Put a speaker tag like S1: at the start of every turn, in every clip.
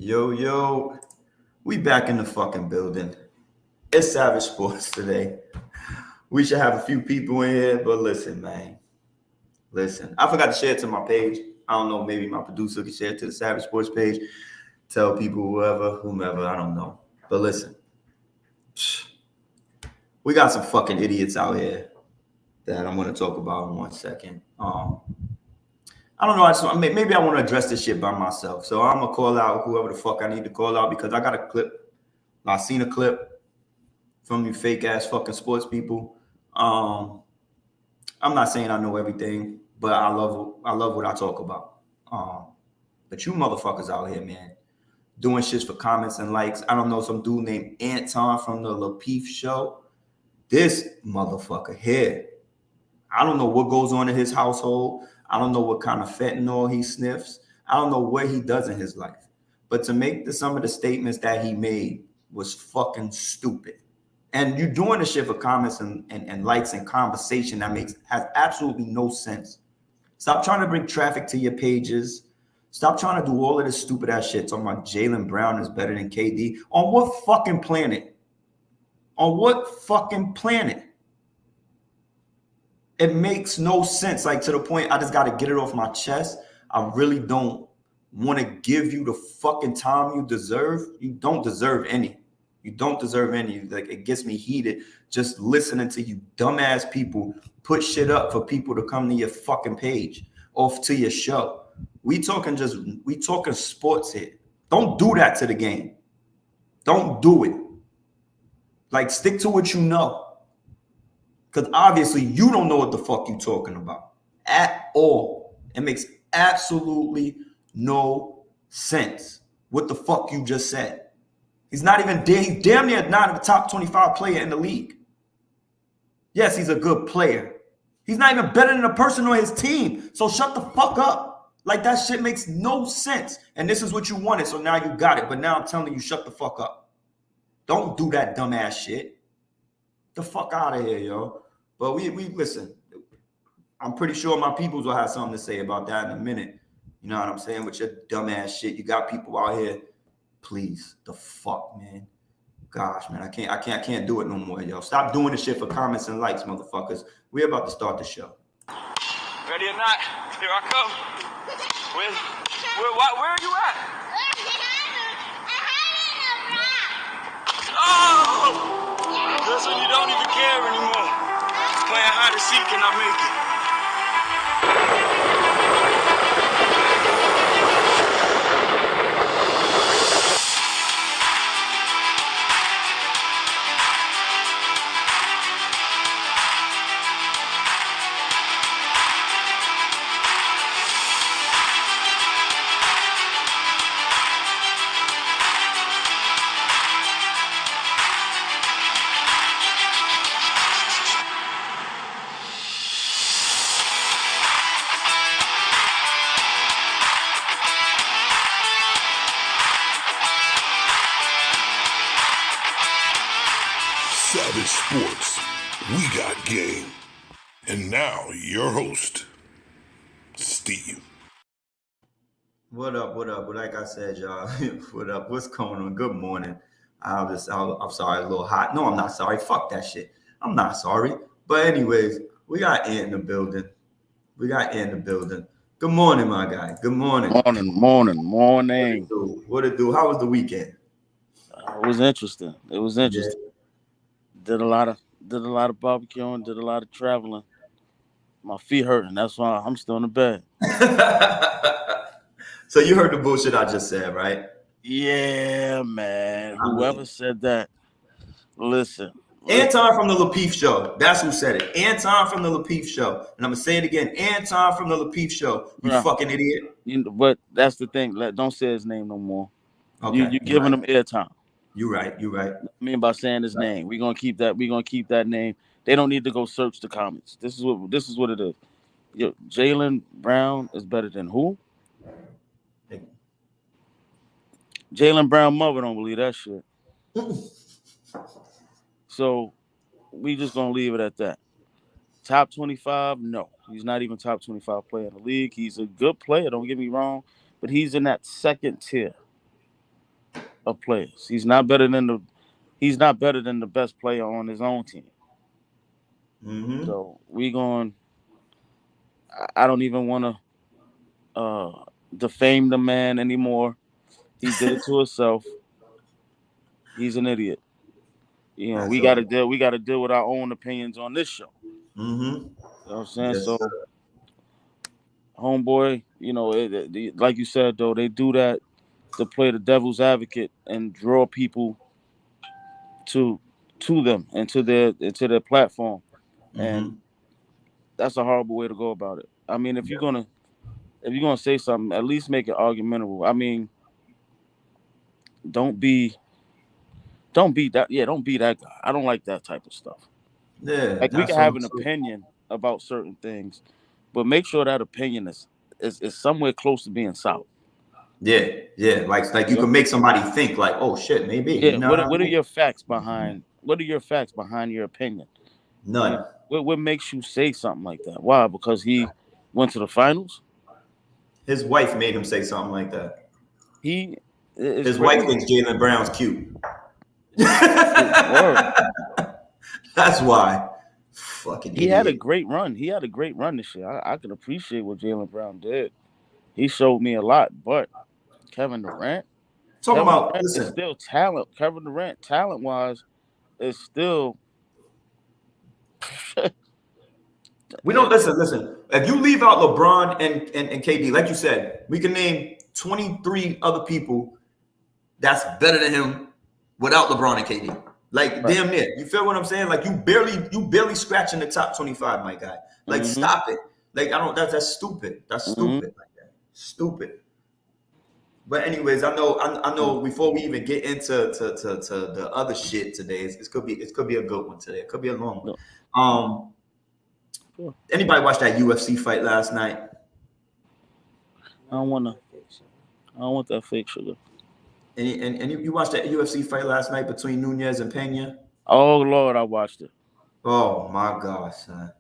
S1: Yo, we back in the fucking building. It's Savage Sports today. We should have a few people in here, but listen, man. Listen, I forgot to share it to my page. I don't know, maybe my producer can share it to the Savage Sports page. Tell people, whomever, I don't know. But listen, we got some fucking idiots out here that I'm going to talk about in 1 second. I don't know. Maybe I want to address this shit by myself. So I'm gonna call out whoever the fuck I need to call out because I got a clip. I seen a clip from you fake ass fucking sports people. I'm not saying I know everything, but I love what I talk about. But you motherfuckers out here, man, doing shit for comments and likes. I don't know, some dude named Anton from the Lapeef show. This motherfucker here. I don't know what goes on in his household. I don't know what kind of fentanyl he sniffs. I don't know what he does in his life. But to make some of the statements that he made was fucking stupid. And you're doing the shit for comments and likes and conversation that has absolutely no sense. Stop trying to bring traffic to your pages. Stop trying to do all of this stupid ass shit. Talking about Jaylen Brown is better than KD. On what fucking planet? On what fucking planet? It makes no sense. Like, to the point, I just got to get it off my chest. I really don't want to give you the fucking time you deserve. You don't deserve any. You don't deserve any. Like, it gets me heated just listening to you dumbass people put shit up for people to come to your fucking page or to your show. We talking sports here. Don't do that to the game. Don't do it. Like, stick to what you know. Because obviously you don't know what the fuck you talking about at all. It makes absolutely no sense what the fuck you just said. He's damn near not a top 25 player in the league. Yes, he's a good player. He's not even better than the person on his team. So shut the fuck up. Like, that shit makes no sense. And this is what you wanted, so now you got it. But now I'm telling you, shut the fuck up. Don't do that dumbass shit. The fuck out of here, yo. But we listen. I'm pretty sure my peoples will have something to say about that in a minute. You know what I'm saying? With your dumbass shit, you got people out here. Please, the fuck, man. Gosh, man, I can't do it no more, yo. Stop doing the shit for comments and likes, motherfuckers. We're about to start the show.
S2: Ready or not? Here I come. Where are you at? Oh! Listen, you don't even care anymore. Playing hide and seek and I make it.
S3: Savage Sports, we got game. And now, your host, Steve.
S1: What up? Like I said, y'all, what up? What's going on? Good morning. I'm sorry, a little hot. No, I'm not sorry. Fuck that shit. I'm not sorry. But anyways, we got Ant in the building. Good morning, my guy. Good morning.
S4: Morning.
S1: What it do? How was the weekend?
S4: It was interesting. Yeah. Did a lot of barbecuing, did a lot of traveling. My feet hurting. That's why I'm still in the bed.
S1: So you heard the bullshit I just said, right?
S4: Yeah, man. Whoever said that, listen.
S1: Anton from the Lapeef show. That's who said it. Anton from the Lapeef show. And I'm going to say it again. Anton from the Lapeef show. You fucking idiot.
S4: But that's the thing. Don't say his name no more. Okay. You're giving him airtime.
S1: You're right.
S4: I mean, by saying his name. We're gonna keep that name. They don't need to go search the comments. This is what it is. Yo, Jaylen Brown is better than who? Jaylen Brown mother don't believe that shit. So we just gonna leave it at that. Top 25? No, he's not even top 25 player in the league. He's a good player, don't get me wrong, but he's in that second tier. of players. He's not better than the best player on his own team.
S1: Mm-hmm.
S4: So I don't even want to defame the man anymore. He did it to himself. He's an idiot. You know,
S1: That's
S4: we
S1: all.
S4: gotta deal with our own opinions on this show.
S1: Mm-hmm.
S4: You know what I'm saying?
S1: Yes,
S4: So,
S1: sir.
S4: homeboy, you know, like you said though, they do that to play the devil's advocate and draw people to them and to their platform, and
S1: Mm-hmm.
S4: that's a horrible way to go about it. I mean, if you're gonna say something, at least make it argumentable. I mean, don't be that. Yeah, don't be that guy. I don't like that type of stuff.
S1: Yeah,
S4: Like we
S1: that's
S4: can
S1: what
S4: have
S1: I'm
S4: an
S1: saying.
S4: opinion about certain things, but make sure that opinion is somewhere close to being solid.
S1: Yeah. Like you
S4: Yep.
S1: can make somebody think like, oh shit, maybe.
S4: Yeah.
S1: You know what I
S4: What are
S1: mean?
S4: your facts behind? What are your facts behind your opinion? You
S1: None.
S4: know, what makes you say something like that? Why? Because he went to the finals.
S1: His wife made him say something like that.
S4: He is
S1: His wife
S4: crazy.
S1: thinks Jaylen Brown's cute.
S4: Word.
S1: That's why. Fucking
S4: He
S1: idiot.
S4: had a great run. He had a great run this year. I can appreciate what Jaylen Brown did. He showed me a lot, but Kevin Durant.
S1: Talking
S4: Kevin
S1: about,
S4: Durant is
S1: listen,
S4: still talent. Kevin Durant, talent wise, is still.
S1: we don't listen. If you leave out LeBron and KD, like you said, we can name 23 other people that's better than him without LeBron and KD. Like
S4: Right.
S1: damn near. You feel what I'm saying? Like you barely scratching the top 25, my guy. Like stop it. Like I don't. That's stupid. That's stupid. Like that. Stupid. But anyways, I know. Before we even get into the other shit today, it could be a good one today. It could be a long one.
S4: Sure.
S1: Anybody watch that UFC fight last night?
S4: I don't want that fake sugar.
S1: And you watched that UFC fight last night between Nunez and Pena?
S4: Oh Lord, I watched it.
S1: Oh my gosh, son.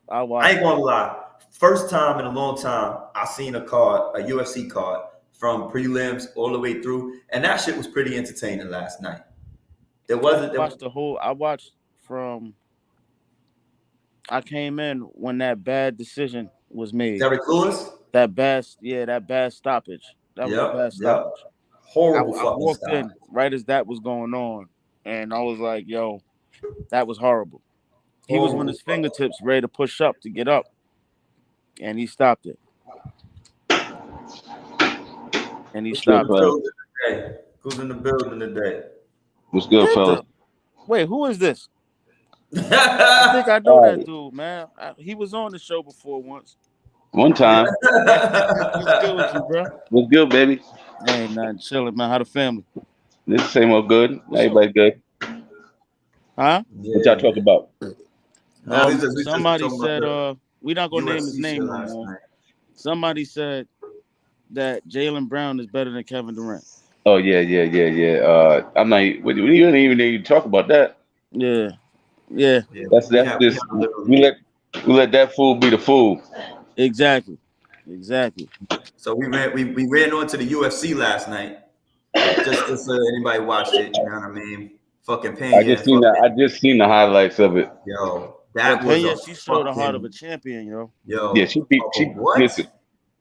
S4: I watched.
S1: I ain't gonna lie. First time in a long time I seen a UFC card from prelims all the way through, and that shit was pretty entertaining last night. I
S4: watched from. I came in when that bad decision was made.
S1: Derek Lewis?
S4: That bad stoppage. That was a bad stoppage.
S1: Horrible
S4: I
S1: fucking
S4: walked
S1: stoppage.
S4: in right as that was going on, and I was like, "Yo, that was horrible." He was on his fingertips, ready to push up to get up, and he stopped it. And he stopped it.
S1: Who's in the building today?
S5: What's good, fellas?
S4: Wait, who is this? I think I know that dude, man. He was on the show before once.
S5: One time.
S4: What's good with you, bro?
S5: What's good, baby?
S4: Ain't nothing, chilling, man. How the family?
S5: This same old good. Everybody good.
S4: Huh?
S5: What y'all talk about?
S4: Somebody said, we're not gonna name his name no more. Somebody said that Jaylen Brown is better than Kevin Durant.
S5: Oh yeah. I'm not. We didn't even talk about that.
S4: Yeah.
S5: That's just we let that fool be the fool.
S4: Exactly.
S1: So we ran on to the UFC last night. Just so anybody watched it, you know what I mean? Fucking Pena.
S5: I just seen the highlights of it.
S1: Yo, that was
S4: Pena, she showed the heart of a champion, yo.
S5: Yeah, she beat.
S1: What?
S5: Listen,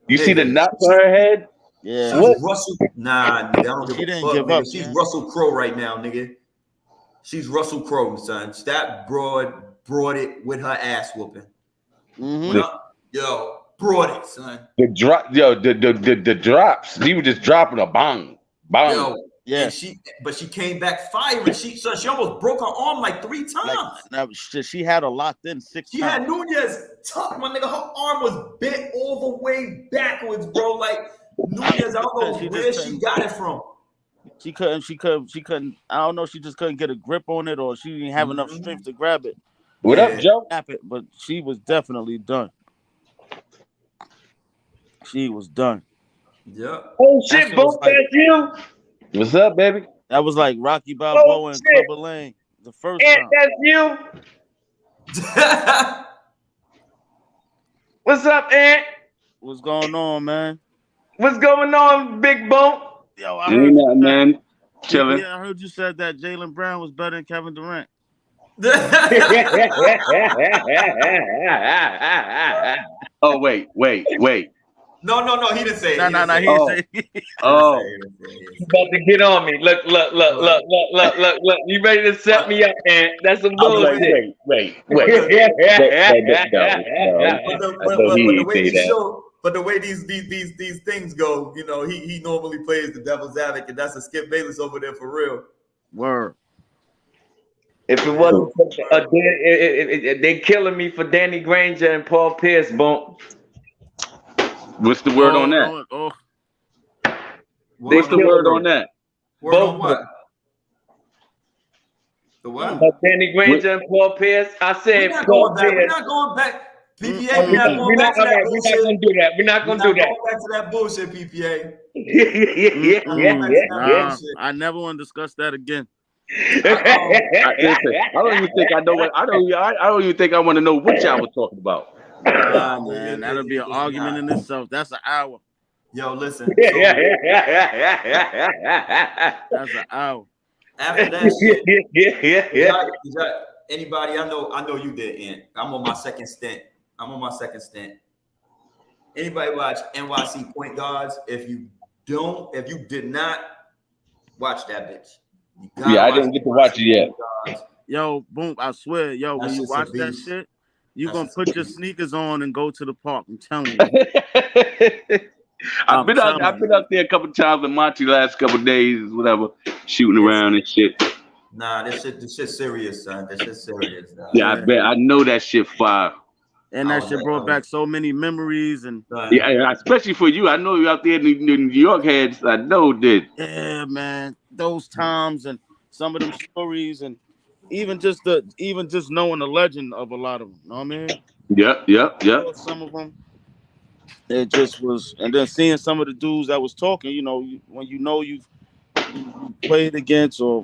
S5: you see the knots on her head?
S4: Yeah.
S1: She's Russell. Nah, nigga, I don't give a fuck,
S4: give
S1: nigga.
S4: up,
S1: She's
S4: man.
S1: Russell Crowe right now, nigga. She's Russell Crowe, son. That broad brought it with her ass whooping.
S4: Mm-hmm.
S1: Yo, brought it, son.
S5: The drop, the drops. He was just dropping a bang.
S1: Yo,
S4: yeah.
S1: And she came back firing. She almost broke her arm like 3 times.
S4: She had her locked in 6
S1: She
S4: times.
S1: had Nunez tucked, my nigga. Her arm was bent all the way backwards, bro. Like Nunez, I don't know where she got it from.
S4: She couldn't. I don't know. She just couldn't get a grip on it, or she didn't have enough strength to grab it.
S5: What up, Joe?
S4: Snap it, but she was definitely done. She was done.
S1: Yeah.
S5: Oh shit, Bo, that's you. What's up, baby?
S4: That was like Rocky Balboa and Clubber Lang the first time.
S5: That's you. What's up, Ant?
S4: What's going on, man?
S5: What's going on, Big Bo?
S4: Yo,
S5: Ain't nothing, man. chilling.
S4: Yeah, I heard you said that Jaylen Brown was better than Kevin Durant.
S5: Oh, wait.
S1: No, he didn't say it.
S4: No, he didn't say it.
S5: Oh, you about to get on me. Look. You ready to set me up, man? That's some bullshit. Wait.
S1: But the way these things go, you know, he normally plays the devil's advocate. That's a Skip Bayless over there for real.
S4: Word.
S5: If it wasn't, they killing me for Danny Granger and Paul Pierce. Boom. What's the word on that? What's the word on that?
S1: Word on what? The what?
S5: Danny Granger and Paul Pierce. I said
S1: we're not going back. PPA, we're not going back to that bullshit.
S5: We're not gonna do that.
S1: Going back to that bullshit, PPA.
S4: I never want to discuss that again.
S5: I don't even think I know what. I don't even think I want to know what y'all was talking about.
S4: Man, that'll be an argument in itself. That's an hour.
S1: Yo, listen.
S4: That's an hour.
S1: After that shit, anybody? I know you did, Ant. I'm on my second stint. Anybody watch NYC Point Guards? If you did not watch that bitch.
S5: Yeah, I didn't get to watch it yet.
S4: Yo, boom! I swear, when you watch that shit, you're gonna put your sneakers on and go to the park. I'm telling you.
S5: I've been out there a couple times with Monty last couple days, whatever, shooting around and shit.
S1: Nah, this shit's serious, son. This shit's serious.
S5: Yeah, I bet. I know that shit fire.
S4: And that shit brought back so many memories and
S5: yeah, especially for you. I know you out there in the New York heads. I know did.
S4: Yeah, man. Those times and some of them stories and even just knowing the legend of a lot of them. You know what I mean? Yep. Some of them. It just was, and then seeing some of the dudes that was talking, you know, when you've played against or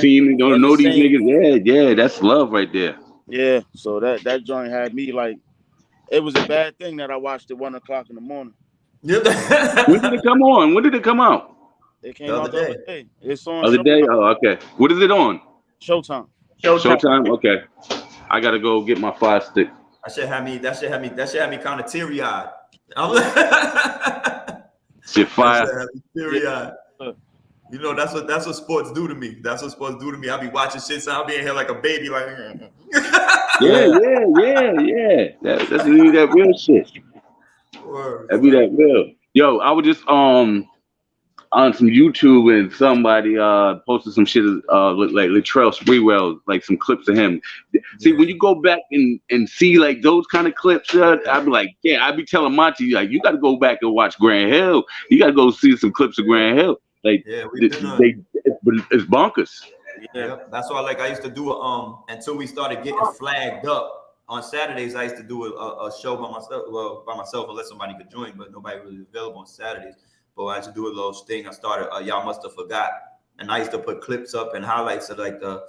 S5: seen, don't know these niggas. Yeah, that's love right there.
S4: Yeah, so that joint had me like, it was a bad thing that I watched at 1 o'clock in the morning.
S5: When did it come on? When did it come out?
S4: It came out the other day. It's on
S5: other day. Oh, okay. What is it on?
S4: Showtime.
S5: Okay. I gotta go get my Fire Stick.
S1: That shit had me kind of teary-eyed.
S5: Shit fire.
S1: Teary-eyed. You know, that's what sports do to me. I be watching shit, so I'll be in here like a baby, like.
S5: Yeah. That's really that real shit. That be that real. Yo, I was just on some YouTube and somebody posted some shit like Latrell Sprewell, like some clips of him. See, when you go back and see like those kind of clips, I'd be like, I'd be telling Monty, like, you got to go back and watch Grant Hill. You got to go see some clips of Grant Hill. Like, it's bonkers.
S1: Yeah, that's why. Like, I used to do until we started getting flagged up on Saturdays. I used to do a show by myself. Well, by myself, unless somebody could join, but nobody was available on Saturdays. But I used to do a little thing. I started. Y'all must have forgot, and I used to put clips up and highlights of like a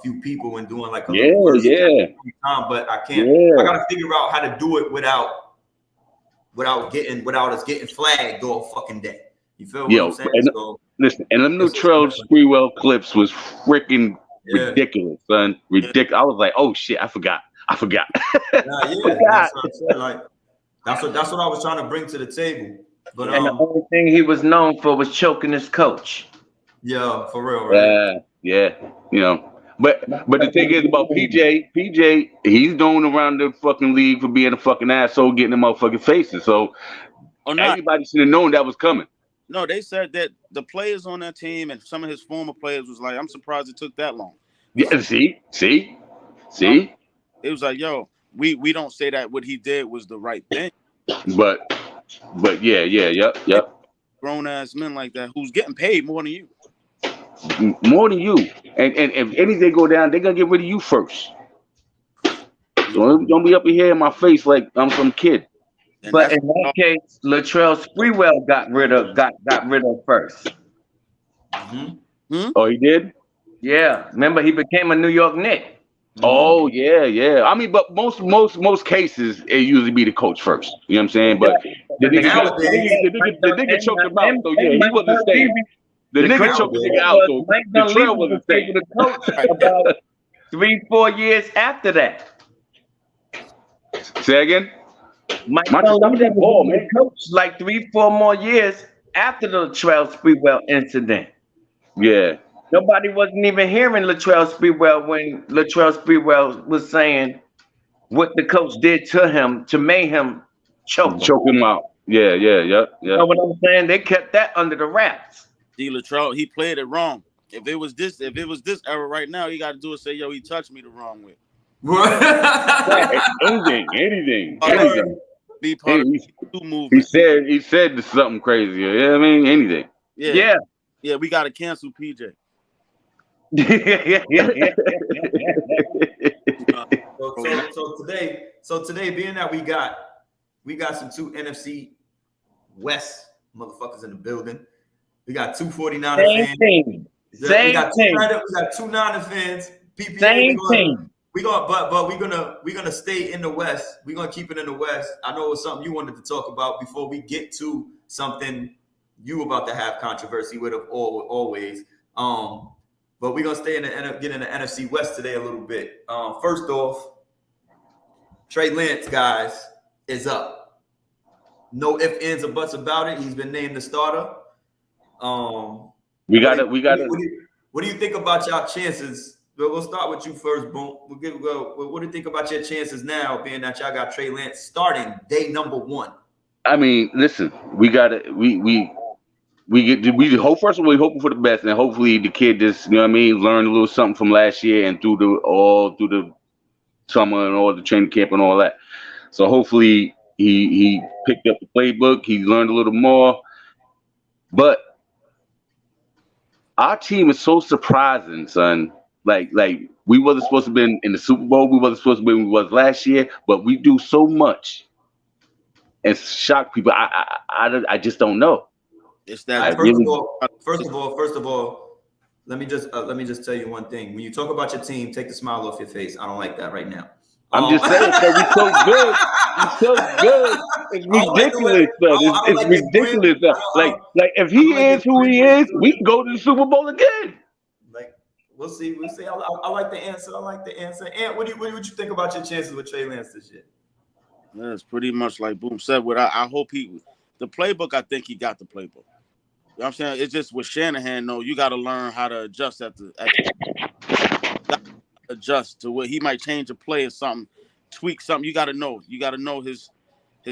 S1: few people and doing like a time. But I can't. I gotta figure out how to do it without us getting flagged all fucking day. You feel what I'm saying?
S5: Listen, and them Latrell Sprewell clips was freaking ridiculous, son. Ridiculous. I was like, oh shit, I forgot.
S1: That's what I'm saying. Like, that's what I was trying to bring to the table. But
S6: and the only thing he was known for was choking his coach.
S1: Yeah, for real, right?
S5: Yeah. You know. But the thing is about PJ, he's known around the fucking league for being a fucking asshole, getting in motherfucking faces. So everybody should have known that was coming.
S4: No, they said that the players on that team and some of his former players was like, I'm surprised it took that long.
S5: Yeah, see?
S4: It was like, yo, we don't say that what he did was the right thing.
S5: But yep.
S4: Grown ass men like that who's getting paid more than you.
S5: More than you. And if anything go down, they're gonna get rid of you first. So don't be up in here in my face like I'm some kid.
S6: And but in that case, Latrell Sprewell got rid of first.
S5: Mm-hmm. Oh, he did?
S6: Yeah. Remember, he became a New York Knick.
S5: Oh, yeah. I mean, but most cases, it usually be the coach first. You know what I'm saying? But the nigga choked him out, so yeah, he wasn't staying. The nigga choked the nigga out, so Latrell wasn't safe.
S6: The coach about 3-4 years after that.
S5: Say again?
S6: Mike Dunleavy was the coach like 3-4 more years after the Latrell Sprewell incident.
S5: Yeah.
S6: Nobody wasn't even hearing Latrell Sprewell when Latrell Sprewell was saying what the coach did to him to make him choke
S5: him out. Yeah.
S6: You know what I'm saying? They kept that under the wraps.
S4: D. Latrell, he played it wrong. If it was this era right now, he got to do is say, "Yo, he touched me the wrong way."
S5: Anything.
S4: Be part of the movement.
S5: He said something crazy. Yeah, I mean anything.
S4: Yeah. We got to cancel PJ.
S1: So today, being that we got some 2 NFC West motherfuckers in the building. We got 2 49er fans. We got 2 Niner fans. PPA.
S6: Same team.
S1: But we're gonna stay in the West. We're gonna keep it in the West. I know it was something you wanted to talk about before we get to something you about to have controversy with always. But we're gonna stay in get in the NFC West today a little bit. First off, Trey Lance, guys, is up. No ifs, ands, or buts about it. He's been named the starter.
S5: We got it.
S1: What do you think about y'all chances? We'll start with you first, Boom. What do you think about your chances now, being that y'all got Trey Lance starting day number 1?
S5: I mean, listen, we got it. We hope first of all, we hoping for the best, and hopefully the kid just, you know what I mean, learned a little something from last year and through the summer and all the training camp and all that. So hopefully he picked up the playbook, he learned a little more. But our team is so surprising, son. Like we wasn't supposed to be in the Super Bowl. We wasn't supposed to be where we was last year, but we do so much and shock people. I just don't know.
S4: It's that.
S1: First of all, let me just tell you one thing. When you talk about your team, take the smile off your face. I don't like that right now.
S5: I'm just saying, so we're so good. We're so good. It's ridiculous, son. It's ridiculous. Like if he is who he is, we can go to the Super Bowl again.
S1: Like we'll see. I like the answer. And what you think about your chances with Trey Lance this year?
S4: Yeah, it's pretty much like Boom said. I hope the playbook. I think he got the playbook. You know what I'm saying? It's just with Shanahan, though, you got to learn how to adjust adjust to what he might change a play or something, tweak something. You got to know. You got to know his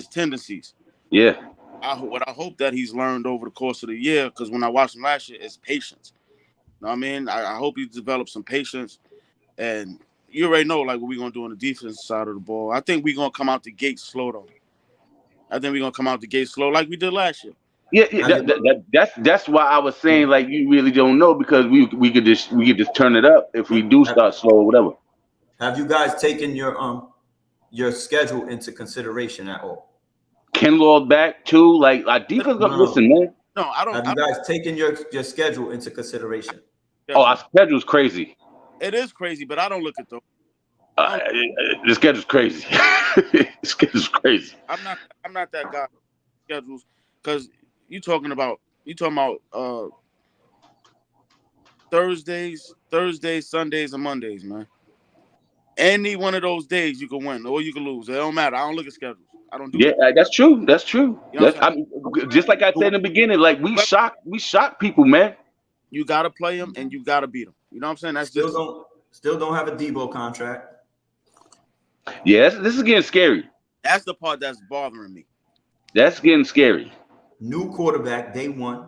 S4: tendencies.
S5: Yeah.
S4: What I hope that he's learned over the course of the year, because when I watched him last year, is patience. You know what I mean? I hope he develops some patience. And you already know, like, what we're going to do on the defense side of the ball. I think we're going to come out the gate slow, though. I think we're going to come out the gate slow like we did last year.
S5: Yeah, that's why I was saying, like, you really don't know, because we could just turn it up if we do start slow or whatever.
S1: Have you guys taken your schedule into consideration at all?
S5: Kinlaw back too, like our defense. Listen, man.
S4: No, I don't.
S1: Have you guys taken your schedule into consideration?
S5: Oh, our schedule's crazy.
S4: It is crazy, but I don't look at those.
S5: The schedule's crazy. The schedule's crazy.
S4: I'm not that guy. Schedules, because you talking about Thursdays, Sundays, and Mondays, man. Any one of those days you can win or you can lose. It don't matter. I don't look at schedules. I don't do that.
S5: That's true. That's true.
S4: You know
S5: just like I said in the beginning, like we shock people, man.
S4: You gotta play them and you gotta beat them. You know what I'm saying? That's
S1: still don't have a Debo contract.
S5: Yeah, this is getting scary.
S4: That's the part that's bothering me.
S5: That's getting scary.
S1: New quarterback, day 1.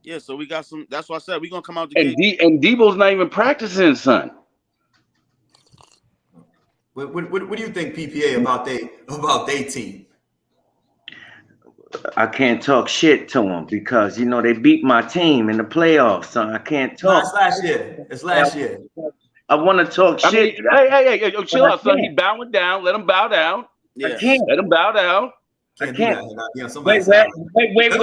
S4: Yeah, so we got some. That's why I said we're gonna come out the gate.
S5: And Debo's not even practicing, son.
S1: What do you think, PPA, about they team?
S6: I can't talk shit to them because they beat my team in the playoffs, so I can't talk.
S1: It's last year.
S6: I want to talk shit.
S5: Hey, chill out, son. He bowing down. Let him bow down.
S4: Yeah.
S6: I can't.
S5: Let him bow down.
S6: I can't. Wait a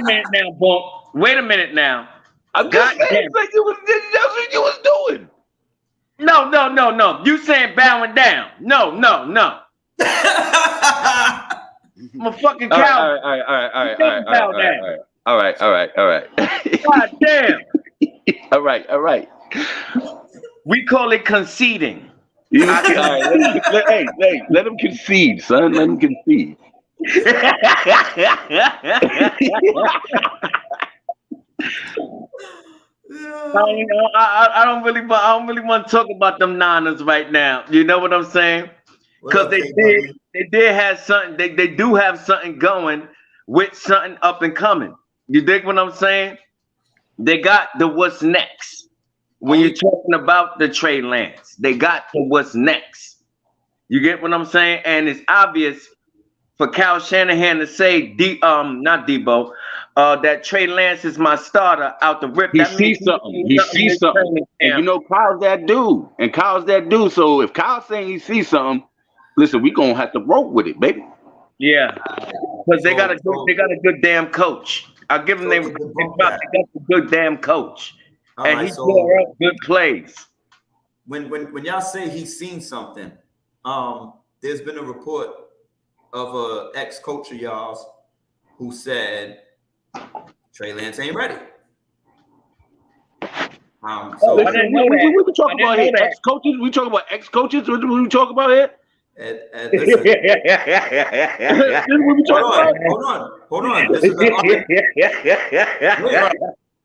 S6: minute now, Bump. Wait a minute now.
S5: I'm just saying, like that's what you was doing.
S6: No. You saying bowing down. No. I'm a fucking coward.
S5: All right. All right.
S6: God damn.
S5: All right.
S6: We call it conceding.
S5: All right, let him concede, son. Let him concede.
S6: I don't really want to talk about them Niners right now. You know what I'm saying? Because they did have something. They do have something going with something up and coming. You dig what I'm saying? They got the what's next. When you're talking about the Trey Lance, they got the what's next. You get what I'm saying? And it's obvious for Kyle Shanahan to say, not Debo, that Trey Lance is my starter out the rip.
S5: He sees something. He sees something. And you know, Kyle's that dude. So if Kyle's saying he sees something, listen, we gonna have to roll with it, baby.
S6: Yeah, because they got a good damn coach. I'll give them they got a good damn coach, and he draw up good plays.
S1: When y'all say he's seen something, there's been a report of a ex-coach of y'all's who said Trey Lance ain't ready. So
S5: we talk about here ex-coaches. We talk about ex-coaches. What we talk about here?
S1: Listen. Hold on. This is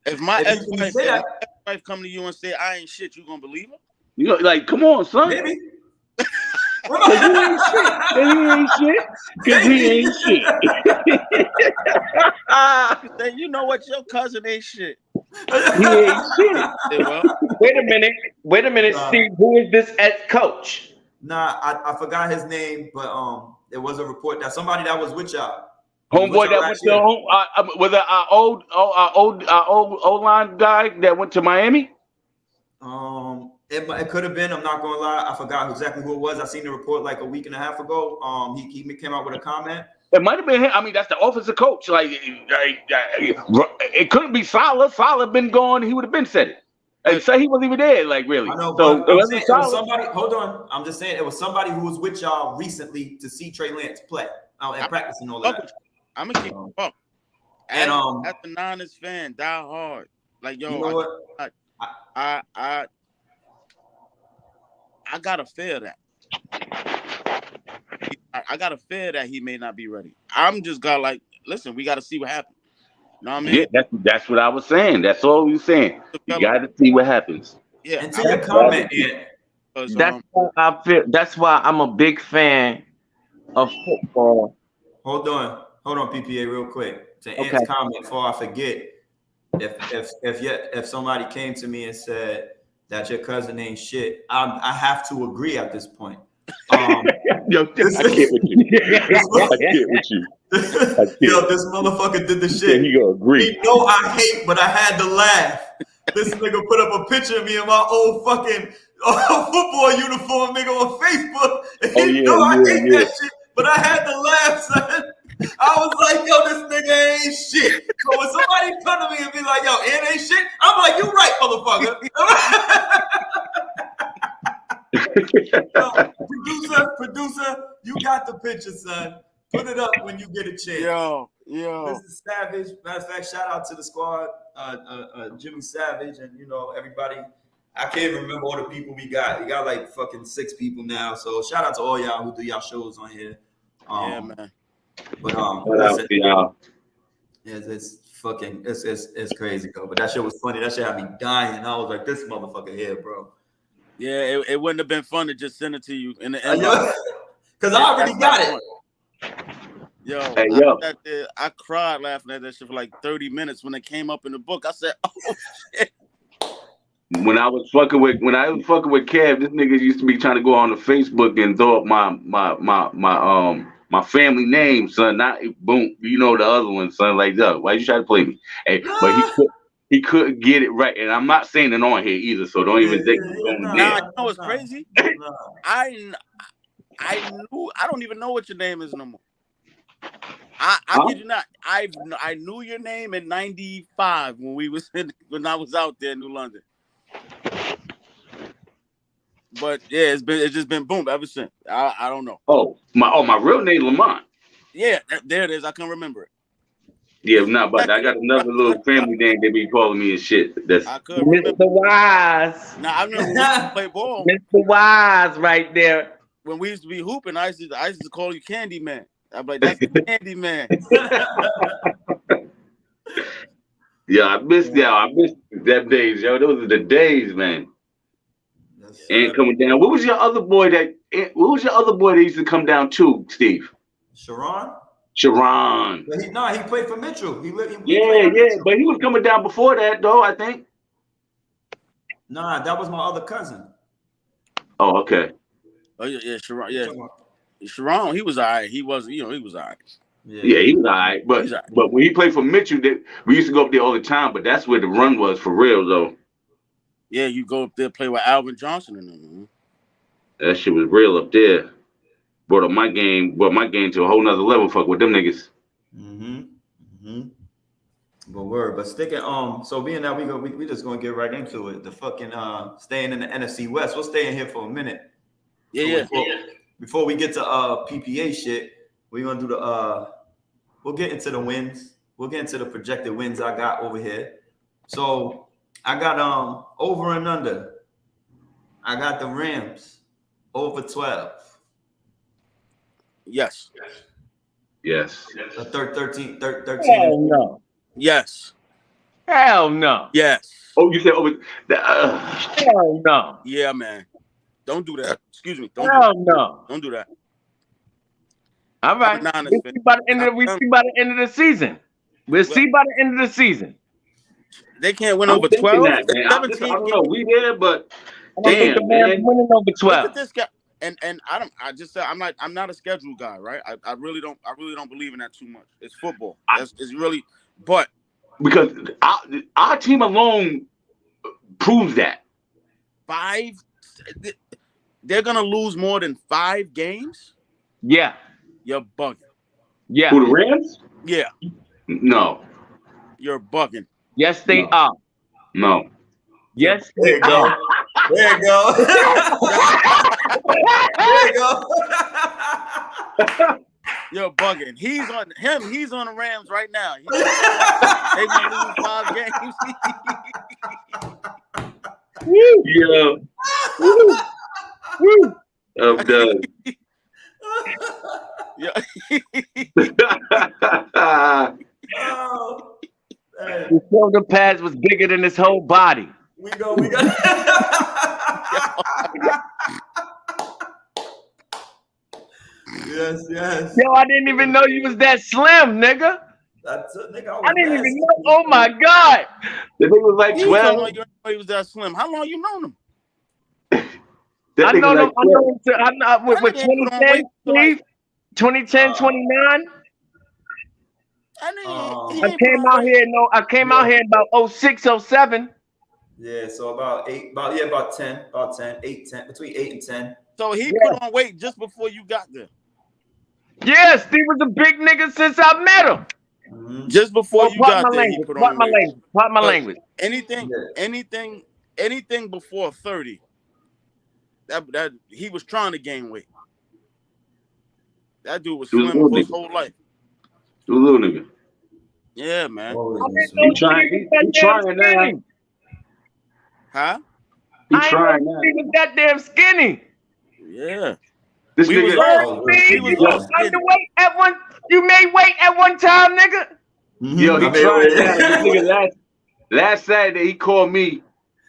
S4: if my ex-wife come to you and say I ain't shit, you gonna believe her?
S5: You know, like, come on, son.
S1: Maybe.
S5: He ain't shit.
S4: You know what? Your cousin ain't shit.
S5: He ain't shit.
S6: Wait a minute, Steve. Who is this ex-coach?
S1: Nah, I forgot his name, but there was a report that somebody that was with y'all.
S5: Homeboy that went to home, was it our old line guy that went to Miami?
S1: It could have been. I'm not gonna lie. I forgot exactly who it was. I seen the report like a week and a half ago. He came out with a comment.
S5: It might have been him. I mean, that's the offensive coach. Like it couldn't be Saleh. Saleh been gone. He would have been said it. And say he wasn't even there. Like really.
S1: I know,
S5: so
S1: it was somebody. Hold on. I'm just saying it was somebody who was with y'all recently to see Trey Lance play and practice and all that.
S4: I'm gonna keep up. And as a Niners fan, die hard. Like yo,
S1: you know what?
S4: I gotta fear that. I gotta fear that he may not be ready. I'm just like, listen, we gotta see what happens. You know what I mean?
S5: Yeah, that's what I was saying. That's all we were saying. You gotta see what happens.
S1: Yeah. And to your comment,
S6: that's why I'm a big fan of football.
S1: Hold on, PPA, real quick. To Ant's comment before I forget, if somebody came to me and said that your cousin ain't shit, I have to agree at this point.
S5: Yo, I get with you.
S1: Yo, this motherfucker did the shit.
S5: He gonna agree.
S1: He know I hate, but I had to laugh. This nigga put up a picture of me in my old fucking football uniform, nigga, on Facebook. I hate that shit, but I had to laugh, son. I was like, yo, this nigga ain't shit. So when somebody come to me and be like, yo, it ain't shit, I'm like, you right, motherfucker. Producer, you got the picture, son. Put it up when you get a chance.
S4: Yo.
S1: This is Savage. Matter of fact, shout out to the squad, Jimmy Savage, and everybody. I can't even remember all the people we got. We got like fucking 6 people now. So shout out to all y'all who do y'all shows on here.
S4: Yeah, man.
S1: But
S5: listen, y'all.
S1: It's crazy though. But that shit was funny. That shit had me dying. I was like, this motherfucker here, bro.
S4: Yeah, it wouldn't have been fun to just send it to you in the inbox.
S1: Because I already got it.
S4: Yo,
S5: hey,
S4: I cried laughing at that shit for like 30 minutes when it came up in the book. I said, "Oh shit!"
S5: When I was fucking with Kev, this nigga used to be trying to go on the Facebook and throw up my family name, son. Not boom, the other one, son. Like, yo, why you try to play me? Hey, but he couldn't get it right, and I'm not saying it on here either, so don't even think it's going there.
S4: Nah, you know what's crazy? I knew. I don't even know what your name is no more. I kid you not. I knew your name in '95 when I was out there in New London. But yeah, it's just been boom ever since. I don't know.
S5: Oh, my real name Lamont.
S4: Yeah, there it is. I can't remember it.
S5: Yeah, nah, but I got another little family name they be calling me and shit. That's
S4: I could remember.
S6: Mr. Wise.
S4: Now I remember when we used to play ball.
S6: Mr. Wise right there.
S4: When we used to be hooping, I used to call you Candy Man. I'm like, that's the Candy Man.
S5: Yeah, I missed that days, yo. Those are the days, man. And coming down. What was your other boy that used to come down too, Steve?
S1: Sharon?
S5: Sharon.
S1: He played for Mitchell. He played
S5: Yeah,
S1: for Mitchell.
S5: but he was coming down before that, though, I think.
S1: Nah, that was my other cousin.
S5: Oh, okay.
S4: Oh yeah, Sharon. Yeah, Sharon. He was all right. He was, he was all right.
S5: Yeah, he was all right. But when he played for Mitchell, we used to go up there all the time. But that's where the run was for real, though.
S4: Yeah, you go up there play with Alvin Johnson and them.
S5: That shit was real up there. Brought my game to a whole nother level. Fuck with them niggas.
S1: But sticking so being that we just gonna get right into it. The fucking staying in the NFC West. We'll stay in here for a minute. Before we get to PPA shit, we're gonna do we'll get into the wins. We'll get into the projected wins I got over here. So I got over and under. I got the Rams over 12.
S4: Yes.
S5: Yes.
S1: 13.
S6: Hell no.
S4: Yes.
S6: Hell no.
S5: Yes. Oh, you said over.
S6: Hell no.
S4: Yeah, man. Don't do that. Excuse me. Don't do that.
S6: All right. We see by the end of the season. We'll see by the end of the season.
S4: They can't win over 12.
S5: I don't know. We there, but damn, man.
S6: Winning over 12.
S4: Look at this guy. And I just said I'm not a schedule guy, right? I really don't believe in that too much. It's football. It's really, but
S5: because our team alone proves that.
S4: They're gonna lose more than 5 games.
S6: Yeah,
S4: you're bugging.
S6: Yeah,
S5: who, the Rams?
S4: Yeah,
S5: no,
S4: you're bugging.
S6: Yes, they are.
S5: No.
S6: Yes,
S1: there you go. There you go. There you go.
S4: You're bugging. He's on the Rams right now. They gonna lose 5 games.
S5: Yeah. I'm done.
S4: Yeah.
S6: His shoulder pads was bigger than his whole body.
S1: We got. Yes.
S6: Yo, I didn't even know you was that slim, nigga.
S1: That's it, nigga.
S6: I didn't even know. Oh my god.
S5: The nigga was like 12.
S4: You know he was that slim. How long you known him?
S6: I know him. I'm not with 2010, Steve. 2010, 29. I came out here in about 06, 07.
S1: Yeah, so about 10, between 8 and 10.
S4: So he put on weight just before you got there.
S6: Yeah, Steve was a big nigga since I met him.
S1: Mm-hmm.
S4: Just before you got there, he put on weight.
S6: Part my language.
S4: Anything before 30, that he was trying to gain weight. That dude was slim for his whole life.
S5: A little nigga.
S4: Yeah, man.
S5: He trying now.
S4: Huh?
S5: He trying now.
S6: He was that damn skinny.
S4: Yeah.
S5: This
S4: he
S5: nigga.
S4: was
S6: You made weight at one time, nigga.
S5: Yo, he trying now. This nigga last Saturday he called me.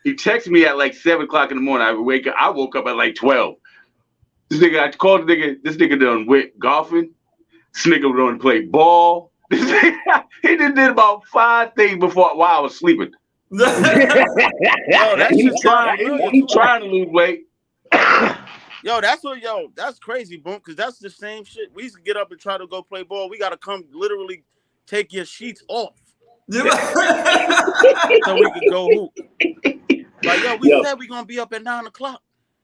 S5: He texted me at like 7 o'clock in the morning. I woke up at like 12. This nigga, I called the nigga. This nigga done went golfing. This nigga done played ball. He just did about 5 things while I was sleeping. He trying to lose weight.
S4: That's crazy, Boom, because that's the same shit. We used to get up and try to go play ball. We got to come literally take your sheets off. So we could go hoop. Like, we said we going to be up at 9 o'clock.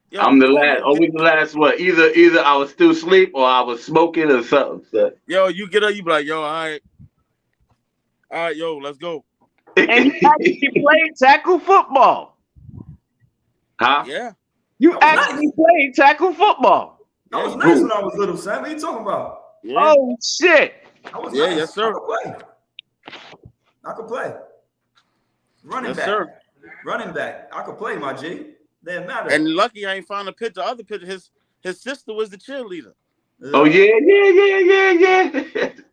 S4: Yo,
S5: I'm the last. Always the last one. Either I was still asleep or I was smoking or something. So.
S4: Yo, you get up, you be like, yo, all right, yo, let's go.
S6: And you actually played tackle football.
S5: Huh?
S4: Yeah.
S6: You actually played tackle football.
S1: That was nice when I was little, Sam. What are you talking about?
S4: Yeah.
S6: Oh shit.
S1: I was
S4: yeah,
S1: nice.
S4: yes, sir.
S1: I could play. Running
S4: Yes,
S1: back.
S4: sir.
S1: Running back. I could play, my G. Didn't matter.
S4: And lucky I ain't found a picture. Other picture, his sister was the cheerleader.
S5: Oh yeah.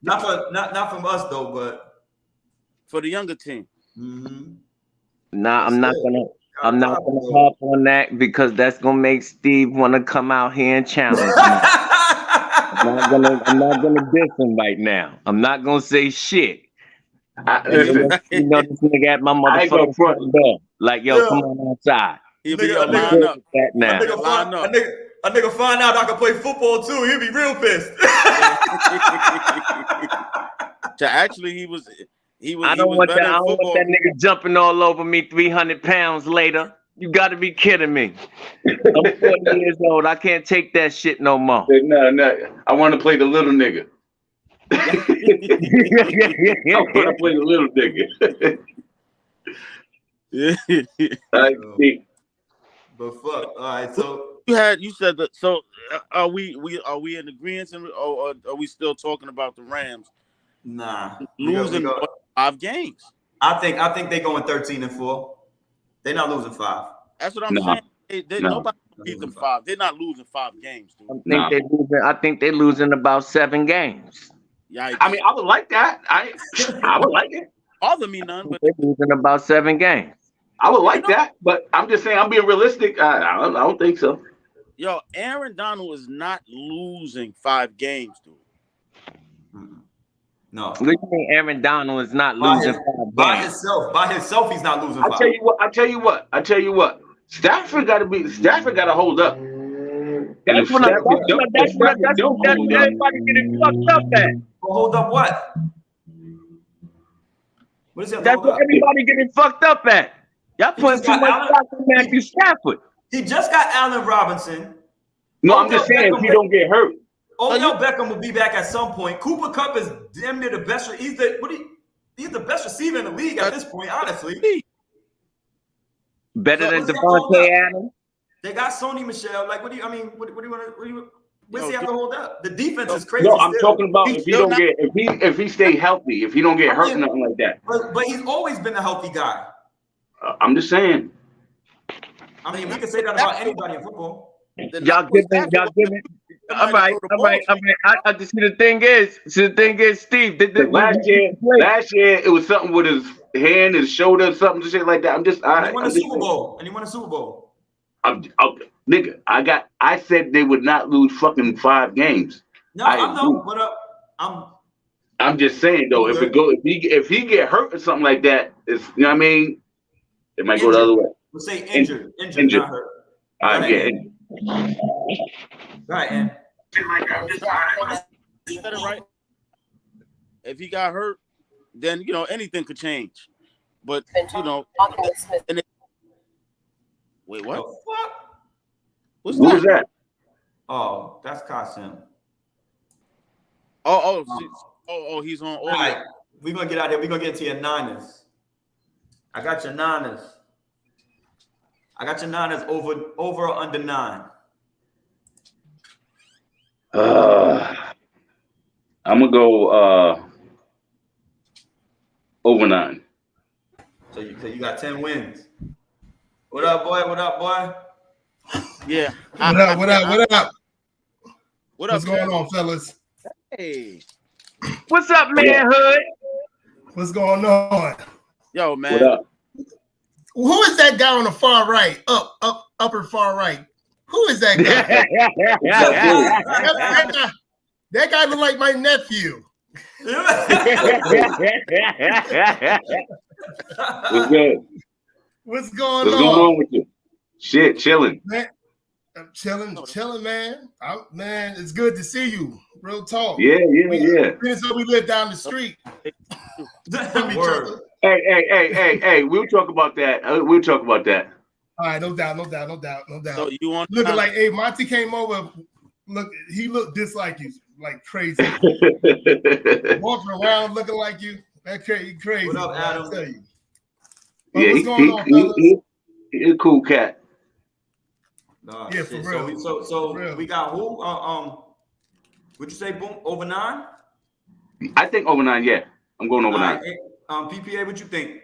S1: Not from us though, but
S4: For the younger team.
S1: mm-hmm.
S6: Nah, I'm not gonna hop on that because that's gonna make Steve want to come out here and challenge me. I'm not gonna diss him right now. I'm not gonna say shit.
S5: Listen,
S6: You know this nigga at my motherfucking front door. Like, yo, come on outside.
S4: He'll be
S1: Nigga,
S4: line up.
S6: That now.
S1: A nigga find out I can play football too. He'll be real pissed.
S4: So actually, he was.
S6: I don't want that nigga jumping all over me 300 pounds later. You got to be kidding me. I'm 40 years old. I can't take that shit no more.
S5: No. I want to play the little nigga. I want to play the little nigga.
S1: But fuck. All right, so
S4: you said that. So are we in agreement, or are we still talking about the Rams?
S1: Nah,
S4: Losing 5 games.
S1: I think they going 13-4. They're not losing 5.
S4: That's what I'm saying. Nobody beat them 5. They're not losing 5 games, dude.
S6: I think they're losing about 7 games.
S4: Yikes.
S5: I mean, I would like that. I would like it.
S4: Bother me none, but
S6: they're losing about 7 games.
S5: I would like that, but I'm just saying, I'm being realistic. I don't think so.
S4: Yo, Aaron Donald is not losing 5 games, dude.
S1: No.
S6: What do you mean Aaron Donald is not losing 5 games?
S1: By himself, he's not losing 5.
S5: I tell you what. Stafford got to hold up.
S6: That's what everybody getting fucked up at.
S1: Well, hold up what? What is that?
S6: That's what everybody getting fucked up at. Y'all putting too much stock in Matthew Stafford.
S1: He just got Allen Robinson.
S5: No, I'm just saying if he don't get hurt.
S1: Odell Beckham will be back at some point. Cooper Kupp is damn near the best. He's the best receiver in the league at this point, honestly.
S6: Better than Devontae Adams.
S1: They got Sony Michel. Like, what do you want to? What's he have to hold up? The defense is crazy.
S5: No, I'm talking about if he stay healthy, if he don't get hurt, nothing like that.
S1: But he's always been a healthy guy.
S5: I'm just saying.
S1: I mean, we can say that about anybody in football.
S6: Y'all give it. All right. I just see the thing is, Steve.
S5: Last year it was something with his hand, his shoulder, something shit like that. I'm just.
S1: And he won a Super Bowl.
S5: Nigga, I said they would not lose fucking 5 games.
S1: No, I know, but
S5: I'm just saying though, if he get hurt or something like that, it's, you know what I mean, it might go the other way.
S1: We'll say injured, not hurt.
S5: All right, yeah.
S1: Right, and
S4: you said it right. If he got hurt, then anything could change. But wait, what?
S1: What
S5: was that?
S1: Oh, that's Kasim.
S4: Oh, he's on audio.
S1: All right, we're gonna get out there. We're gonna get to your Niners. I got your Niners over or under 9.
S5: I'm gonna go over 9.
S1: So you got 10 wins. What up, boy?
S4: Yeah.
S7: What up?
S4: What's
S7: going on, fellas?
S4: Hey.
S6: What's up, manhood?
S7: What's going on?
S4: Yo, man.
S5: What up?
S7: Who is that guy on the far right? Upper far right. Who is that guy? that guy look like my nephew.
S5: What's good?
S7: What's going
S5: What's going on with you? Shit, chilling.
S7: Man, I'm chilling, man. Man, it's good to see you. Real talk.
S5: Yeah.
S7: So we live down the street.
S5: Hey, we'll talk about that.
S7: All right, no doubt.
S4: So you want
S7: looking like, hey, Monty came over. Look, he looked just like you, like crazy. Walking around looking like you. That crazy.
S1: What up, Adam?
S7: I tell you.
S5: Yeah,
S7: what's going on, fellas?
S5: He's a cool cat.
S1: Nah,
S7: yeah,
S1: shit.
S7: for real.
S1: So
S7: for real.
S1: we got who? Would you say boom over 9?
S5: I think over 9. Yeah, I'm going over 9.
S1: PPA, what you think?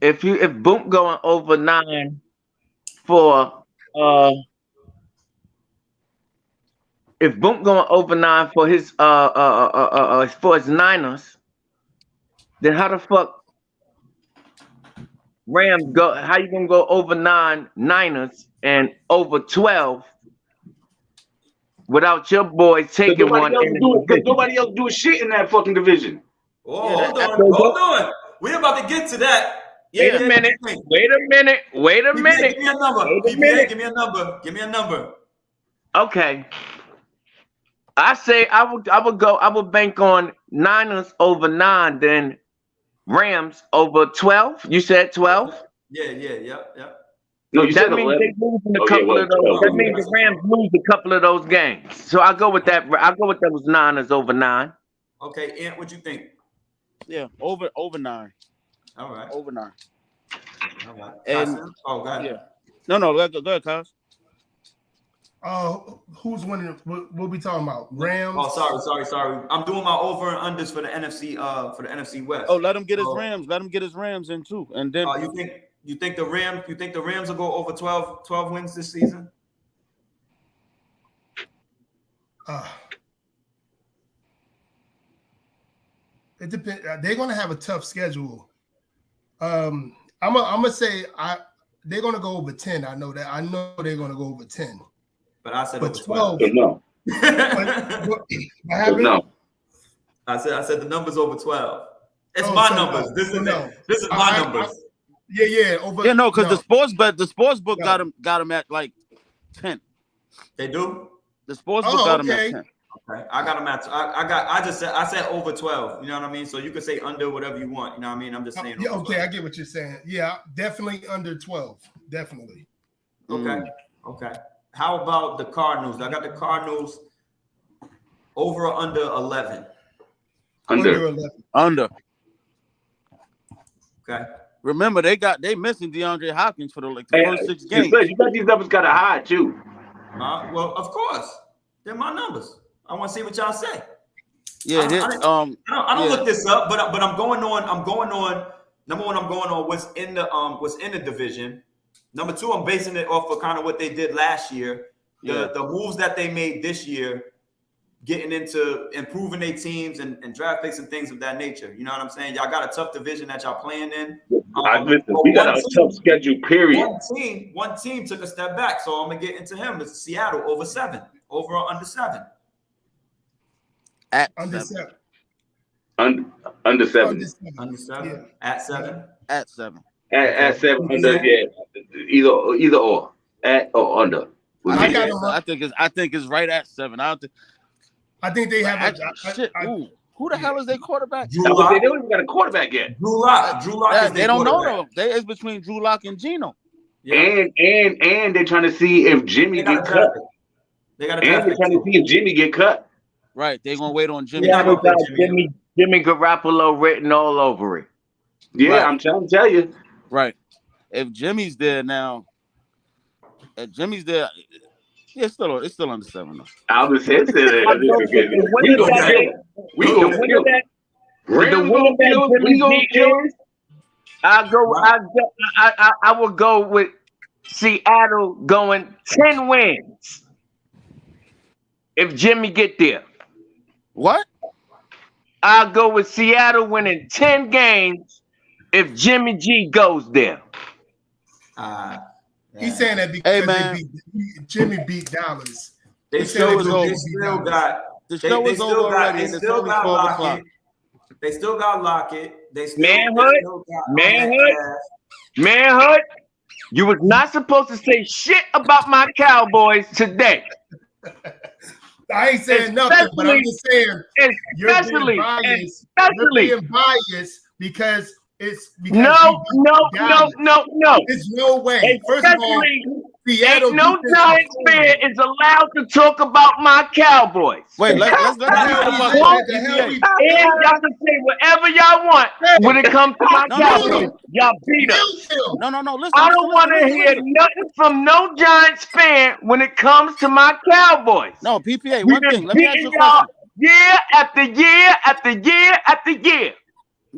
S6: If Boom going over 9 for if Boom going over 9 for his Niners, then how the fuck Rams go? How you gonna go over 9 Niners and over 12 without your boys taking one?
S5: Nobody else doing shit in that fucking division.
S1: Oh, hold on. We're about to get to that.
S6: Wait a minute.
S1: PPA, give me a number. PPA, give me a number. Give me a number.
S6: Okay. I say I would bank on Niners over 9, then Rams over 12. You said 12?
S1: Yeah.
S5: No, you said
S6: that means
S5: 11.
S6: they losing a couple of those.
S5: 12.
S6: That means the Rams lose a couple of those games. So I go with that. I go with those Niners over 9.
S1: Okay, Ant, what you think?
S4: Yeah, over 9.
S1: All right.
S4: Over 9.
S1: All right.
S4: And
S1: go ahead.
S4: yeah. No, go ahead, Kyle.
S7: Who's winning? What we talking about? Rams.
S1: Oh, sorry. I'm doing my over and unders for the NFC West.
S4: Oh, let him get his Rams. Let him get his Rams in too. And then
S1: you think the Rams will go over 12 wins this season?
S7: It depends. They're gonna have a tough schedule. I'm gonna say they're gonna go over 10. I know that. I know they're gonna go over 10.
S1: But I said
S7: but
S1: over 12.
S5: No.
S7: What happened?
S5: No.
S1: I said the number's over 12. It's my numbers. This is my numbers.
S7: Over.
S4: No, because the sports book got him at like 10.
S1: They do.
S4: The sports book got him at 10.
S1: Okay. I got him at. I said over 12. You know what I mean? So you can say under whatever you want. You know what I mean? I'm just saying.
S7: Yeah. Okay. I get what you're saying. Yeah. Definitely under 12. Definitely.
S1: Okay. How about the Cardinals? I got the Cardinals over or under 11.
S5: Under.
S7: 11.
S4: Under.
S1: Okay.
S4: Remember, they missing DeAndre Hopkins for the first 6 games.
S5: You got these numbers kind of high too.
S1: Well, of course, they're my numbers. I want to see what y'all say.
S4: Yeah.
S1: I don't look this up, but I'm going on. Number one, I'm going on what's in the division. Number two, I'm basing it off of kind of what they did last year. The moves that they made this year, getting into improving their teams and draft picks and things of that nature. You know what I'm saying? Y'all got a tough division that y'all playing in.
S5: We got a tough schedule, period.
S1: One team took a step back, so I'm gonna get into him. It's Seattle over 7, over or under 7.
S4: At
S7: under
S4: 7.
S7: 7.
S5: Under 7.
S1: Under 7.
S7: Yeah.
S1: At 7.
S4: At 7.
S5: At 7 under, either or, at or under.
S4: I think it's right at 7.
S7: I think they have
S4: who the hell is their quarterback?
S5: They don't even got a quarterback yet.
S1: Drew Lock.
S4: They don't know though. It's between Drew Lock and Geno.
S5: Yeah. And they're trying to see if Jimmy get cut. They're trying to see if Jimmy get cut.
S4: Right. They're gonna wait on Jimmy.
S6: Yeah, Jimmy Garoppolo written all over it.
S5: Yeah, right. I'm trying to tell you.
S4: Right. If Jimmy's there now, it's still under 7 though.
S5: I was saying
S6: I will go with Seattle going 10 wins if Jimmy get there.
S4: What?
S6: I'll go with Seattle winning 10 games if Jimmy G goes there.
S7: He's saying that because Jimmy beat Dallas.
S1: They still got Lockett. They still got Lockett.
S6: Manhood. You was not supposed to say shit about my Cowboys today.
S7: I ain't saying nothing, but I'm just saying you're being biased because it's because
S6: no.
S7: There's no way. First of all, Seattle
S6: no Giants fan is allowed to talk about my Cowboys.
S4: Wait, let's
S6: and y'all can say whatever y'all want when it comes to my Cowboys. Y'all beat us.
S4: No. Listen.
S6: I don't want to hear nothing from no Giants fan when it comes to my Cowboys.
S4: No, PPA. One thing. Let me ask you a question.
S6: Year after year after year after year.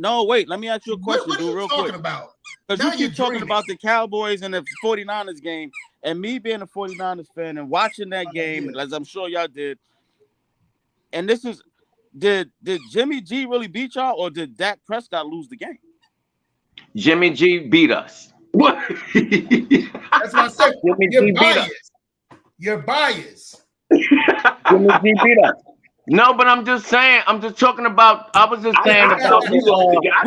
S4: No, wait. Let me ask you a question,
S7: What are
S4: dude,
S7: you
S4: real
S7: talking
S4: quick.
S7: about?
S4: Because
S7: Now
S4: you
S7: you're
S4: keep talking
S7: dreaming.
S4: about the Cowboys and the 49ers game, and me being a 49ers fan and watching that game, as I'm sure y'all did. And this is, did Jimmy G really beat y'all, or did Dak Prescott lose the game?
S6: Jimmy G beat us.
S5: What?
S7: That's what I said.
S6: Jimmy
S7: You're
S6: G beat us.
S7: biased. You're biased.
S6: Jimmy G beat us. No, but I'm just saying. I'm just talking about. I was just saying about
S4: We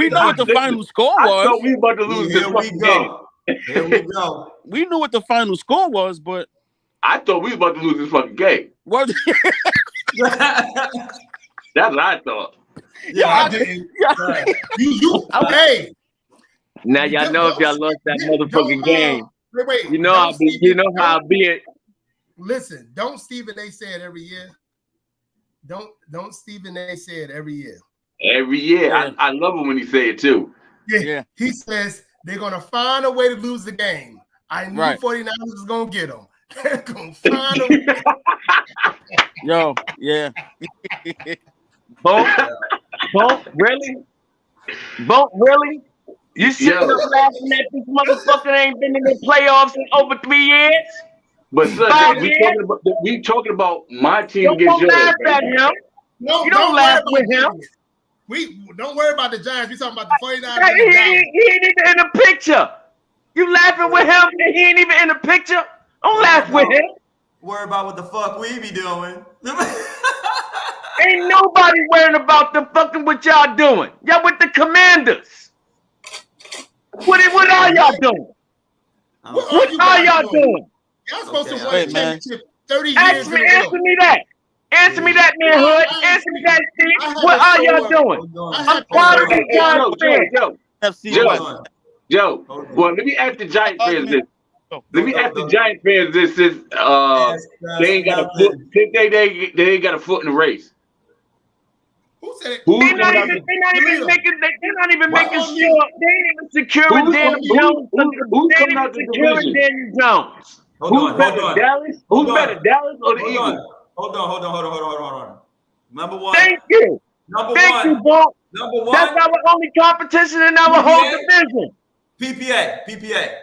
S4: know what the final score
S5: I
S4: was.
S5: thought we about to lose this
S1: Here we
S5: fucking game.
S1: go. Here we go.
S4: We knew what the final score was, but
S5: I thought we was about to lose this fucking game.
S4: what?
S5: That's what I thought.
S7: Yeah, I didn't. Hey.
S6: now y'all know if y'all lost that motherfucking game.
S7: Wait.
S6: You know how I be it.
S7: Listen, don't Stephen A. say it every year. Don't Stephen A. say it every year.
S5: Every year.
S4: Yeah.
S5: I love it when he say it too.
S4: Yeah.
S7: He says they're gonna find a way to lose the game. I knew
S4: Right.
S7: 49ers was gonna get them. They're gonna find a way.
S4: Yo, yeah.
S6: Bonk, really? Bonk, really? You sitting up laughing at this motherfucker ain't been in the playoffs in over 3 years?
S5: But son, we talking about my team against
S6: Don't
S5: yours.
S6: laugh at him.
S7: No,
S6: You don't laugh
S7: worry
S6: with
S7: about
S6: him.
S7: We don't worry about the Giants. We talking about the 49ers.
S6: He ain't even in the picture. You laughing with him and he ain't even in the picture? Don't laugh with him.
S1: Worry about what the fuck we be doing.
S6: Ain't nobody worrying about the fucking what y'all doing. Y'all with the Commanders. What are y'all doing? What are y'all doing?
S7: Y'all supposed to win
S4: Wait,
S7: a
S4: man.
S7: championship 30 years in a row.
S6: Answer me that. Answer me that, man, Hood. Answer me that, Steve. What are y'all doing? I'm tired of the Giants fans.
S4: FC West.
S5: Joe, well, let me ask the Giant fans this. Let me ask the Giant fans this since they ain't got a foot. Since they ain't got a foot in the race.
S7: Who said it?
S6: They're not even making sure. They ain't even securing Daniel Jones.
S5: Who's coming out the division?
S6: Daniel Jones.
S5: Who's better, Dallas? Who's better, Dallas or the Eagles?
S1: Hold on. Number one.
S6: Thank you. Thank you, Bob.
S1: Number one.
S6: That's our only competition in our whole division.
S1: PPA.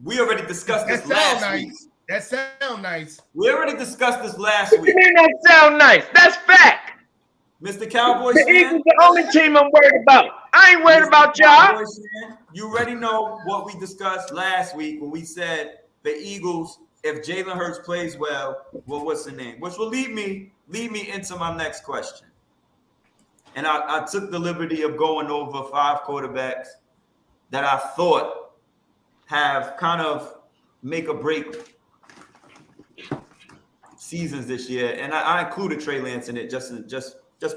S1: We already discussed this last week.
S7: That sound nice.
S1: We already discussed this last week.
S6: It may not sound nice. That's fact.
S1: Mr. Cowboys
S6: The
S1: fan.
S6: Eagles the only team I'm worried about. I ain't worried about y'all.
S1: Cowboys fan, you already know what we discussed last week when we said the Eagles, if Jalen Hurts plays well, what's the name? Which will lead me into my next question. And I took the liberty of going over 5 quarterbacks that I thought have kind of make or break seasons this year, and I included Trey Lance in it just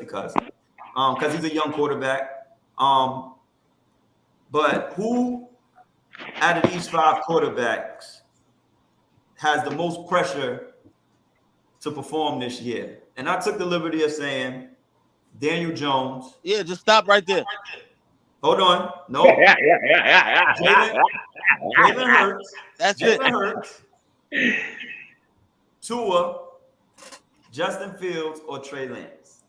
S1: because he's a young quarterback. But who out of these 5 quarterbacks has the most pressure to perform this year? And I took the liberty of saying Daniel Jones.
S4: Yeah, just stop right there.
S1: Hold on. No. Jalen Hurts.
S4: That's
S1: Jalen
S4: it.
S1: Hurts. Tua, Justin Fields, or Trey Lance?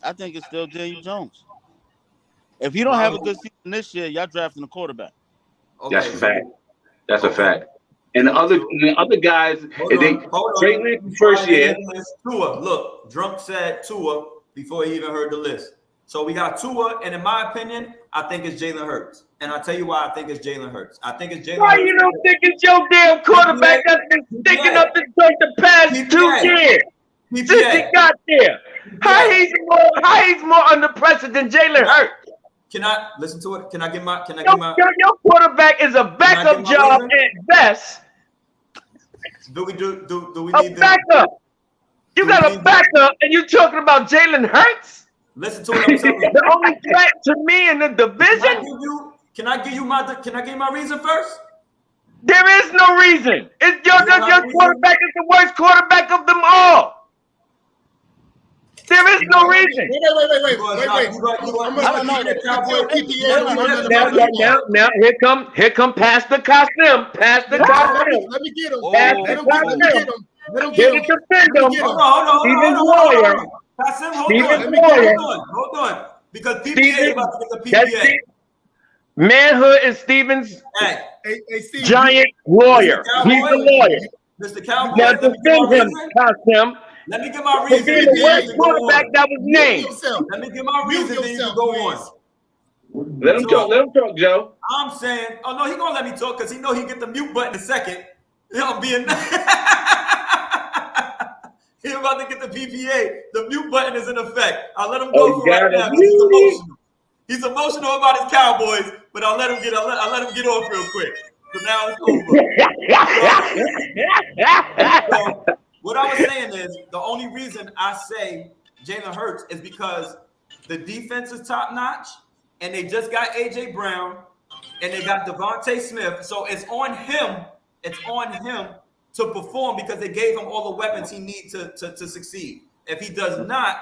S4: I think it's still Daniel Jones. If you don't have a good season this year, y'all drafting a quarterback.
S1: Okay.
S5: That's a fact. That's a fact. And the other guys, Trey Lance first year.
S1: Tua, look, Drunk said Tua before he even heard the list. So we got Tua, and in my opinion, I think it's Jalen Hurts. And I'll tell you why I think it's Jalen Hurts. I think it's Jalen
S6: Why
S1: Hurts.
S6: you don't think it's your damn quarterback that's been sticking up the joint the past 2 years since he got there? How he's more under pressure than Jalen Hurts?
S1: Can I listen to it? Can I get my?
S6: Your quarterback is a backup job at best.
S1: Do we
S6: A
S1: need
S6: backup? You got a backup, and you talking about Jalen Hurts?
S1: Listen to what I'm telling you.
S6: The only threat to me in the division.
S1: Can I give you my reason first?
S6: There is no reason. It's your quarterback is the worst quarterback of them all. There is no reason.
S7: Wait.
S6: Now here come Pastor Kasim. Pastor Kasim.
S7: Let me get him.
S6: Let him get him. Defend him.
S1: Hold on.
S6: Stephen Moyer.
S1: Kasim, hold on. Because PPA is about to get the PPA.
S6: Manhood is Stevens'
S1: Hey,
S7: Steve,
S6: giant lawyer. He's a lawyer.
S1: Mr. Cowboy,
S6: Now
S1: let me get
S6: defend
S1: my
S6: him,
S1: reason.
S6: Hashem.
S1: Let me get my
S6: For
S1: reason.
S6: being the worst quarterback that was named.
S1: Let me get my reason, then you can go on.
S5: Let him talk, Joe.
S1: I'm saying, oh no, he gonna let me talk because he know he get the mute button in a second. He'll be in. He about to get the PPA. The mute button is in effect. I'll let him go for right now. He's emotional. He's emotional about his Cowboys, but I'll let him get off real quick. So now it's over. So what I was saying is the only reason I say Jalen Hurts is because the defense is top notch, and they just got AJ Brown, and they got Devontae Smith. So it's on him. It's on him to perform because they gave him all the weapons he needs to succeed. If he does not,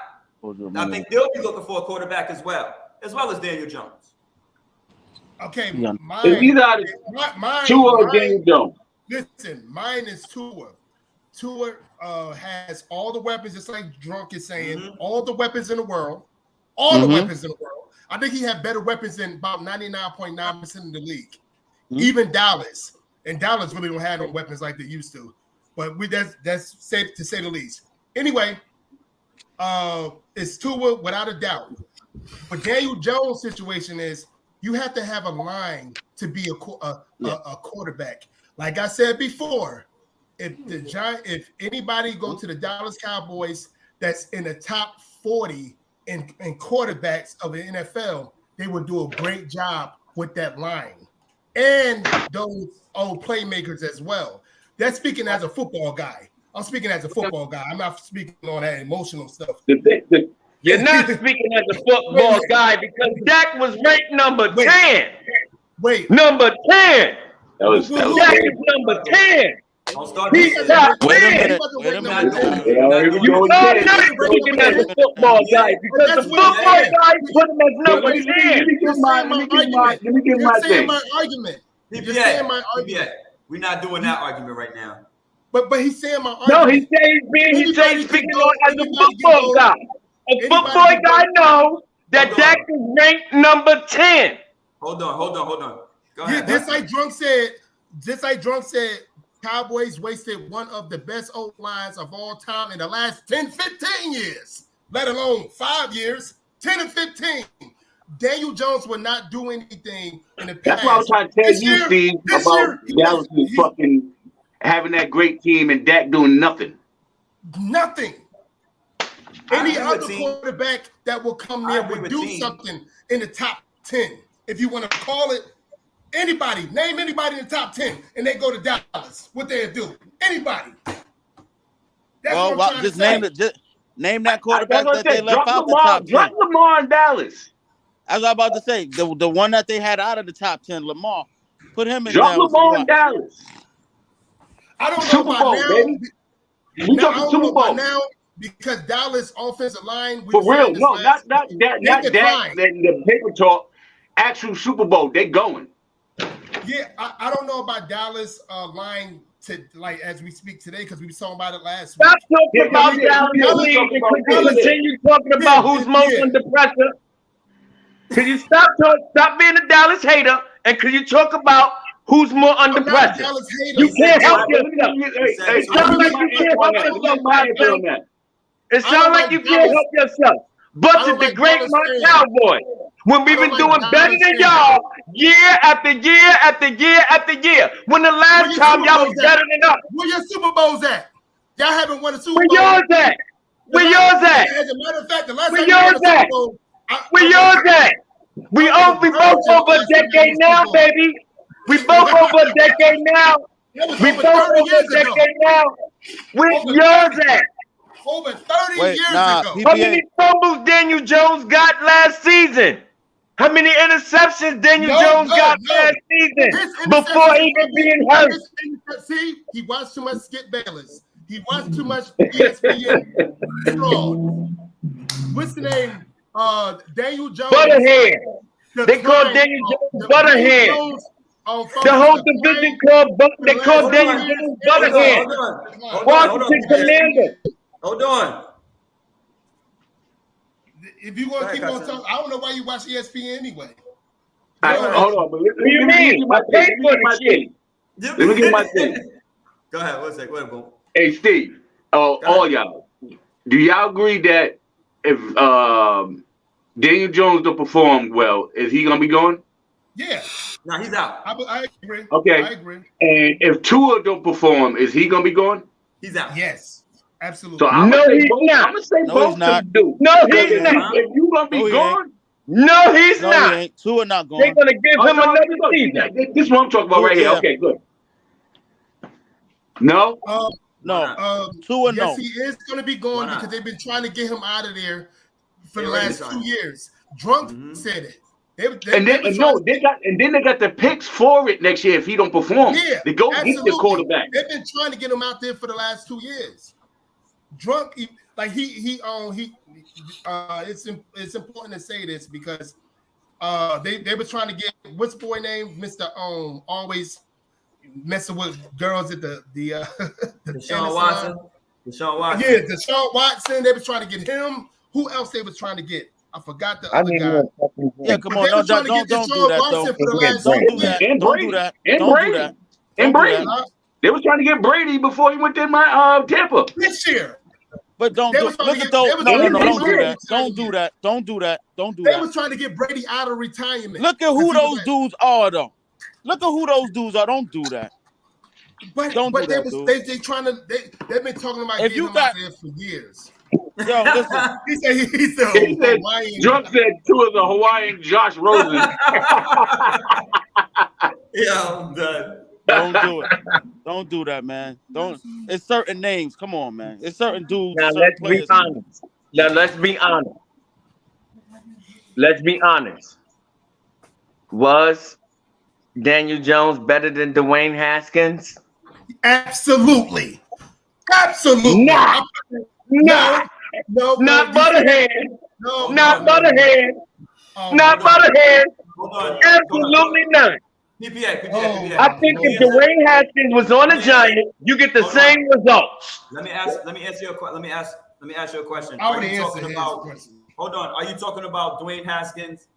S1: I think they'll be looking for a quarterback as well as Daniel Jones.
S7: Okay,
S5: If he's out of Tua or Daniel Jones.
S7: Listen, mine is Tua. Tua has all the weapons, just like Drunk is saying, all the weapons in the world. All the weapons in the world. I think he had better weapons than about 99.9% of the league. Even Dallas. And Dallas really don't have no weapons like they used to. But that's safe to say the least. Anyway, it's Tua without a doubt. But Daniel Jones' situation is you have to have a line to be a quarterback. Like I said before, if anybody go to the Dallas Cowboys that's in the top 40 in quarterbacks of the NFL, they would do a great job with that line. And those old playmakers as well. That's speaking as a football guy. I'm speaking as a football guy. I'm not speaking on that emotional stuff.
S6: You're not speaking as a football guy because Dak was ranked number 10. Number 10. Dak is number 10. He's top 10.
S5: You're not
S6: speaking as a football guy because the football guy put him as number 10.
S5: Let me get my thing.
S7: You're saying my argument.
S1: We're not doing that argument right now.
S7: But he's saying my argument.
S6: No, he's speaking on as a football guy. A football guy knows that Dak is ranked number 10.
S1: Hold on. Go ahead.
S7: Just like Drunk said, Cowboys wasted one of the best O-lines of all time in the last 10, 15 years, let alone 5 years, 10 and 15. Daniel Jones would not do anything in the past.
S5: That's what I was trying to tell you, Steve, about Dallas fucking having that great team and Dak doing nothing.
S7: Nothing. Any other quarterback that will come there would do something in the top 10. If you want to call it anybody, name anybody in the top 10, and they go to Dallas. What they'll do? Anybody. That's what I'm trying to say.
S4: Name that quarterback that they left out the top 10.
S5: Drop Lamar in Dallas.
S4: I was about to say the one that they had out of the top 10, Lamar. Put him in
S5: Drop Lamar in Dallas.
S7: I don't know
S5: Super
S7: about
S5: Bowl,
S7: now.
S5: baby. We talking Super Bowl
S7: now because Dallas offensive line.
S5: For real, no, not that. The paper talk. Actual Super Bowl, they going.
S7: Yeah, I don't know about Dallas line to like as we speak today because we were talking about it last week.
S6: Stop talking about Dallas and continue talking about who's most under pressure. Can you stop being a Dallas hater and can you talk about who's more under pressure? You can't help yourself. It sounds like you can't help yourself. It sounds like you can't help yourself. But to degrade my Cowboys when we've been doing better than y'all year after year after year after year. When the last time y'all was better than us?
S7: Where your Super Bowls at? Y'all haven't won a Super Bowl.
S6: Where yours at? Where yours at?
S7: As a matter of fact, the last
S6: Where
S7: time
S6: yours at? Where yours at? We both over a decade now, baby. We both over a decade now. We both over a decade now. Where's yours at?
S7: Over 30 years ago.
S6: How many fumbles Daniel Jones got last season? How many interceptions Daniel Jones got last season before even being hurt?
S7: See, he watched too much Skip Bayless. He watched too much ESPN. What's the name? Daniel Jones.
S6: Butterhead. They call Daniel Jones Butterhead. The whole division they call Daniel Jones Butterhead. Washington Commander.
S1: Hold on.
S7: if you're gonna keep on talking, I don't know why you watch ESPN anyway.
S5: Hold on, but
S6: What do you mean? I paid for the shit.
S5: Let me get my thing.
S1: Go ahead. One second. Go ahead, boom.
S5: Hey, Steve. All y'all. Do y'all agree that if Daniel Jones don't perform well, is he gonna be gone?
S7: Yeah.
S1: No, he's out.
S7: I agree.
S5: Okay.
S7: I agree.
S5: And if Tua don't perform, is he gonna be gone?
S1: He's out.
S7: Yes. Absolutely.
S5: So I'm
S6: No,
S5: gonna say
S6: he's
S5: both.
S6: not.
S5: I'm gonna say
S4: No,
S5: both
S4: he's not.
S5: of them do.
S6: No, he's
S5: If
S6: not.
S5: you gonna be
S4: No, he
S5: gone,
S6: No, he's
S4: No,
S6: not.
S4: he ain't. Tua not
S6: They're
S4: going.
S6: gonna give him
S5: no,
S6: another
S5: no,
S6: season.
S5: this is what I'm talking about right here.
S4: Yeah.
S5: Okay, good. No,
S4: No. Tua, no.
S7: Yes, he is going to be gone because they've been trying to get him out of there for the last 2 years. Drunk said it.
S5: and then they got the picks for it next year if he don't perform.
S7: Yeah,
S5: they go get the quarterback.
S7: They've been trying to get him out there for the last 2 years. Drunk, it's important to say this because they were trying to get what's boy name, Mr. Always messing with girls at the
S1: Deshaun Watson. Deshaun Watson.
S7: Yeah, Deshaun Watson. They were trying to get him. Who else they was trying to get? I forgot the other guy.
S4: Yeah, come on. No, don't do that, though. Don't do that.
S5: And
S4: Don't
S5: Brady.
S4: do that.
S5: And
S4: Don't
S5: Brady.
S4: do that.
S5: And
S4: Don't do
S5: Brady.
S4: that.
S5: They was trying to get Brady before he went to my Tampa.
S7: This year.
S4: But don't
S7: They
S4: do
S7: was trying
S4: look
S7: to
S4: at
S7: get-
S4: those.
S7: they was
S4: No,
S7: trying to
S4: don't
S7: get
S4: do
S7: Brady.
S4: that. Don't do that. Don't do that. Don't do
S7: They
S4: that.
S7: was trying to get Brady out of retirement.
S4: Look at who those dudes are, though. Look at who those dudes are. Don't do that.
S7: But
S4: Don't do
S7: they
S4: that,
S7: was
S4: dude.
S7: they trying to they've been talking about
S4: If
S7: getting
S4: you
S7: him
S4: got-
S7: out there for years.
S4: Yo, listen.
S7: He said
S5: He said,
S7: Hawaiian.
S5: Drunk said two of the Hawaiian Josh Rosen.
S1: Yeah, I'm done.
S4: Don't do it. Don't do that, man. Don't. It's certain names. Come on, man. It's certain dudes.
S6: Now
S4: certain
S6: let's be
S4: players.
S6: honest. Now let's be honest. Let's be honest. Was Daniel Jones better than Dwayne Haskins?
S7: Absolutely. Absolutely.
S6: Nah. Nah.
S7: No,
S6: Not Butterhead.
S7: No,
S6: Not Butterhead.
S7: Oh,
S6: Not
S7: no.
S6: Butterhead.
S1: Hold on.
S6: Absolutely not.
S1: PPA.
S6: I think if Dwayne Haskins was on the Giants, you get the
S1: Hold
S6: same results.
S1: Let me ask you a question.
S7: I
S1: Are
S7: would
S1: you
S7: answer
S1: talking
S7: his
S1: about?
S7: question.
S1: Hold on. Are you talking about Dwayne Haskins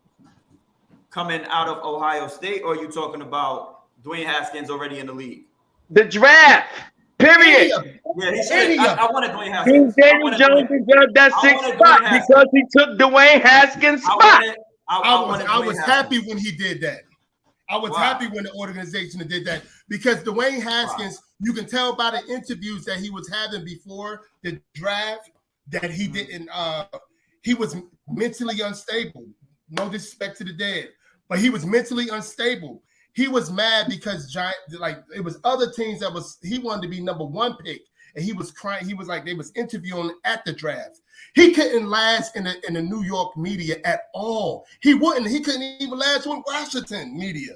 S1: coming out of Ohio State, or are you talking about Dwayne Haskins already in the league?
S6: The draft. Period.
S1: Yeah, he should. I wanted Dwayne
S6: King
S1: Haskins.
S6: Daniel Jones deserved that
S1: I
S6: sixth
S1: wanted
S6: spot
S1: Dwayne Haskins.
S6: because he took Dwayne Haskins' spot.
S7: I was happy when he did that. I was happy when the organization did that because Dwayne Haskins, you can tell by the interviews that he was having before the draft that he didn't. He was mentally unstable. No disrespect to the dead, but he was mentally unstable. He was mad because it was other teams he wanted to be number 1 pick, and he was crying. He was like they was interviewing at the draft. He couldn't last in the New York media at all. He couldn't even last with Washington media.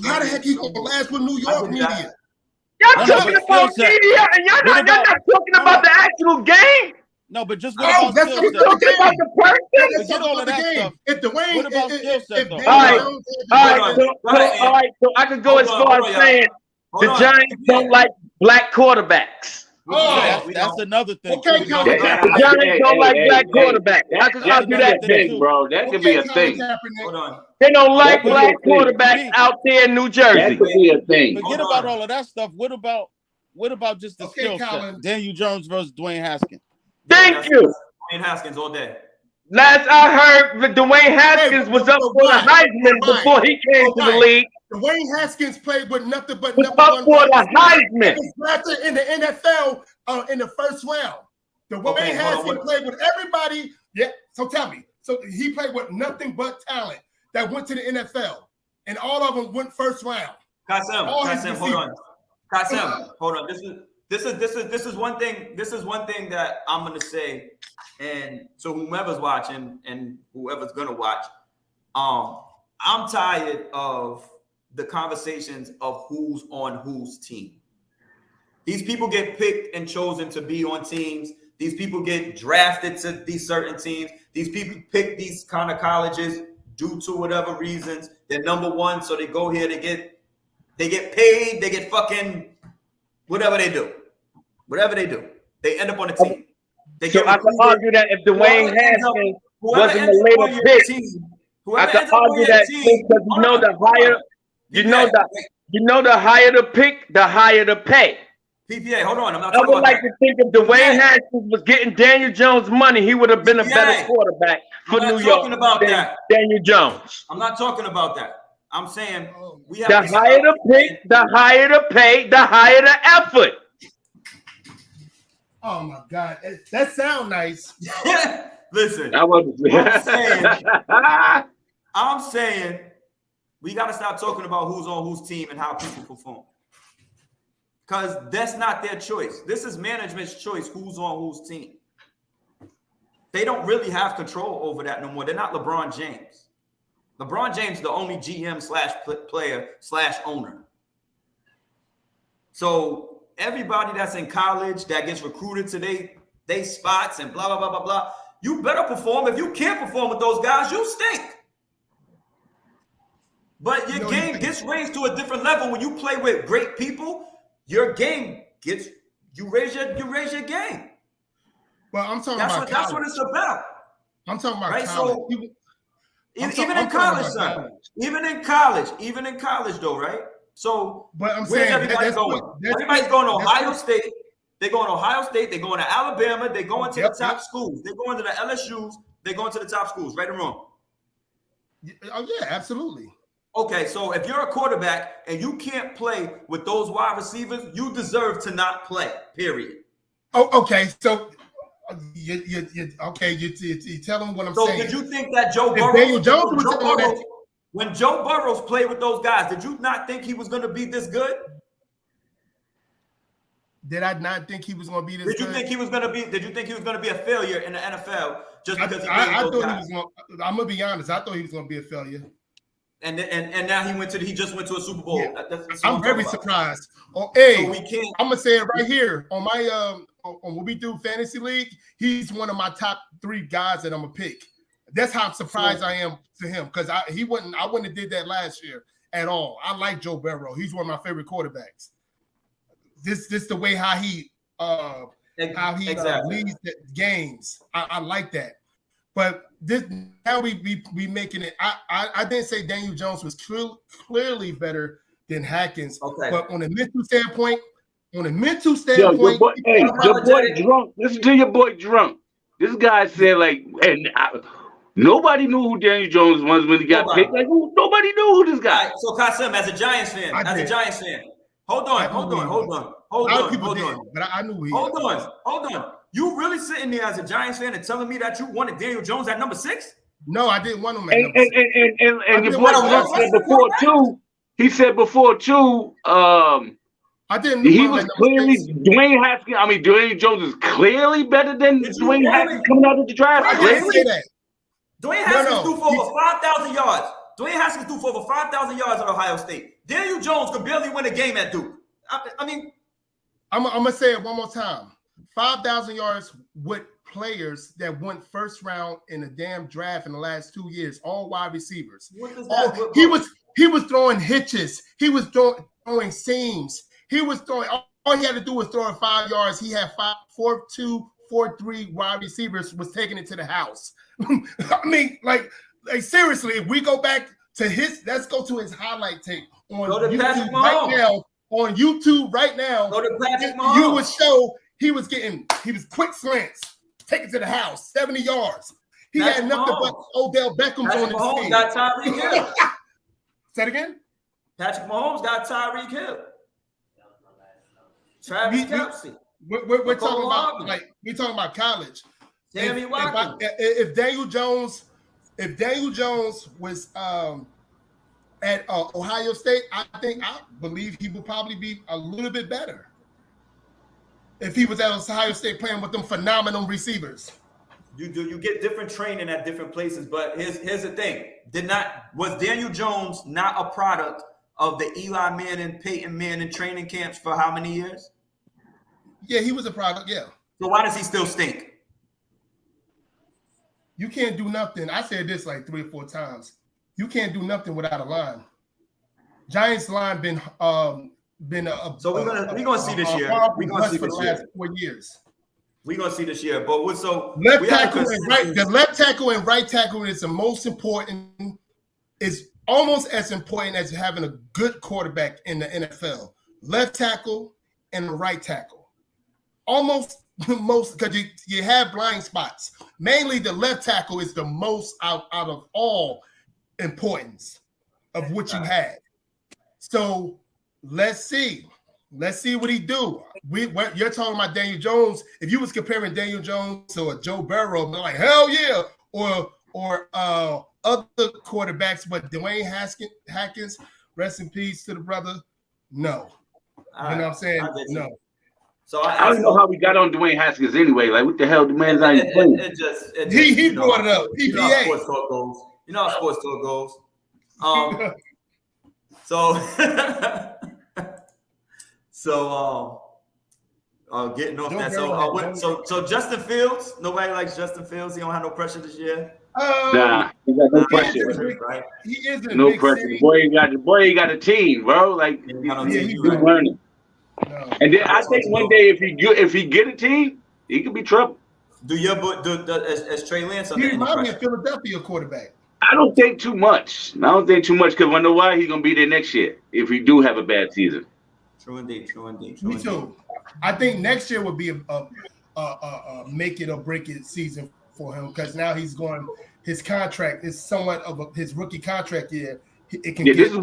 S7: How the heck he gonna last with New York media?
S6: Y'all talking about media, and y'all not talking about the actual game.
S4: No, but just what about
S7: that's
S4: skill
S7: what
S4: set?
S7: we're talking about
S6: the person.
S7: Let's talk
S4: all
S7: about
S4: of
S7: the
S4: that
S7: game.
S4: stuff.
S7: If Dwayne,
S4: What about skill set, though?
S6: So I could go as far as saying the Giants don't like black quarterbacks.
S4: That's another thing.
S7: Okay,
S4: too.
S7: Colin
S6: The Giants don't like black quarterbacks. I could argue that
S5: thing,
S6: too.
S5: bro. That could be a thing.
S1: Hold on.
S6: They don't like
S5: That could be
S6: black
S5: a thing.
S6: quarterbacks out there in New
S5: That
S6: Jersey.
S5: could be a thing.
S4: Forget about all of that stuff. What about just the
S7: Okay,
S4: skill
S7: Colin.
S4: set? Daniel Jones versus Dwayne Haskins.
S6: Thank you.
S1: Dwayne Haskins all day.
S6: Last I heard, that Dwayne Haskins was up for the Heisman before he came to the league.
S7: Dwayne Haskins played with nothing but
S6: Was
S7: number
S6: up
S7: 1
S6: for the
S7: He
S6: Heisman.
S7: was drafted in the NFL in the first round. Dwayne
S1: Okay, hold on,
S7: Haskins played with everybody. Yeah. So tell me. So he played with nothing but talent that went to the NFL, and all of them went first round.
S1: Kasim,
S7: All his
S1: hold on. Kasim,
S7: receivers.
S1: hold on. This is one thing. This is one thing that I'm gonna say, and so whomever's watching and whoever's gonna watch, I'm tired of the conversations of who's on whose team. These people get picked and chosen to be on teams. These people get drafted to these certain teams. These people pick these kind of colleges due to whatever reasons. They're number 1, so they go here. They get paid. They get fucking whatever they do. Whatever they do, they end up on a team.
S6: So I can argue that if Dwayne Haskins wasn't a later pick. I can argue that because you know the higher, the higher the pick, the higher the pay.
S1: PPA, hold on. I'm not
S6: I
S1: talking
S6: would
S1: about
S6: like
S1: that.
S6: to think if Dwayne Haskins was getting Daniel Jones money, he would have been a better quarterback for New York than Daniel Jones.
S1: I'm not talking about that. I'm saying we have
S6: the higher the pick, the higher the pay, the higher the effort.
S7: Oh my God, that sounds nice.
S1: Listen, I'm saying we got to stop talking about who's on whose team and how people perform. Because that's not their choice. This is management's choice who's on whose team. They don't really have control over that no more. They're not LeBron James. LeBron James is the only GM/player/owner. So everybody that's in college that gets recruited today, they spots and blah, blah, blah, blah, blah. You better perform. If you can't perform with those guys, you stink. But your game gets raised to a different level when you play with great people. Your game gets you raise your game.
S7: Well, I'm talking
S1: that's what it's about.
S7: I'm talking about
S1: right.
S7: College.
S1: So even in college, son. Even in college, though, right? So
S7: but I'm
S1: where's
S7: saying
S1: everybody going? Everybody's going to Ohio State. They're going to Ohio State. They're going to Alabama. They're going to the top schools. They're going to the LSUs. They're going to the top schools. Right or wrong?
S7: Oh yeah, absolutely.
S1: Okay, so if you're a quarterback and you can't play with those wide receivers, you deserve to not play, period.
S7: Oh, okay. So, you tell them what I'm saying.
S1: So, did you think that Joe Burrow, when Joe Burrows played with those guys, did you not think he was going to be this good?
S7: Did I not think he was going to be this good?
S1: Did you think he was going to be a failure in the NFL just because
S7: I thought he was going to, I'm going to be honest, I thought he was going to be a failure.
S1: And now he just went to a Super Bowl.
S7: Yeah.
S1: That's
S7: I'm very surprised. Oh, hey,
S1: so
S7: I'm gonna say it right here on my on what we do fantasy league. He's one of my top 3 guys that I'm gonna pick. That's how surprised I am to him because I wouldn't have did that last year at all. I like Joe Burrow. He's one of my favorite quarterbacks. This the way how he leads the games. I like that. But this now we making it. I didn't say Daniel Jones was clearly better than Haskins. Okay. But on a mental standpoint, your boy
S5: Drunk. Listen to your boy Drunk. This guy said nobody knew who Daniel Jones was when he got picked. Nobody knew who this guy.
S1: Right, so Kasim, as a Giants fan, hold on.
S7: But I knew he.
S1: Hold on. You really sitting there as a Giants fan and telling me that you wanted Daniel Jones at number 6?
S7: No, I didn't want him at number 6.
S5: And your boy said before too. He said before too.
S7: I didn't.
S5: He was clearly Dwayne Haskins. I mean, Dwayne Jones is clearly better than Dwayne Haskins coming out of the draft.
S1: I didn't say that. Dwayne Haskins threw for over 5,000 yards. Dwayne Haskins threw for over 5,000 yards at Ohio State. Daniel Jones could barely win a game at Duke. I mean,
S7: I'm gonna say it one more time. 5,000 yards with players that went first round in a damn draft in the last 2 years, all wide receivers. He was throwing hitches. He was throwing seams. He was throwing. All he had to do was throw it 5 yards. He had 4-2, 4-3 wide receivers was taking it to the house. I mean, like seriously, if we go back to let's go to his highlight tape on YouTube right now. On YouTube right now, you would show he was quick slants, take it to the house, 70 yards. He had nothing but Odell Beckham's on his team.
S1: Got Tyreek Hill.
S7: Say it again.
S1: Patrick Mahomes got Tyreek Hill. Travis Kelce.
S7: We're talking about college.
S1: Sammy Watkins.
S7: If Daniel Jones was at Ohio State, I believe he would probably be a little bit better if he was at Ohio State playing with them phenomenal receivers.
S1: You get different training at different places, but here's the thing: was Daniel Jones not a product of the Eli Manning, Peyton Manning training camps for how many years?
S7: Yeah, he was a product. Yeah.
S1: So why does he still stink?
S7: You can't do nothing. I said this like 3 or 4 times. You can't do nothing without a line. Giants line been
S1: so we're gonna see this year. We're gonna see
S7: for
S1: this
S7: the
S1: year.
S7: last 4 years.
S1: We're gonna see this year. But what so
S7: left tackle and right, the left tackle and right tackle is the most important, is almost as important as having a good quarterback in the NFL. Left tackle and the right tackle. Almost most, because you have blind spots. Mainly the left tackle is the most out of all importance of what you had. So let's see. Let's see what he do. You're talking about Daniel Jones. If you was comparing Daniel Jones to a Joe Burrow, I'm like, hell yeah. Or other quarterbacks, but Dwayne Haskins, rest in peace to the brother. No. You know what I'm saying? No.
S5: So I don't know how we got on Dwayne Haskins anyway. Like, what the hell, the man's not even playing.
S7: He brought it up. PPA.
S1: You know how sports talk goes. You know how sports talk goes. Getting off that. So Justin Fields, nobody likes Justin Fields. He don't have no pressure this year.
S5: Nah, he got no pressure.
S7: He is in
S5: no pressure. The boy ain't got a team, bro. Like he's learning. No. And then I think one day if he get a team, he could be trouble.
S1: As Trey Lance?
S7: He reminds me of Philadelphia quarterback.
S5: I don't think too much. Because I know why he's gonna be there next year if we do have a bad season.
S1: True indeed.
S7: Me too. I think next year would be a make it or break it season for him, because now he's going. His contract is somewhat of his rookie contract year. It can
S5: this is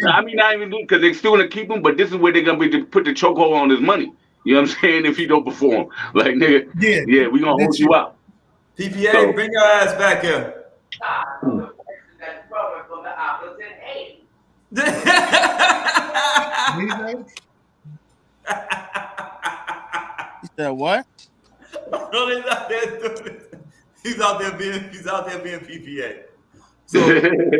S5: not even because they're still gonna keep him, but this is where they're gonna be to put the chokehold on his money. You know what I'm saying? If he don't perform, like nigga, yeah, we gonna hold you out.
S1: PPA, bring your ass back here.
S4: He said what?
S1: He's out there being PPA. So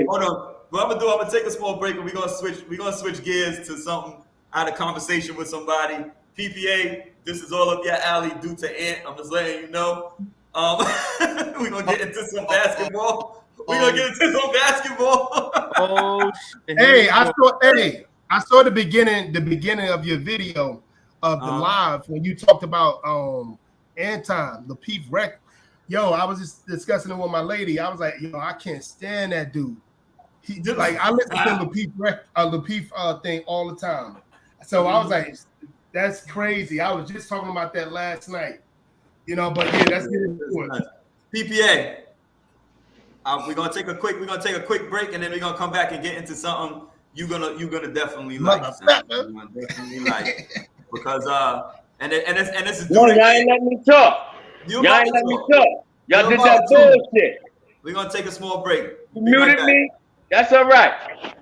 S1: hold on. What I'm gonna take a small break and we're gonna switch gears to something. I had a conversation with somebody. PPA, this is all up your alley due to Ant. I'm just letting you know. We're gonna get into some basketball.
S7: Hey, I saw the beginning of your video of the live when you talked about Anton, Lapeef Rec. Yo, I was just discussing it with my lady. I was like, yo, I can't stand that dude. He did like I listen to Lapeef thing all the time. So I was like, that's crazy. I was just talking about that last night. You know, but yeah, that's it.
S1: PPA. We're gonna take a quick break and then we're gonna come back and get into something you're gonna definitely like. Because and this is
S6: y'all ain't letting me talk. Y'all ain't letting me talk. Y'all did that bullshit.
S1: We're gonna take a small break.
S6: You muted me. That's all right.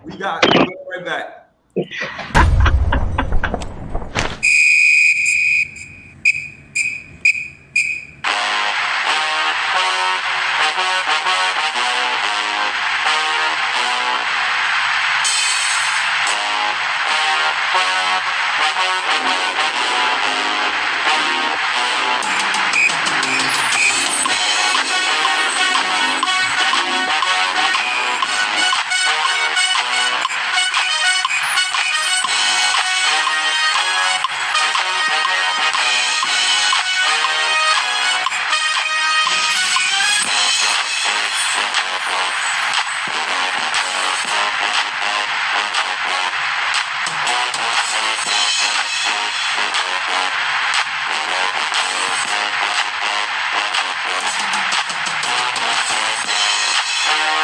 S1: We'll be right back.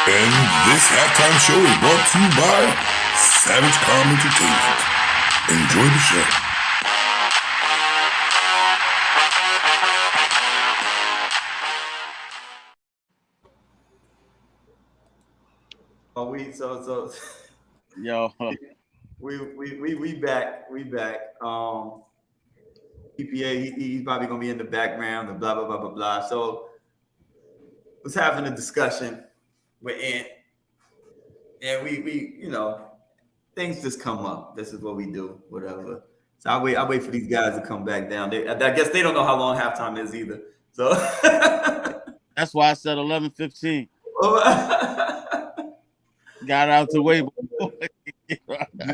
S3: And this halftime show is brought to you by Savage Calm Entertainment. Enjoy the show.
S4: Yo.
S1: We back. PPA, he's probably gonna be in the background and blah blah blah blah blah. So was having a discussion with Ant, and we things just come up. This is what we do, whatever. So I wait for these guys to come back down. I guess they don't know how long halftime is either. So
S4: that's why I said 11:15. Got out the way.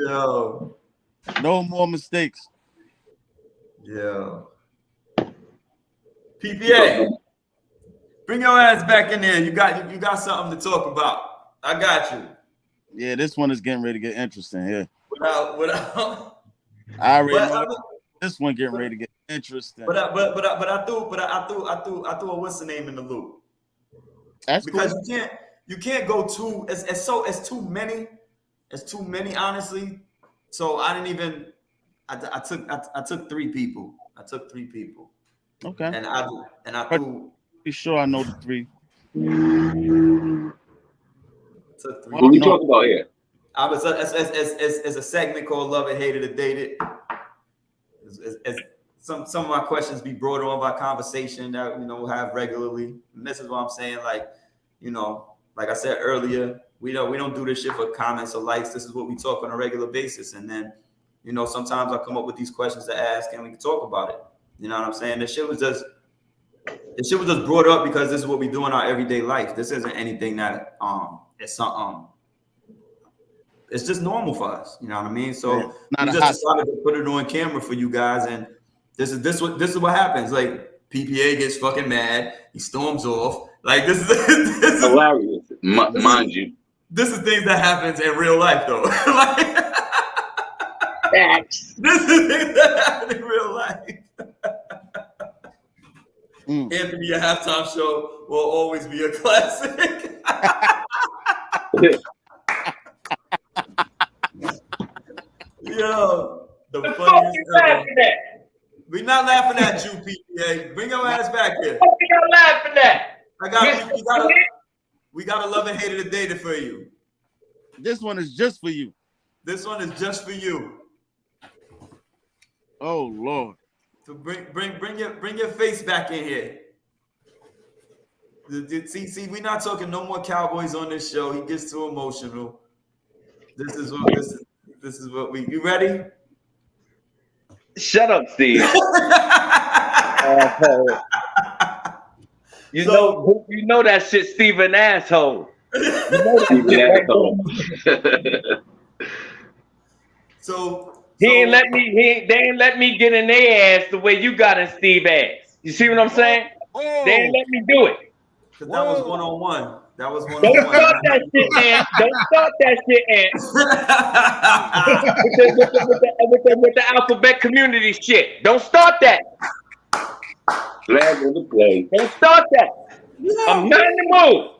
S1: Yo.
S4: No more mistakes.
S1: Yo. PPA, bring your ass back in there. You got something to talk about. I got you.
S4: Yeah, this one is getting ready to get interesting. Yeah.
S1: Without.
S4: I already know this one getting ready to get interesting.
S1: But I threw a what's the name in the loop.
S4: That's
S1: because
S4: cool.
S1: you can't go too. It's too many. It's too many, honestly. So I didn't even. I took 3 people. I took 3 people.
S4: Okay.
S1: And I threw.
S4: Be sure I know the 3.
S1: Took 3.
S5: What are we talking about here?
S1: I was as a segment called "Love It, Hate It, or Date It." As some of my questions be brought on by conversation that we'll have regularly. And this is what I'm saying. Like like I said earlier, we don't do this shit for comments or likes. This is what we talk on a regular basis. And then sometimes I come up with these questions to ask, and we can talk about it. You know what I'm saying? This shit was just brought up because this is what we do in our everyday life. This isn't anything that it's something. It's just normal for us. You know what I mean? So we just decided to put it on camera for you guys, and this is what happens. Like PPA gets fucking mad, he storms off. Like this is
S5: hilarious, mind you.
S1: This is things that happens in real life, though.
S6: Facts.
S1: This is things that happen in real life. Anthony, your halftime show will always be a classic. Yo, the funniest ever. We're not laughing at you, PPA. Bring your ass back here.
S6: What are you laughing at?
S1: We got a Love and Hate It or Date It for you.
S4: This one is just for you.
S1: This one is just for you.
S4: Oh Lord.
S1: So bring your face back in here. See, we're not talking no more Cowboys on this show. He gets too emotional. This is what we. You ready?
S6: Shut up, Steve. You know that shit, Steven asshole. You know Steven asshole. They ain't let me get in their ass the way you got in Steve ass. You see what I'm saying?
S1: Whoa.
S6: They ain't let me do it.
S1: Cause that was 1-on-1. That was 1-on-1.
S6: Don't start that shit, Ant. Don't start that shit, Ant. with the alphabet community shit. Don't start that.
S5: Flag on the play.
S6: Don't start that. I'm not in the mood.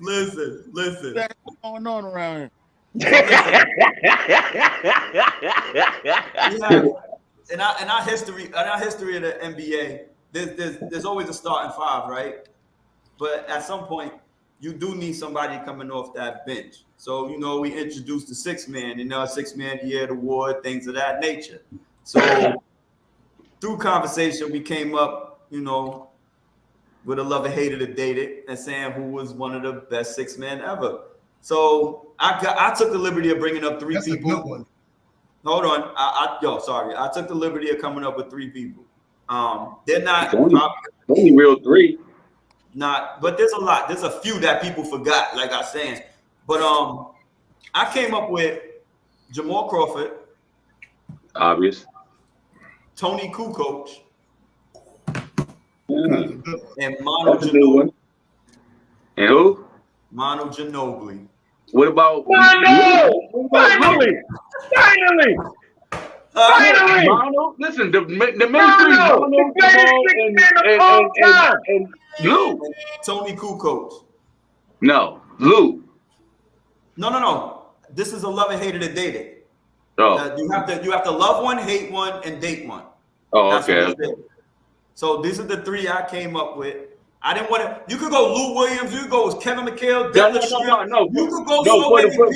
S1: Listen.
S4: What's going on around here?
S1: In our history of the NBA, there's always a starting 5, right? But at some point, you do need somebody coming off that bench. So we introduced the 6-man, 6-man of the year award, things of that nature. So through conversation, we came up, with a Love and Hate It or Date It, and saying who was one of the best 6-men ever. So I took the liberty of bringing up 3 people.
S7: That's a good one.
S1: Hold on, I took the liberty of coming up with 3 people. They're not
S5: only real 3.
S1: But there's a lot. There's a few that people forgot, like I was saying. But I came up with Jamal Crawford,
S5: obvious,
S1: Tony Kukoc, and
S5: Manu Ginobili. And who?
S1: Manu Ginobili.
S5: What about
S6: Manu? Finally!
S5: Manu, listen, the main 3, Manu, Jamal, and Lou.
S1: Tony Kukoc.
S5: No, Lou.
S1: No. This is a Love and Hate It or Date It.
S5: Oh.
S1: You have to love one, hate one, and date one.
S5: Oh, okay.
S1: So these are the 3 I came up with. I didn't want to. You could go Lou Williams. You could go with Kevin McHale.
S5: No.
S1: You could go so many people.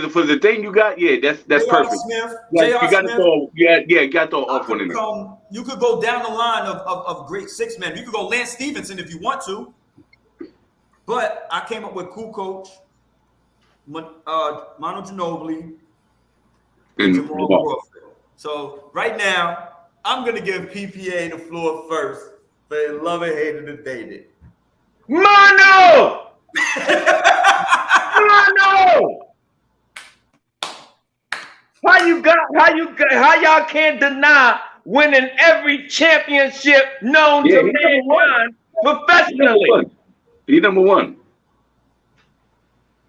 S5: For the thing you got, yeah, that's perfect.
S1: Smith,
S5: you got to throw, you got to throw off one in there.
S1: You could go down the line of great 6-men. You could go Lance Stevenson if you want to. But I came up with Kukoc, Manu Ginobili, and Jamal Crawford. So right now, I'm gonna give PPA the floor first. They Love it, hate it, or date it.
S6: Manu! How y'all can't deny winning every championship known to mankind professionally.
S5: He number one.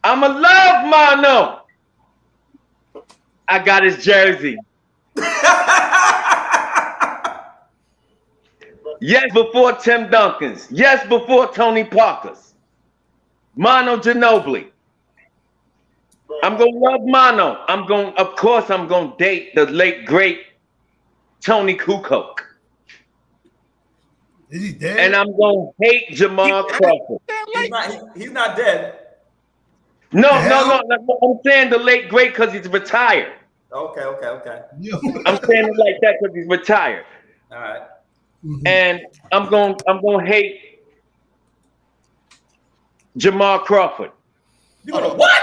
S6: I'ma love Mano. I got his jersey. Yes, before Tim Duncan's. Yes, before Tony Parker's. Manu Ginobili. I'm gonna love Mano. Of course, I'm gonna date the late great Tony Kukoc.
S7: Is he dead?
S6: And I'm gonna hate Jamal Crawford.
S1: He's not dead.
S6: No. I'm saying the late great because he's retired.
S1: Okay.
S6: I'm saying it like that because he's retired.
S1: All right.
S6: And I'm gonna hate Jamal Crawford.
S1: You gonna what?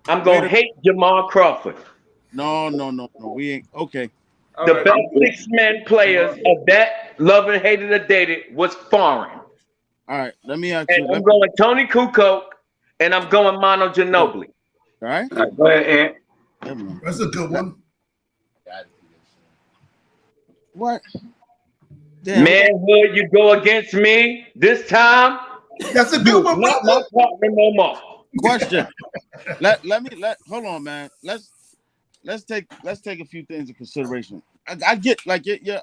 S6: I'm gonna hate Jamal Crawford.
S4: No. We ain't okay.
S6: The best six-man players of that love and hated or dated was foreign.
S4: All right, let me ask
S6: And
S4: you.
S6: I'm going Tony Kukoc, and I'm going Manu Ginobili.
S4: All right.
S5: Go ahead, Ant.
S7: That's a good one.
S4: What? Damn.
S6: Manhood, you go against me this time.
S7: That's a good one.
S6: Not my partner no more.
S4: Question. Hold on, man. Let's take a few things into consideration. I get like yeah.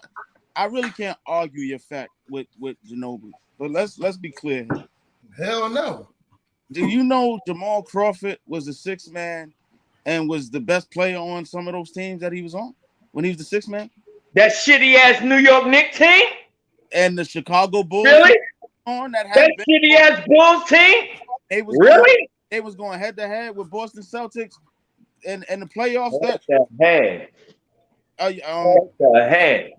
S4: I really can't argue your fact with Ginobili, but let's be clear here.
S7: Hell no.
S4: Do you know Jamal Crawford was the sixth man and was the best player on some of those teams that he was on when he was the sixth man?
S6: That shitty ass New York Knicks team?
S4: And the Chicago Bulls
S6: Really?
S4: on that
S6: shitty ass Bulls team?
S4: They was going head to head with Boston Celtics and the playoffs.
S6: What the heck?
S4: What
S6: the heck?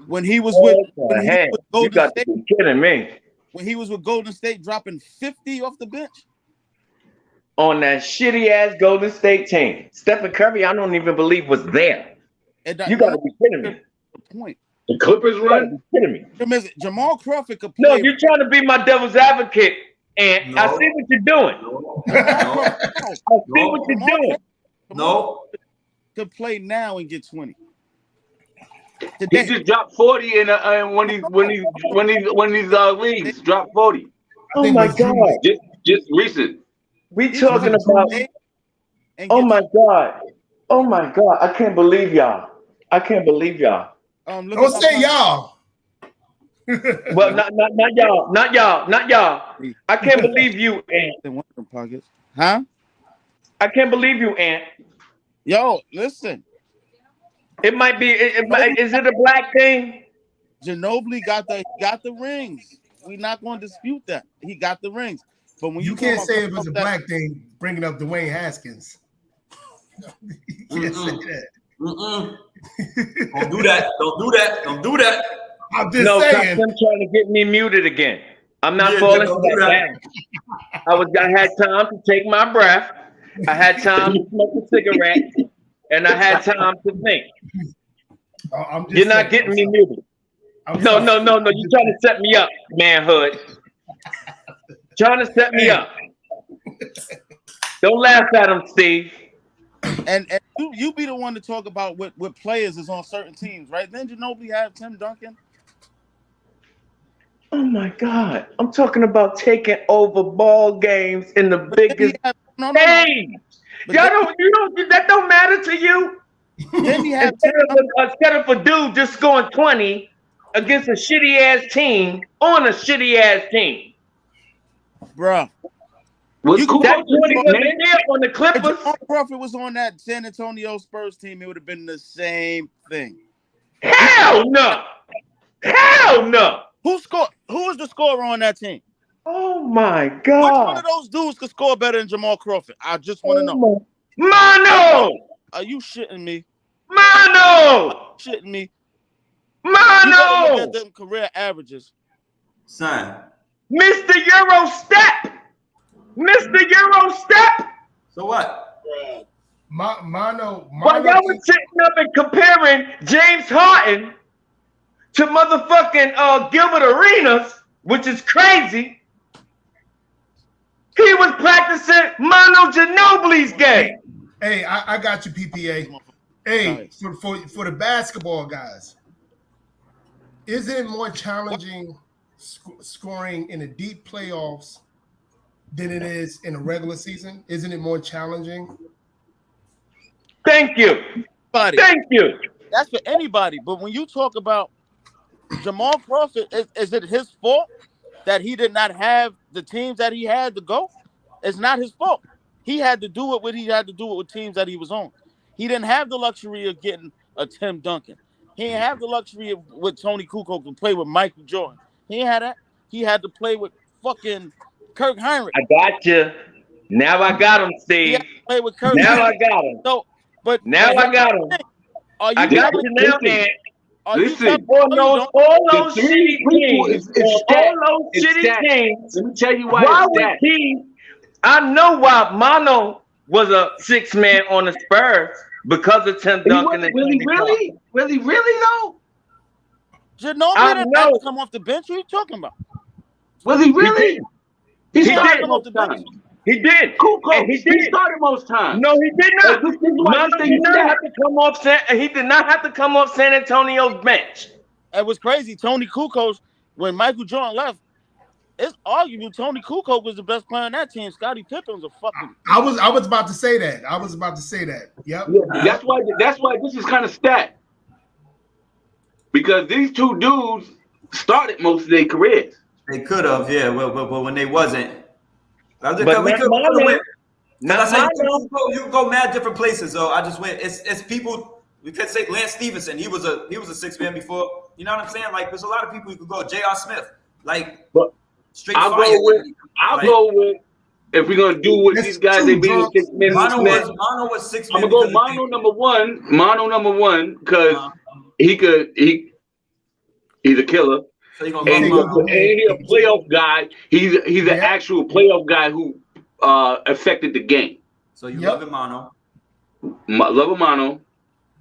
S4: When he was with Golden
S6: you got
S4: State,
S6: to be kidding me.
S4: When he was with Golden State, dropping 50 off the bench
S6: on that shitty ass Golden State team. Stephen Curry, I don't even believe was there. You got to be kidding me.
S4: The point.
S5: The Clippers run.
S6: Kidding me.
S4: Jamal Crawford could play.
S6: No, you're trying to be my devil's advocate, and I see what you're doing. I see what you're doing.
S1: No.
S4: Could play now and get 20.
S5: Today. He just dropped 40 in one of these leagues. Dropped 40.
S6: Oh my God!
S5: Just recent.
S6: We talking about. Oh my God! Oh my God! I can't believe y'all.
S7: Don't say y'all.
S6: Well, not y'all. I can't believe you, Ant.
S4: Huh?
S6: I can't believe you, Ant.
S4: Yo, listen.
S6: It might be. Is it a black thing?
S4: Ginobili got the rings. We're not going to dispute that. He got the rings. But when
S7: you can't say it was a black thing, bringing up Dwayne Haskins. You can't say that.
S1: Don't do that.
S7: I'm just saying.
S6: I'm trying to get me muted again. I'm not falling for that. I had time to take my breath. I had time to smoke a cigarette, and I had time to think. You're not getting me muted. No. You're trying to set me up, manhood. Trying to set me up. Don't laugh at him, Steve.
S4: And you be the one to talk about what players is on certain teams, right? Then Ginobili have Tim Duncan.
S6: Oh my God! I'm talking about taking over ball games in the biggest game. That don't matter to you.
S4: Then he had
S6: instead of a dude just scoring 20 against a shitty ass team on a shitty ass team,
S4: bruh.
S6: That 20 wasn't there on the Clippers.
S4: If Jamal Crawford was on that San Antonio Spurs team, it would have been the same thing.
S6: Hell no!
S4: Who was the scorer on that team?
S6: Oh my God!
S4: Which one of those dudes could score better than Jamal Crawford? I just want to know.
S6: Mano!
S4: Are you shitting me?
S6: Mano!
S4: Shitting me?
S6: Mano!
S4: You gotta look at them career averages.
S1: Son.
S6: Mr. Eurostep!
S1: So what?
S7: Mano.
S6: While y'all was sitting up and comparing James Harden to motherfucking Gilbert Arenas, which is crazy, he was practicing Manu Ginobili's game.
S7: Hey, I got you, PPA. Hey, for the basketball guys, is it more challenging scoring in the deep playoffs than it is in a regular season? Isn't it more challenging?
S6: Thank you. Thank you.
S4: That's for anybody. But when you talk about Jamal Crawford, is it his fault that he did not have the teams that he had to go? It's not his fault. He had to do it what he had to do it with teams that he was on. He didn't have the luxury of getting a Tim Duncan. He didn't have the luxury of with Tony Kukoc to play with Michael Jordan. He ain't had that. He had to play with fucking Kirk Heinrich.
S6: I got you. Now I got him, Steve.
S4: He had to play with Kirk
S6: now
S4: Heinrich.
S6: I got him.
S4: So, but
S6: now I got him.
S4: I
S6: got you now, man.
S5: Listen,
S6: all those shitty teams.
S5: Let me tell you why.
S6: Why would he? I know why Mano was a 6-man on the Spurs because of Tim Duncan.
S5: Really though?
S4: Ginobili didn't have to come off the bench. What are you talking about?
S5: Was he really?
S6: He started most times. He did.
S5: He started most times.
S6: No, he did not. He did not have to come off. He did not have to come off San Antonio's bench.
S4: It was crazy. Tony Kukoc, when Michael Jordan left, it's arguable Tony Kukoc was the best player on that team. Scottie Pippen was a fucking.
S7: I was about to say that. Yep.
S5: Yeah, that's why this is kind of stat. Because these two dudes started most of their careers.
S1: They could have, yeah, but when they wasn't. You go mad different places. So I just went. It's people. We could say Lance Stevenson. He was a 6-man before. You know what I'm saying? Like there's a lot of people you could go. J.R. Smith. Like straight
S5: I'll
S1: fire.
S5: go with if we're gonna do what these guys they being 6 men.
S1: Mono was 6 men.
S5: I'm gonna go Mono number one because he's a killer.
S1: So
S5: and he's a playoff guy. He's an actual playoff guy who affected the game.
S1: So you love him, Mono.
S5: Love Mono.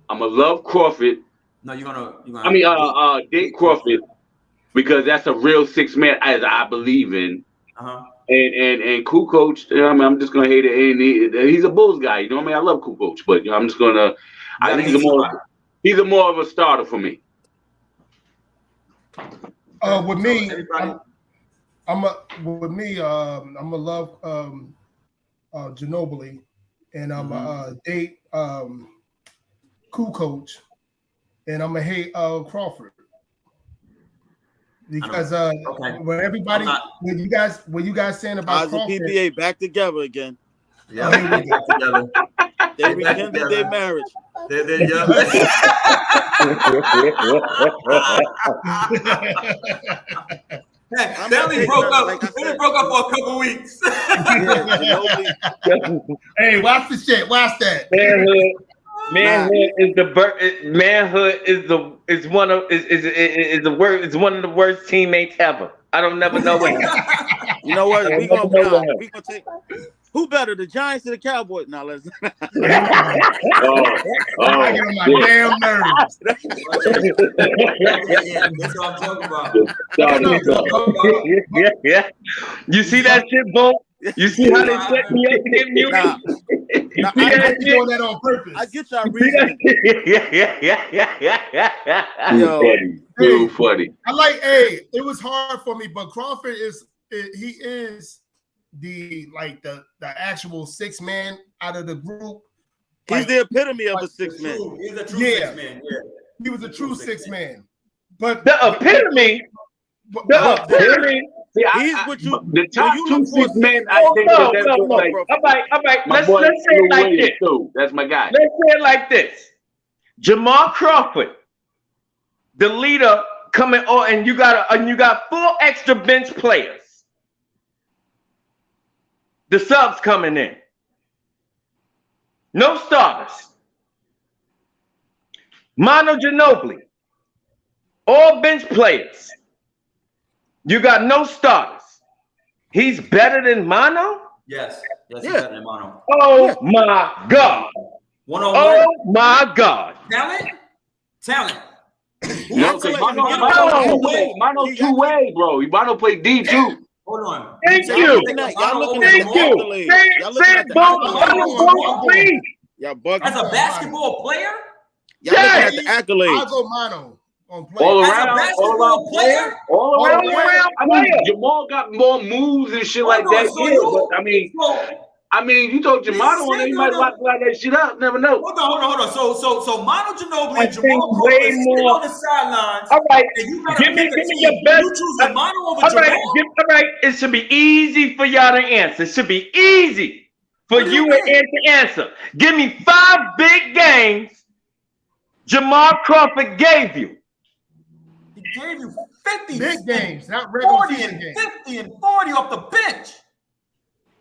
S5: I'm gonna love Crawford.
S1: No, you're gonna.
S5: Dave Crawford, because that's a real 6-man as I believe in. And Kukoc, I'm just gonna hate it. And he's a Bulls guy. You know what I mean? I love Kukoc, but I'm just gonna. I think he's more of a starter for me.
S7: With me, I'm gonna love Ginobili, and I'm gonna date Kukoc, and I'm gonna hate Crawford because when everybody when you guys saying about Crawford,
S4: PPA back together again.
S1: Yeah, back together.
S4: They rekindled their marriage.
S1: They only broke up. They broke up for a couple weeks.
S7: Hey, watch the shit. Watch that.
S6: Manhood is one of the worst teammates ever. I don't never know what.
S4: You know what? We gonna take. Who better, the Giants or the Cowboys? Now let's.
S7: I get on my damn nerves.
S1: That's what I'm talking about.
S6: Yeah. You see that shit, Bo? You see how they set me up to get muted?
S7: I'm doing that on purpose.
S4: I get y'all reasoning.
S5: Yo, funny.
S7: I like. Hey, it was hard for me, but Crawford is the actual 6-man out of the group.
S4: He's the epitome of a 6-man.
S1: He's a true 6-man. Yeah,
S7: he was a true 6-man. But
S6: the epitome.
S4: He's what you.
S5: The top 2 6-men.
S6: All right. Let's say it like this.
S5: That's my guy.
S6: Let's say it like this. Jamal Crawford, the leader, coming on, and you got 4 extra bench players. The subs coming in. No starters. Manu Ginobili. All bench players. You got no starters. He's better than Manu?
S1: Yes, he's better than Manu.
S6: Oh my God.
S1: One-on-one.
S6: Oh my God.
S1: Talent.
S5: Mano's 2-way, bro. Mano play D too.
S1: Hold on.
S6: Thank you.
S4: Y'all looking at
S6: Say it, Bo.
S4: Y'all
S1: As a basketball player?
S4: Y'all looking at the accolades.
S7: I'll go Mono on play.
S5: All
S6: As a
S5: around,
S6: basketball player?
S5: all around.
S6: All-around
S5: I mean,
S6: player.
S5: Jamal got more moves and shit like
S6: Hold on,
S5: that.
S6: so
S5: Yeah,
S6: you-
S5: but I mean, you throw Jamal on there, you might
S6: singular-
S5: lock that shit up. Never know.
S6: Hold on. So Manu Ginobili
S8: I
S6: and Jamal
S8: think way
S6: Crawford sitting
S8: more-
S6: on the sidelines.
S8: All right,
S6: And you gotta
S8: give me
S6: pick a team.
S8: your best.
S6: You choosing Manu over
S8: All
S6: Jamal?
S8: right, all right. It should be easy for y'all to answer. It should be easy for
S6: What do you
S8: you
S6: mean?
S8: to answer. Give me 5 big games Jamal Crawford gave you.
S6: He gave you 50.
S7: Big games, not regular
S6: 40
S7: season
S6: and
S7: games.
S6: 50 and 40 off the bench.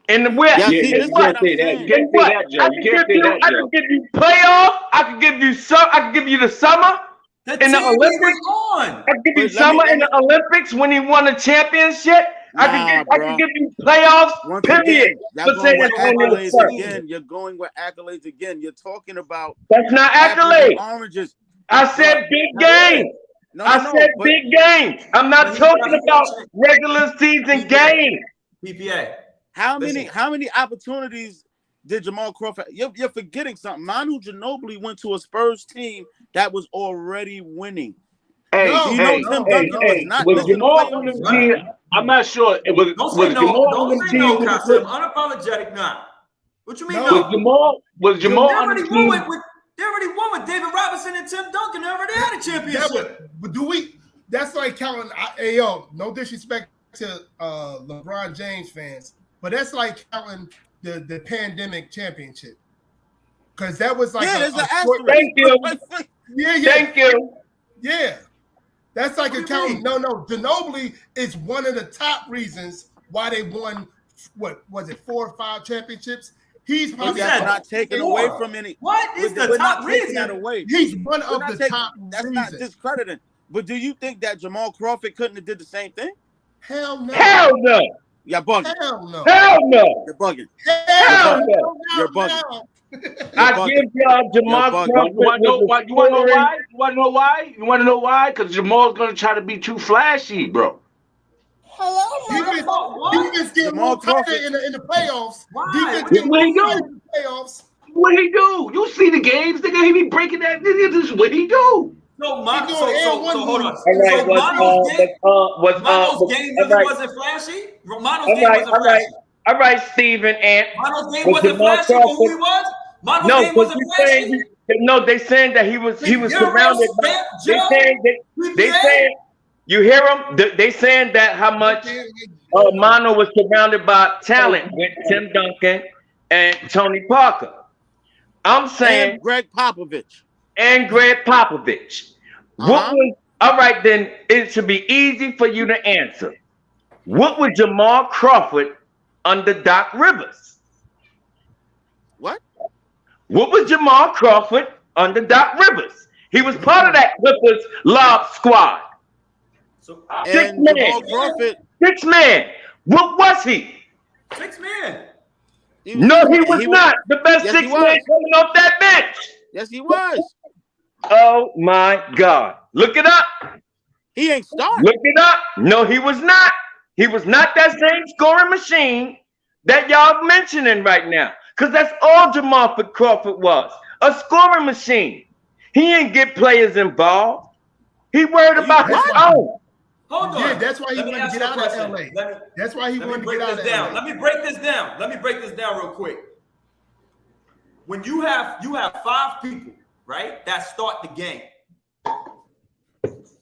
S8: In the West.
S4: Yeah, see,
S5: Yeah,
S4: this
S5: you
S4: is what
S5: can't
S4: I'm
S5: say that.
S4: saying.
S5: You can't say that, Joe. You can't say that,
S8: I
S5: Joe.
S8: can give you playoff. I can give you I can give you the summer.
S6: The
S8: In the
S6: team he
S8: Olympics?
S6: was on.
S8: I can give you
S4: But
S8: summer
S4: let
S8: in
S4: me-
S8: the Olympics when he won a championship. I
S4: Nah,
S8: can
S4: bro.
S8: give you playoffs.
S4: Once
S8: Period.
S4: again, y'all
S8: For
S4: going
S8: saying
S4: with
S8: it's only the
S4: accolades
S8: first.
S4: again. You're going with accolades again. You're talking about
S8: That's not
S4: apples and
S8: accolade.
S4: oranges.
S8: I said big games.
S4: No,
S8: I said
S4: but
S8: big games. I'm not
S6: But he's
S8: talking
S6: not
S8: about
S6: watching.
S8: regular season
S6: PPA.
S8: games.
S6: PPA.
S4: how
S6: Listen.
S4: many opportunities did Jamal Crawford? You're forgetting something. Manu Ginobili went to a Spurs team that was already winning.
S5: Hey,
S7: No,
S5: hey,
S7: no,
S5: hey,
S7: no.
S5: hey,
S4: not
S5: was
S4: listed in
S5: Jamal
S4: the
S5: on
S4: playoffs.
S5: the team? I'm not sure. It was
S6: Don't say no.
S5: Jamal on
S6: Don't
S5: the
S6: say no,
S5: team?
S6: Kasim. Unapologetic not. What you mean
S7: No.
S6: no?
S5: Was
S6: They
S5: Jamal on
S6: already
S5: the
S6: won
S5: team?
S6: they already won with David Robinson and Tim Duncan. They already had a
S7: Yeah,
S6: championship.
S7: but do we? That's like counting. Hey, yo, no disrespect to LeBron James fans, but that's like counting the pandemic championship, because that was like
S4: Yeah, there's an
S7: short-
S4: asterisk.
S8: Thank you.
S7: yeah.
S8: Thank you.
S7: Yeah, that's like
S6: What
S7: a
S6: do you
S7: count.
S6: mean?
S7: No, Ginobili is one of the top reasons why they won. What was it, 4 or 5 championships? He's
S4: But
S7: probably
S4: that's
S6: said
S4: not taken
S6: four.
S4: away from any.
S6: What is
S4: We're
S6: the
S4: not
S6: top
S4: taking that
S6: reason?
S4: away.
S7: he's one
S4: We're
S7: of
S4: not
S7: the
S4: taking-
S7: top
S4: That's not
S7: reasons.
S4: discrediting. But do you think that Jamal Crawford couldn't have did the same thing?
S7: Hell no.
S8: Hell no.
S4: You're bugging.
S7: Hell no.
S8: Hell no.
S4: You're bugging.
S7: Hell
S8: no.
S4: You're bugging.
S8: I
S4: bugging.
S8: give y'all Jamal
S4: You're bugging.
S8: Crawford.
S5: You want to know why? You want to know
S8: scoring-
S5: why? You want to know why? You want to know why? Because Jamal's gonna try to be too flashy, bro.
S7: Defense getting
S4: Jamal
S7: more tighter
S4: Crawford.
S7: in the playoffs.
S6: Why?
S7: Defense getting
S5: What he
S7: more tighter
S5: do?
S7: in the playoffs.
S5: What he do? You see the games, nigga? He be breaking that. This is what he do.
S6: No,
S7: He doing and one
S6: hold on.
S7: move.
S8: All right,
S6: So Mano's game
S8: all
S6: really
S8: right,
S6: wasn't flashy. Mano's
S8: all
S6: game
S8: right,
S6: wasn't
S8: all right,
S6: flashy.
S8: all right, Stephen and
S6: Mano's game
S8: But
S6: wasn't
S8: Jamal
S6: flashy for who
S8: Crawford-
S6: he was. Mano's
S8: no,
S6: game
S8: but
S6: wasn't
S8: you
S6: flashy.
S8: saying no, they saying that he was surrounded by. They saying they saying you hear them? They saying that how much Mano was surrounded by talent with Tim Duncan and Tony Parker. I'm saying
S4: And Greg Popovich.
S8: and Greg Popovich. What
S4: Uh-huh.
S8: was all right? Then it should be easy for you to answer. What was Jamal Crawford under Doc Rivers?
S4: What?
S8: What was Jamal Crawford under Doc Rivers? He was part of that Clippers lob squad.
S6: So
S8: Six
S4: And
S8: man.
S4: Jamal Crawford.
S8: 6 man. What was he?
S6: 6 men.
S8: No, he was not the best
S4: Yes,
S8: 6
S4: he
S8: man
S4: was.
S8: coming off that bench.
S4: Yes, he was.
S8: Oh my God. Look it up.
S4: He ain't starting.
S8: Look it up. No, he was not. He was not that same scoring machine that y'all mentioning right now. Because that's all Jamal Crawford was. A scoring machine. He didn't get players involved. He worried about his own.
S6: Hold on.
S7: Yeah, that's why he
S6: Let me
S7: wanted to
S6: ask
S7: get
S6: you a
S7: out of
S6: question.
S7: LA. That's why he
S6: Let me
S7: wanted to
S6: break
S7: get out
S6: this
S7: of
S6: down.
S7: LA.
S6: Let me break this down. Let me break this down real quick. When you have 5 people, right, that start the game.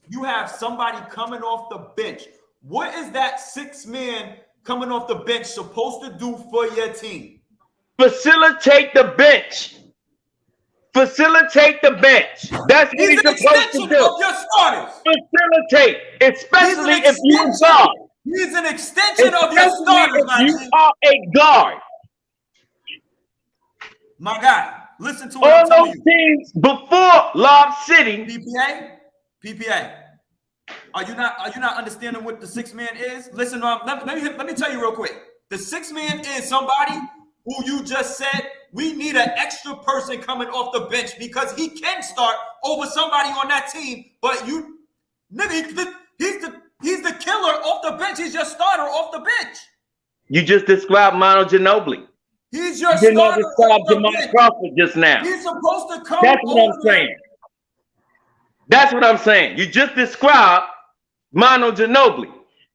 S6: You have somebody coming off the bench. What is that 6 man coming off the bench supposed to do for your team?
S8: Facilitate the bench. Facilitate the bench. That's what
S6: He's
S8: he's
S6: an
S8: supposed to
S6: extension
S8: do.
S6: of your starters.
S8: Facilitate, especially
S6: He's an
S8: if you
S6: extension.
S8: guard.
S6: He's an extension of your
S8: Especially
S6: starters,
S8: if
S6: my
S8: you
S6: G.
S8: are a guard.
S6: My guy, listen to what
S8: All
S6: I'm telling
S8: those
S6: you.
S8: teams before Lob City.
S6: PPA. Are you not understanding what the 6 man is? Listen, let me tell you real quick. The 6 man is somebody who you just said we need an extra person coming off the bench because he can start over somebody on that team. But you, nigga, he's the killer off the bench. He's your starter off the bench.
S8: You just described Manu Ginobili.
S6: He's your
S8: You did not
S6: starter
S8: describe
S6: off the
S8: Jamal
S6: bench.
S8: Crawford just now.
S6: He's supposed to come.
S8: That's what I'm
S6: over there.
S8: saying. That's what I'm saying. You just described Manu Ginobili.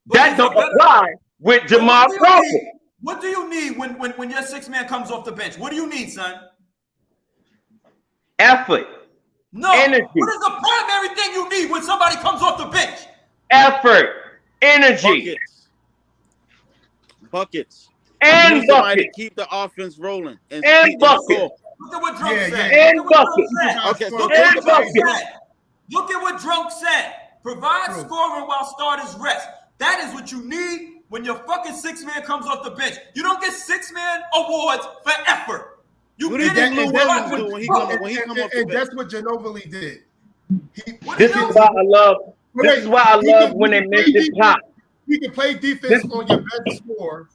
S8: That don't apply with Jamal Crawford.
S1: What do you need when your sixth man comes off the bench? What do you need, son?
S8: Effort.
S1: No.
S8: Energy.
S1: What is the primary thing you need when somebody comes off the bench?
S8: Effort. Energy.
S4: Buckets.
S8: And buckets.
S4: Keep the offense rolling.
S8: And buckets.
S1: Look at what Drunk said.
S8: And buckets.
S4: Okay, so
S1: look at what Drunk said. Look at what Drunk said. Provide scoring while starters rest. That is what you need when your fucking six man comes off the bench. You don't get six man awards for effort. You get it when he come off the bench.
S7: That's what Ginobili did.
S8: This is why I love. This is why I love when they make it pop.
S7: You can play defense on your best score.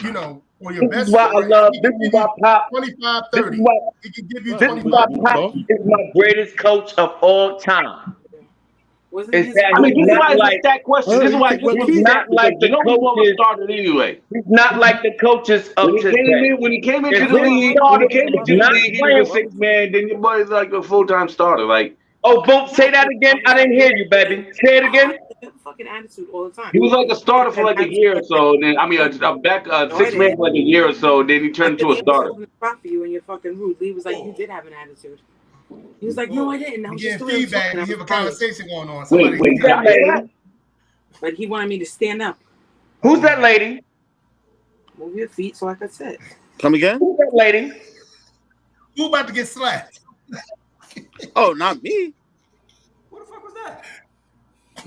S7: You know, on your best.
S8: This is why I love. This is why Pop
S7: 25, 30. He can give you 25.
S8: This is why Pop is my greatest coach of all time.
S5: This is why that question. This is why he's not like the coaches started anyway.
S8: He's not like the coaches of today.
S5: When he came into the league, he was a six man. Then your boy's like a full-time starter. Like,
S8: oh, boom! Say that again. I didn't hear you, baby. Say it again.
S9: Fucking attitude all the time.
S5: He was like a starter for like a year or so. Then a six man for like a year or so. Then he turned into a starter.
S9: For you and you're fucking rude. Lee was like, you did have an attitude. He was like, no, I didn't. I was just
S7: feedback. You have a conversation going on.
S8: Wait, that lady?
S9: But he wanted me to stand up.
S8: Who's that lady?
S9: Move your feet, so like I said.
S4: Come again?
S8: Who's that lady?
S7: Who about to get slapped?
S4: Oh, not me.
S1: What the fuck was that?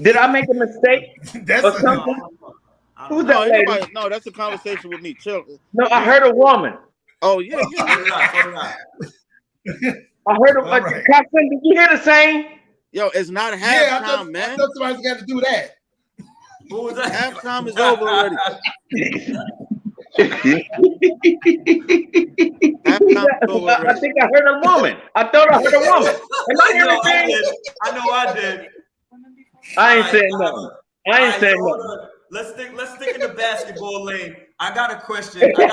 S8: Did I make a mistake? Or something? Who's that lady?
S4: No, that's a conversation with me. Chill.
S8: No, I heard a woman.
S4: Oh, yeah.
S8: I heard a Captain, did you hear the same?
S4: Yo, it's not halftime, man.
S7: I thought somebody's got to do that.
S1: What was that?
S4: Halftime is over already.
S8: I think I heard a woman. I thought I heard a woman. Am I hearing anything?
S1: I know I did.
S8: I ain't saying nothing. I ain't saying nothing.
S1: Let's stick in the basketball lane. I got a question. Yo,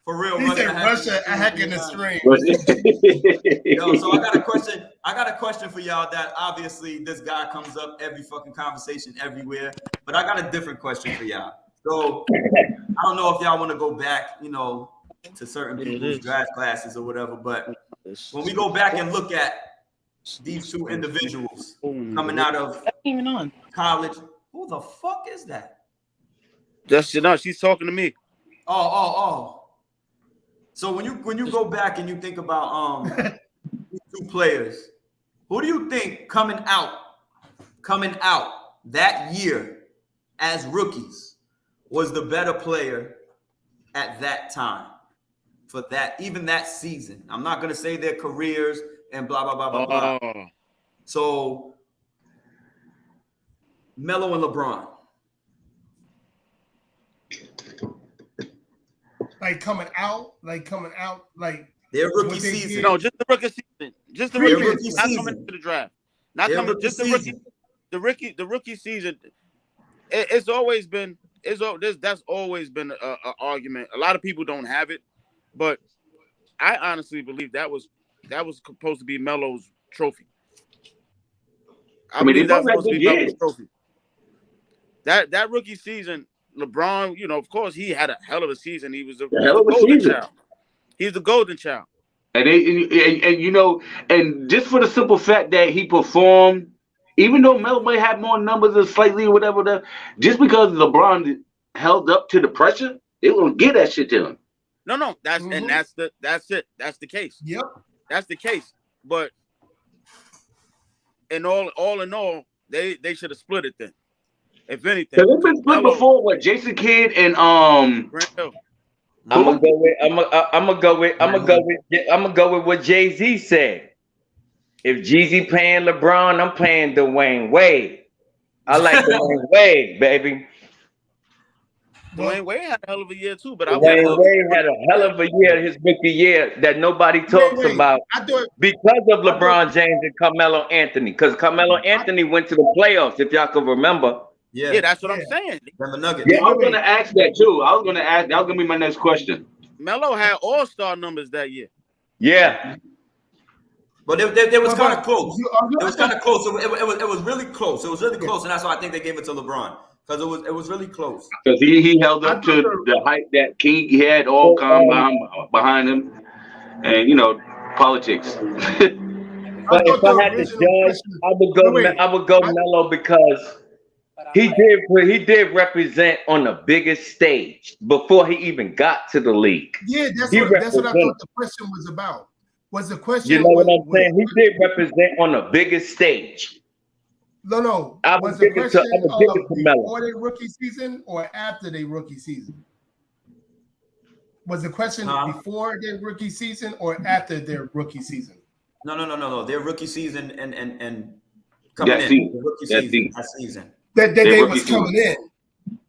S1: for real,
S7: he said Russia hacking the stream.
S1: Yo, so I got a question. I got a question for y'all. That obviously this guy comes up every fucking conversation everywhere, but I got a different question for y'all. So I don't know if y'all want to go back, to certain people's draft classes or whatever, but when we go back and look at these two individuals coming out of college, who the fuck is that?
S4: She's talking to me.
S1: Oh. So when you go back and you think about these two players, who do you think coming out that year as rookies was the better player at that time for even that season? I'm not gonna say their careers and blah blah blah blah blah. So Melo and LeBron.
S7: Like coming out,
S1: their rookie season.
S4: No, just the rookie season. Just the rookie season. Not coming into the draft. Not coming. Just the rookie season. It's always been. That's always been an argument. A lot of people don't have it, but I honestly believe that was supposed to be Melo's trophy. I believe that was supposed to be Melo's trophy. That rookie season, LeBron, of course, he had a hell of a season. He was the golden child. He's the golden child.
S5: And just for the simple fact that he performed, even though Melo may have more numbers or slightly or whatever, just because LeBron held up to the pressure, they were gonna get that shit to him.
S4: No, that's it. That's the case.
S7: Yep,
S4: that's the case. But all in all, they should have split it then. If anything,
S5: because it's been split before. What, Jason Kidd and
S8: I'm gonna go with what Jay-Z said. If Jeezy playing LeBron, I'm playing Dwayne Wade. I like Dwayne Wade, baby.
S4: Dwayne Wade had a hell of a year too, but
S8: Dwayne Wade had a hell of a year his rookie year that nobody talks about because of LeBron James and Carmelo Anthony. Because Carmelo Anthony went to the playoffs, if y'all can remember.
S4: Yeah, that's what I'm saying.
S5: Yeah, I was gonna ask that too. That was gonna be my next question.
S4: Melo had all-star numbers that year.
S8: Yeah.
S1: But it was kind of close.
S7: It
S1: was kind of close. It was really close. It was really close, and that's why I think they gave it to LeBron because it was really close.
S5: Because he held up to the hype that King had all come behind him, and politics.
S8: But if I had to judge, I would go Melo because he did represent on the biggest stage before he even got to the league.
S7: Yeah, that's what I thought the question was about. Was the question?
S8: You know what I'm saying? He did represent on the biggest stage.
S7: No.
S8: I
S7: Was
S8: would
S7: the
S8: give it
S7: question
S8: to Melo.
S7: before their rookie season or after their rookie season? Was the question before their rookie season or after their rookie season?
S1: No. Their rookie season and
S5: coming in.
S1: The rookie season. That season.
S7: That they was coming in.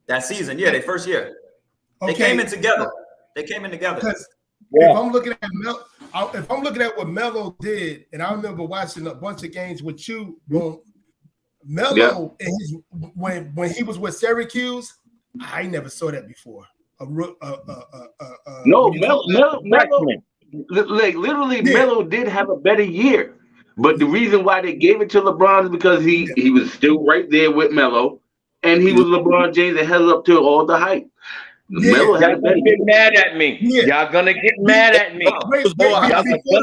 S1: That season, yeah, their first year. Okay. They came in together.
S7: Because
S8: Yeah.
S7: if I'm looking at what Melo did, and I remember watching a bunch of games with you, Melo and his when he was with Syracuse, I never saw that before.
S5: No, Melo, like literally, Melo did have a better year, but the reason why they gave it to LeBron is because he was still right there with Melo, and he was LeBron James that held up to all the hype. Melo had a better
S8: get mad at me. Y'all gonna get mad at me. Y'all gonna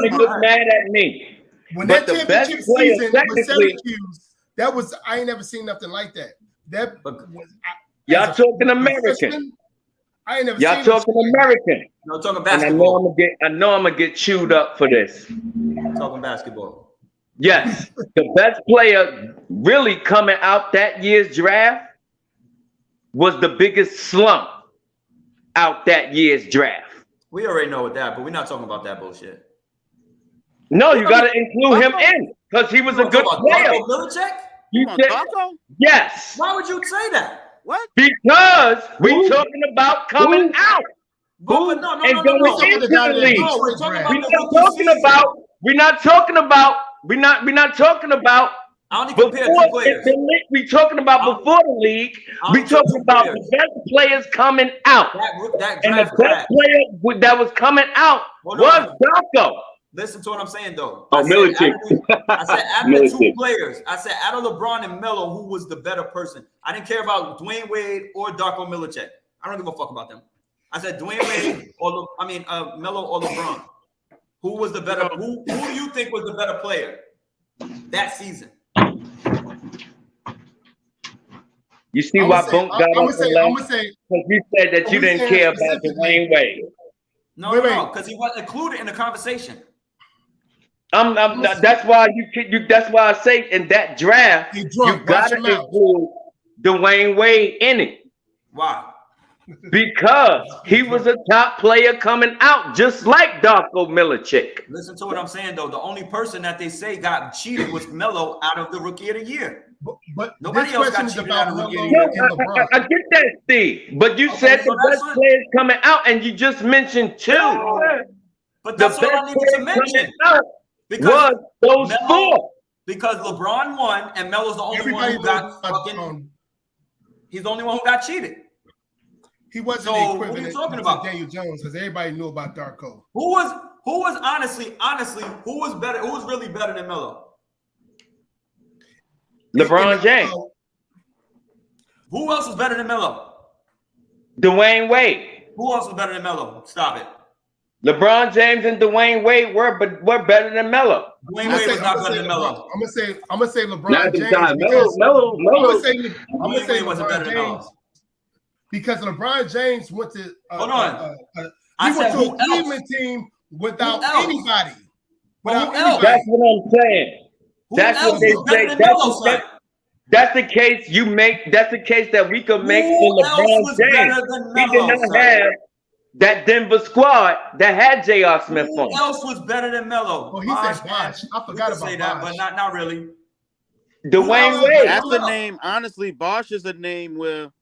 S8: get mad at me.
S7: When that championship season with Syracuse, that was I ain't never seen nothing like that. That was
S8: y'all talking American.
S7: I ain't never
S8: y'all
S7: seen
S8: talking American.
S1: No, talking basketball.
S8: And I know I'm gonna get chewed up for this.
S1: Talking basketball.
S8: Yes, the best player really coming out that year's draft was the biggest slump out that year's draft.
S1: We already know what that, but we're not talking about that bullshit.
S8: No, you got to include him in because he was a good player.
S1: Darko Milicic?
S8: You said, yes.
S1: Why would you say that?
S9: What?
S8: Because we're talking about coming out.
S1: No.
S8: Going into the league. We're not talking about.
S1: I only compare two players.
S8: We talking about before the league. We talking about the best players coming out. And the best player that was coming out was Darko.
S1: Listen to what I'm saying, though.
S5: Milicic.
S1: I said out of the two players. I said out of LeBron and Melo, who was the better person? I didn't care about Dwayne Wade or Darko Milicic. I don't give a fuck about them. I said Dwayne Wade Melo or LeBron. Who was the better? Who do you think was the better player that season?
S8: You see why Boone got
S7: I'm gonna say
S8: because you said that you didn't care about Dwayne Wade.
S1: No, because he wasn't included in the conversation.
S8: That's why that's why I say in that draft you gotta include Dwayne Wade in it.
S1: Why?
S8: Because he was a top player coming out, just like Darko Milicic.
S1: Listen to what I'm saying, though. The only person that they say got cheated was Melo out of the Rookie of the Year.
S7: But
S1: nobody else got cheated out of the Rookie of the Year.
S8: I get that, Steve. But you said the best players coming out, and you just mentioned two.
S1: But that's all I needed to mention.
S8: Because those four.
S1: Because LeBron won, and Melo's the only one who got fucking. He's the only one who got cheated.
S7: He wasn't the equivalent to Daniel Jones because everybody knew about Darko.
S1: Who was honestly, who was better? Who was really better than Melo?
S8: LeBron James.
S1: Who else was better than Melo?
S8: Dwayne Wade.
S1: Who else was better than Melo? Stop it.
S8: LeBron James and Dwayne Wade were better than Melo.
S1: Dwayne Wade was not better than Melo.
S7: I'm gonna say LeBron James.
S5: Melo.
S1: Dwayne Wade wasn't better than Melo.
S7: Because LeBron James went to
S1: hold on.
S7: He went to a Cleveland team without anybody.
S8: That's what I'm saying. That's what they say. That's the case you make. That's the case that we could make for LeBron James. He did not have that Denver squad that had J.R. Smith on.
S1: Who else was better than Melo?
S7: Oh, he said Bosh. I forgot about
S1: say that, but not really.
S8: Dwayne Wade.
S4: That's a name. Honestly, Bosh is a name where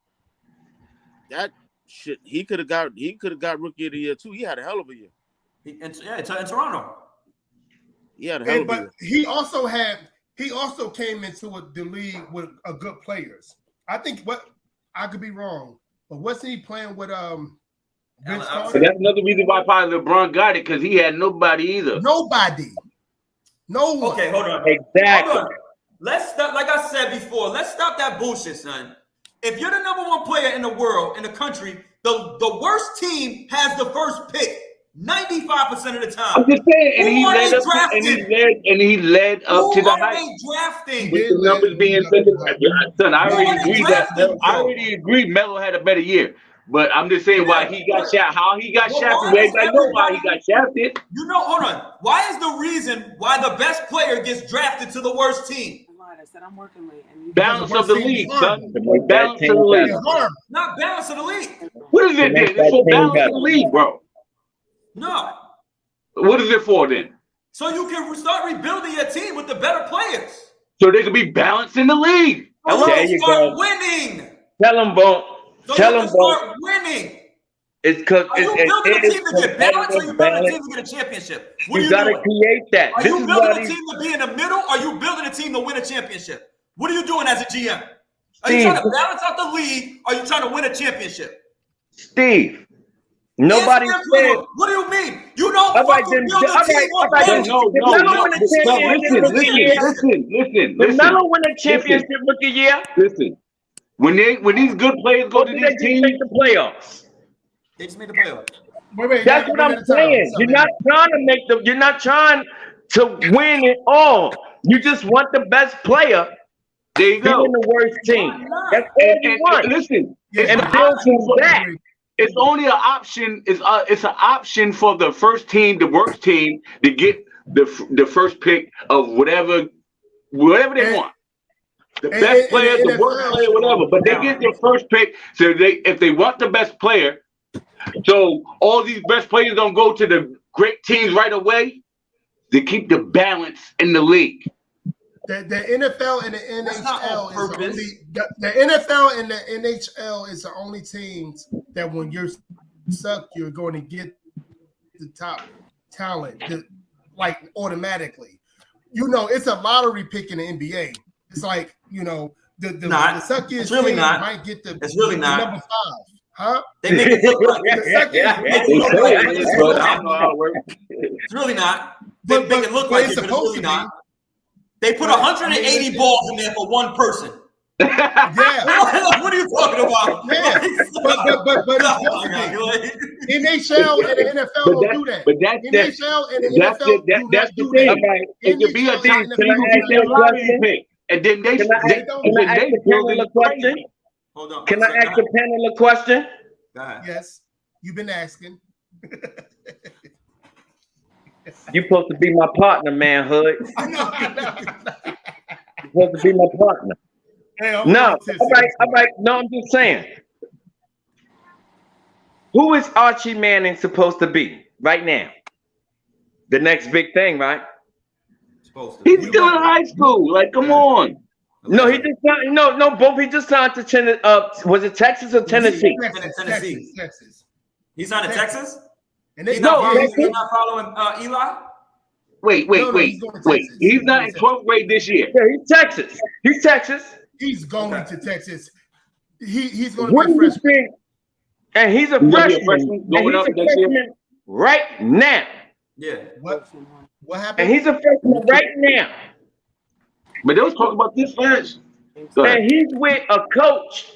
S4: that shit he could have got Rookie of the Year too. He had a hell of a year.
S1: In Toronto.
S4: He had a hell of a year.
S7: He also came into the league with good players. I think I could be wrong, but wasn't he playing with Vince Carter?
S5: So that's another reason why probably LeBron got it because he had nobody either.
S7: Nobody. No one.
S1: Okay, hold on.
S8: Exactly.
S1: Hold on. Let's stop. Like I said before, let's stop that bullshit, son. If you're the number one player in the world, in the country, the worst team has the first pick 95% of the time.
S5: I'm just saying, and
S1: Who
S5: he
S1: are
S5: led
S1: they
S5: up,
S1: drafting?
S5: and he led up to
S1: Who
S5: the
S1: are
S5: height.
S1: they drafting?
S5: With the numbers being said, son, I
S1: Who
S5: already
S1: are they
S5: agreed that.
S1: drafting,
S5: I
S1: bro?
S5: already agreed Melo had a better year, but I'm just saying why he got shafted. How he got
S1: Well,
S5: shafted?
S1: why is
S5: I know why he
S1: everybody-
S5: got shafted.
S1: You know, hold on. Why is the reason why the best player gets drafted to the worst team?
S9: I said I'm working late. And
S5: Balance of the league, son.
S8: make
S5: Balance
S8: that
S5: of the
S8: team
S5: league.
S1: Not balance of the league.
S5: What is it then? It's for balance of the league, bro.
S1: No.
S5: What is it for then?
S1: So you can start rebuilding your team with the better players.
S5: So they can be balanced in the league.
S1: So you
S8: There
S1: can
S8: you
S1: start
S8: go.
S1: winning.
S8: Tell him, Bo.
S1: So
S8: Tell
S1: you
S8: him,
S1: can
S8: Bo.
S1: start winning.
S8: It's because
S1: Are you building a team to get balance, or you building a team to get a championship? What are
S8: You
S1: you
S8: gotta
S1: doing?
S8: create that.
S1: Are
S8: This
S1: you
S8: is
S1: building
S8: why
S1: a
S8: these
S1: team to be in the middle, or are you building a team to win a championship? What are you doing as a GM? Are you
S8: Steve.
S1: trying to balance out the league, or are you trying to win a championship?
S8: Steve. Nobody
S1: Answer
S8: said.
S1: that. What do you mean? You don't
S8: All right,
S1: fucking
S8: then.
S1: build a
S8: All right,
S1: team
S8: all
S1: on
S8: right.
S1: balance.
S5: No,
S8: Melo win a
S5: son,
S8: championship rookie year. When Melo win a championship rookie year,
S5: Listen. When these good players go
S8: or
S5: to
S8: did they
S5: these
S8: just
S5: teams,
S8: make the playoffs?
S1: They just made the playoffs.
S7: Wait,
S8: That's what I'm saying. You're not trying to make the. You're not trying to win it all. You just want the best player
S5: there you go.
S8: being the worst team. That's all you want.
S5: Listen,
S7: Yeah,
S8: And
S5: it's,
S8: build from that.
S5: it's only an option. It's an option for the first team, the worst team, to get the first pick of whatever they want. The best player, the worst player, whatever. But they get their first pick. So if they want the best player, so all these best players don't go to the great teams right away. They keep the balance in the league.
S7: The NFL and the
S1: That's not
S7: NHL
S1: on
S7: is
S1: purpose.
S7: the NFL and the NHL is the only teams that when you're suck, you're going to get the top talent, like automatically. You know, it's a lottery pick in the NBA. It's like, you know, the suckiest
S1: It's really
S7: team
S1: not.
S7: might get the,
S1: It's really
S7: the
S1: not.
S7: number 5, huh?
S1: They make it look like
S7: The suckiest
S1: make it look like it. It's really
S5: I don't know
S1: not.
S5: how it works.
S1: It's really not. They
S7: But-
S1: make it look
S7: but
S1: like
S7: it's
S1: it, but it's
S7: supposed
S1: really
S7: to
S1: not.
S7: be.
S1: They put
S7: But,
S1: 180
S7: I mean,
S1: balls in there for one person.
S7: Yeah.
S1: What are you talking about?
S7: Yeah, but it's supposed to be. NHL and the NFL don't do that.
S5: But that's
S7: NHL and the
S5: that's
S7: NFL
S5: the
S7: do
S5: that's
S7: not
S5: the
S7: do
S5: thing.
S7: that.
S5: It could be a
S7: NHL
S5: team
S7: and the
S8: Can I
S5: who
S8: ask
S5: get
S8: you
S5: their
S8: a
S5: lottery
S8: question?
S5: pick, and then they
S8: Can I ask the panel a question?
S1: Hold on.
S8: Can I ask the panel a question?
S1: Go ahead.
S7: Yes, you've been asking.
S8: You supposed to be my partner, man, Hood.
S7: I know.
S8: You supposed to be my partner.
S7: Hey, I'm
S8: No,
S7: really
S8: all right. No, I'm just saying. Who is Archie Manning supposed to be right now? The next big thing, right?
S5: He's still in high school. Like, come on.
S8: No, he just signed. No, both. He just signed to was it Texas or Tennessee?
S1: Tennessee.
S7: Texas.
S1: He's not in Texas?
S7: And
S1: He's
S7: they
S1: not
S8: Texas?
S1: following Eli?
S5: Wait.
S7: he's going to Texas.
S5: He's not in 12th grade this year.
S8: Yeah, he's Texas. He's Texas.
S7: He's going to Texas. He's going to
S8: What
S7: be a
S8: do you
S7: freshman.
S8: think? And he's a
S5: He's gonna be a
S8: freshman.
S5: freshman
S8: And
S5: going
S8: he's
S5: up
S8: a
S5: next year?
S8: freshman right now.
S1: Yeah.
S7: What happened?
S8: And he's a freshman right now.
S5: But they was talking about this first. Go ahead.
S8: And he's with a coach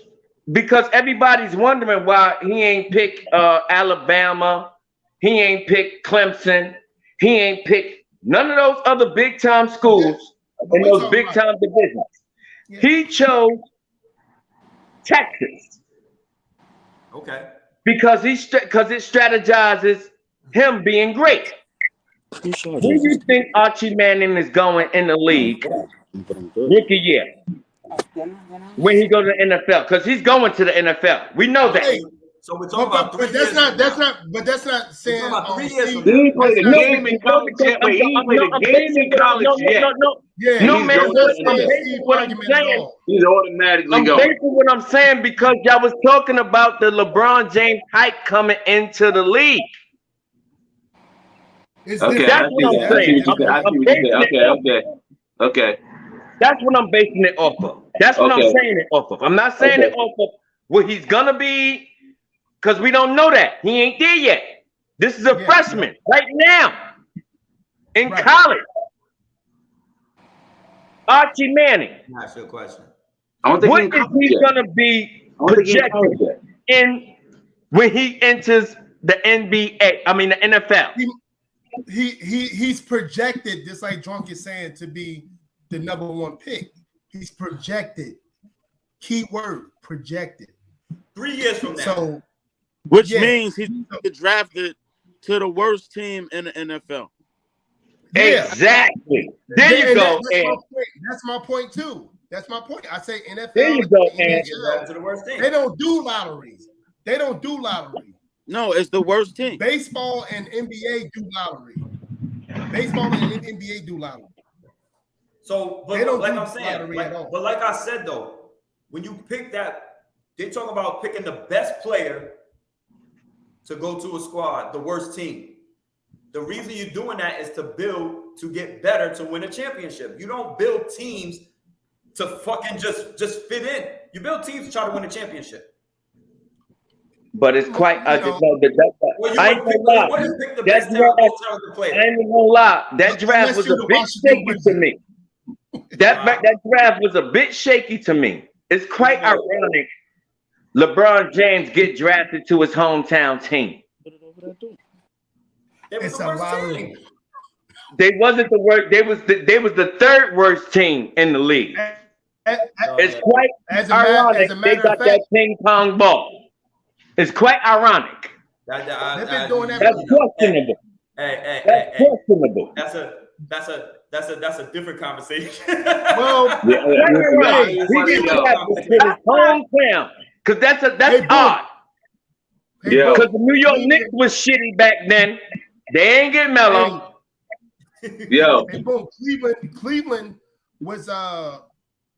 S8: because everybody's wondering why he ain't pick Alabama, he ain't pick Clemson, he ain't pick none of those other big time schools in those big time divisions.
S7: Yeah.
S8: He chose Texas
S1: Okay.
S8: because it strategizes him being great. Where do you think Archie Manning is going in the league rookie year when he goes to the NFL? Because he's going to the NFL. We know that.
S7: Hey,
S1: So we're talking about 3
S7: but
S1: years.
S7: that's not saying.
S1: We're talking about 3 years
S7: Steve,
S1: from
S5: He ain't played a
S7: that's not-
S5: game in college yet. Wait, he ain't played a game in college yet.
S7: Yeah,
S8: No,
S7: he's
S8: man,
S7: not
S8: listen,
S7: saying
S8: I'm
S7: Steve
S8: basing what I'm
S7: argument at
S8: saying.
S7: all.
S5: He's automatically
S8: I'm
S5: going.
S8: basing what I'm saying because y'all was talking about the LeBron James hype coming into the league.
S7: It's
S5: Okay,
S7: different.
S8: That's
S5: I see
S8: what I'm
S5: that. I see
S8: saying.
S5: what you said. I see what you said. Okay.
S8: That's what I'm basing it off of. That's what I'm
S5: Okay.
S8: saying it off of. I'm not saying it off of what he's gonna be, because we don't know that. He ain't there yet. This is a
S7: Yeah.
S8: freshman right now in
S7: Right.
S8: college. Archie Manning.
S1: That's your question.
S5: I don't think
S8: What is he gonna be projected in when he enters the NBA? I mean the NFL.
S7: He's projected, just like Drunk is saying, to be the #1 pick. He's projected. Key word, projected.
S1: 3 years from now.
S7: So,
S4: which means he's drafted to the worst team in the NFL.
S7: Yeah.
S8: Exactly. There you go.
S7: That's my point too. That's my point. I say NFL.
S8: There you go,
S1: to the worst team.
S7: They don't do lotteries. They don't do lottery.
S4: No, it's the worst team.
S7: Baseball and NBA do lottery. Baseball and NBA do lottery.
S1: So, but
S7: they don't
S1: like
S7: do
S1: I'm saying,
S7: lottery at all.
S1: but like I said though, when you pick that, they talk about picking the best player to go to a squad, the worst team. The reason you're doing that is to build to get better to win a championship. You don't build teams to fucking just fit in. You build teams to try to win a championship.
S8: But it's quite. I ain't gonna lie. That draft was a bit shaky to me. That draft was a bit shaky to me. It's quite ironic. LeBron James get drafted to his hometown team.
S7: It's a lottery.
S8: They wasn't the worst. They was the third worst team in the league. It's quite ironic. They got that ping pong ball. It's quite ironic.
S7: They've been doing that.
S8: That's questionable. That's questionable.
S1: That's a different conversation.
S8: Well, he didn't have to his hometown because that's odd. Yeah, because the New York Knicks was shitty back then. They ain't get mellow. Yo,
S7: Cleveland was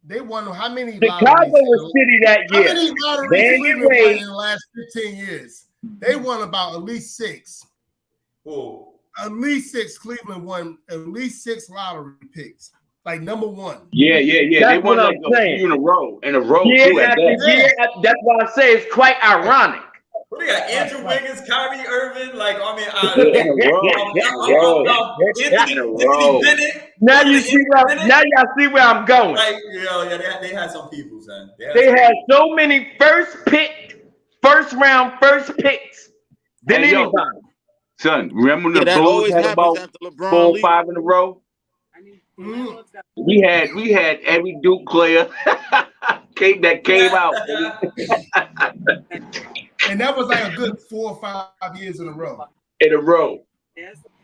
S7: they won how many?
S8: Chicago was shitty that year.
S7: How many lotteries Cleveland won in the last 15 years? They won about at least 6.
S1: Whoa.
S7: At least 6. Cleveland won at least 6 lottery picks, like #1.
S5: Yeah. They won like a few in a row.
S8: That's why I say it's quite ironic.
S1: We got Andrew Wiggins, Kyrie Irving, like Anthony Bennett.
S8: Now you see now y'all see where I'm going.
S1: Like, they had some people, son.
S8: They had so many first round picks than anybody.
S5: Son, remember when the Bulls had about 4 or 5 in a row? We had every Duke player that came out.
S7: And that was like a good 4 or 5 years in a row.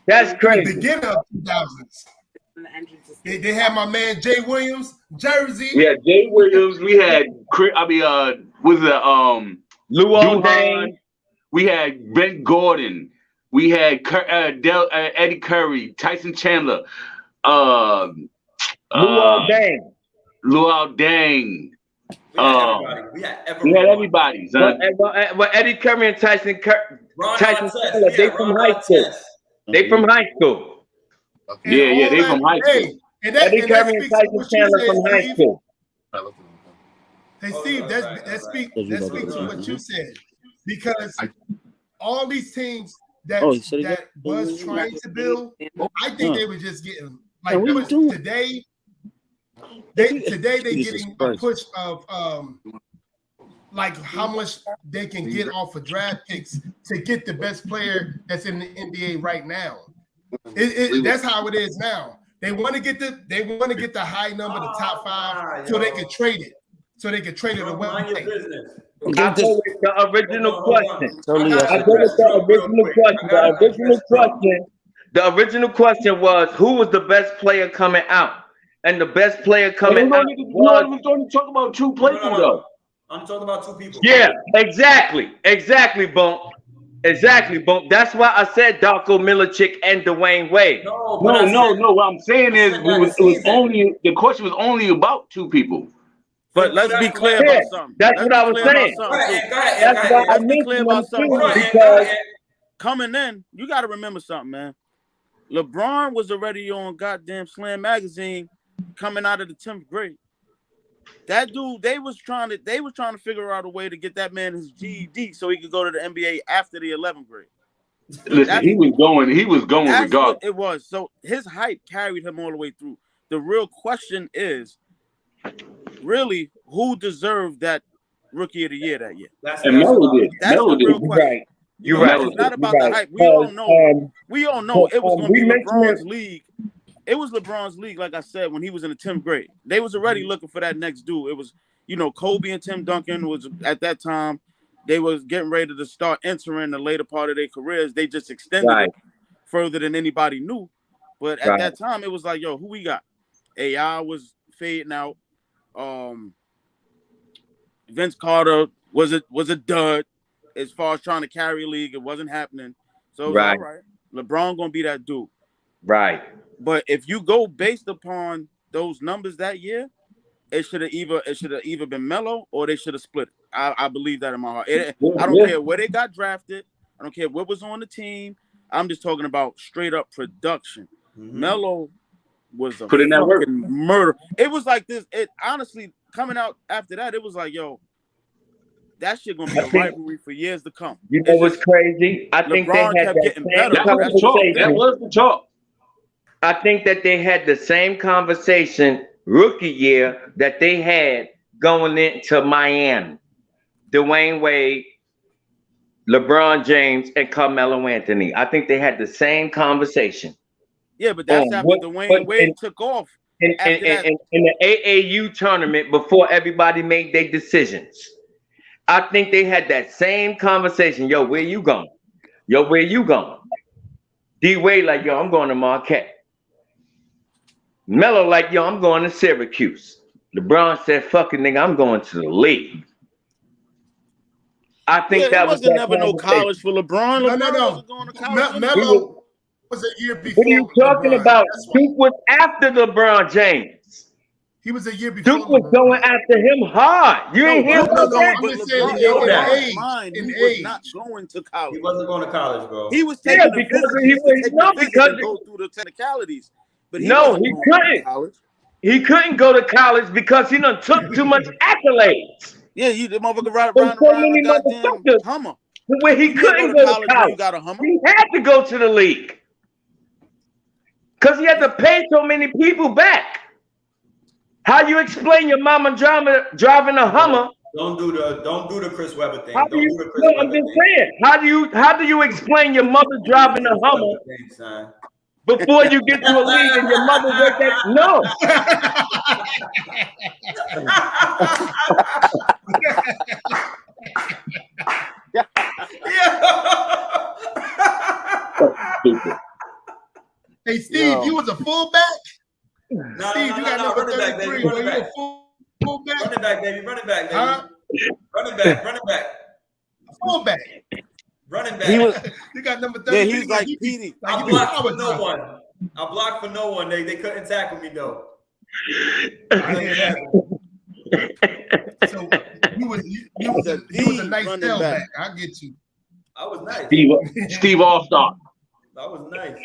S8: That's crazy.
S7: Beginning of 2000s. They had my man Jay Williams, Jersey.
S5: Yeah, Jay Williams. We had
S8: Lou Dane.
S5: We had Ben Gordon. We had Eddie Curry, Tyson Chandler,
S8: Luol
S5: Deng.
S1: We
S5: had everybody.
S8: Well, Eddie Curry and Tyson Chandler, they from high school. They from high school.
S5: Yeah, they from high school.
S8: Eddie Curry and Tyson Chandler from high school.
S7: Hey Steve, that speaks to what you said, because all these teams that was trying to build, I think they were just getting like today. They getting a push of like how much they can get off of draft picks to get the best player that's in the NBA right now. That's how it is now. They want to get the high number, the top 5, so they can trade it. So they can trade it away.
S8: I go with the original question. The original question was, who was the best player coming out? And the best player coming out was...
S5: We don't talk about 2 people, though.
S1: I'm talking about 2 people.
S8: Yeah, exactly, Bump. That's why I said Darko Milicic and Dwayne Wade.
S5: No. What I'm saying is, the question was only about 2 people.
S4: But let's be clear about something.
S8: That's what I was saying.
S1: That's
S8: why I mentioned clear about something. Because
S4: coming in, you got to remember something, man. LeBron was already on goddamn Slam magazine coming out of the 10th grade. That dude, they was trying to figure out a way to get that man his GED so he could go to the NBA after the 11th grade.
S5: Listen, he was going regardless.
S4: It was. So his hype carried him all the way through. the real question is, really, who deserved that Rookie of the Year that year?
S5: And Melo did.
S4: That's
S5: Melo
S4: the
S5: did.
S4: real question.
S8: Right. You're right.
S4: It's not about the hype. We all know it was going to be LeBron's league. It was LeBron's league, like I said, when he was in the 10th grade. They was already looking for that next dude. It was, Kobe and Tim Duncan was at that time. They was getting ready to start entering the later part of their careers. They just extended it further than anybody knew. But at that time, it was like, yo, who we got? AI was fading out. Vince Carter was a dud as far as trying to carry a league. It wasn't happening. So it was all right. LeBron gonna be that dude.
S8: Right.
S4: But if you go based upon those numbers that year, it should have either been Melo or they should have split. I believe that in my heart. I don't care where they got drafted. I don't care what was on the team. I'm just talking about straight up production. Melo was a fucking murder. It was like this. It honestly coming out after that, it was like, yo, that shit gonna be a rivalry for years to come.
S8: You know what's crazy? I think they had
S4: kept getting better.
S8: That was the talk. I think that they had the same conversation rookie year that they had going into Miami. Dwayne Wade, LeBron James, and Carmelo Anthony. I think they had the same conversation.
S4: Yeah, but that's after Dwayne Wade took off.
S8: In the AAU tournament before everybody made their decisions. I think they had that same conversation. Yo, where you going? Yo, where you going? D Wade like, yo, I'm going to Marquette. Melo like, yo, I'm going to Syracuse. LeBron said, fucking nigga, I'm going to the league. I think that was
S4: never no college for LeBron.
S7: No.
S4: Wasn't going to college.
S7: Melo was a year before.
S8: What are you talking
S7: LeBron.
S8: about? Duke was after LeBron James.
S7: He was a year before.
S8: Duke was going after him hard. You ain't hear
S7: I'm just saying in age.
S4: Not going to college.
S1: He wasn't going to college, bro.
S4: He was taking
S8: because
S4: go through the technicalities. But he
S8: couldn't. He couldn't go to college because he done took too much accolades.
S4: Yeah, the motherfucker around goddamn Hummer.
S8: Where he couldn't go to college.
S4: You got a Hummer.
S8: He had to go to the league because he had to pay so many people back. How you explain your mama driving a Hummer?
S1: Don't do the Chris Webber thing.
S8: I'm just saying. How do you explain your mother driving a Hummer before you get to a league and your mother worked at no?
S7: Hey Steve, you was a fullback? Steve, you got number 33. Were you a fullback?
S1: Running back, baby. Running back, baby. Huh? Running back.
S7: Fullback.
S1: Running back.
S7: You got number 33.
S4: Yeah, he's like Petey.
S1: I blocked for no one. I blocked for no one. They couldn't tackle me though.
S7: So you was a nice tailback. I get you.
S1: I was nice.
S5: Steve All-Star.
S1: I was nice.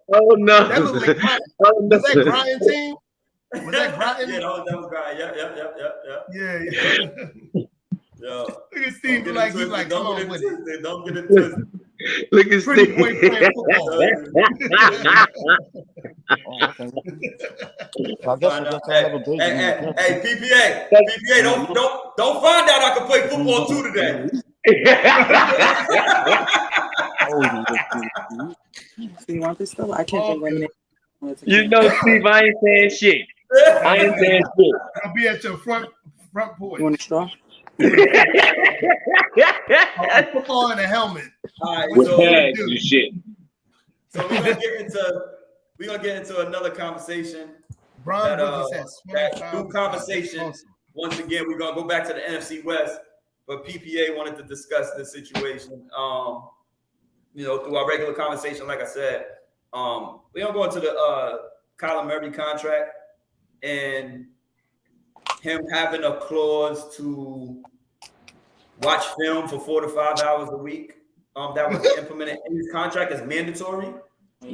S8: Oh no!
S7: That looked like was that Brian team? Was that Brian?
S1: Yeah, that was Brian. Yeah. Yo.
S7: Look at Steve like he's like, come on with it.
S1: Don't get it twisted.
S8: Look at
S7: Pretty
S8: Steve.
S7: boy playing football.
S1: Hey, PPA, don't find out I can play football too today.
S9: You want this stuff? I can't think of it.
S8: You know, Steve, I ain't saying shit.
S7: I'll be at your front porch.
S9: You want a straw?
S7: Football and a helmet.
S1: All right,
S5: with pads and shit.
S1: So we're gonna get into another conversation.
S7: That
S1: new conversation. Once again, we're gonna go back to the NFC West, but PPA wanted to discuss this situation. Through our regular conversation, like I said, we're gonna go into the Kyler Murray contract and him having a clause to watch film for 4 to 5 hours a week. That was implemented in his contract as mandatory.
S9: I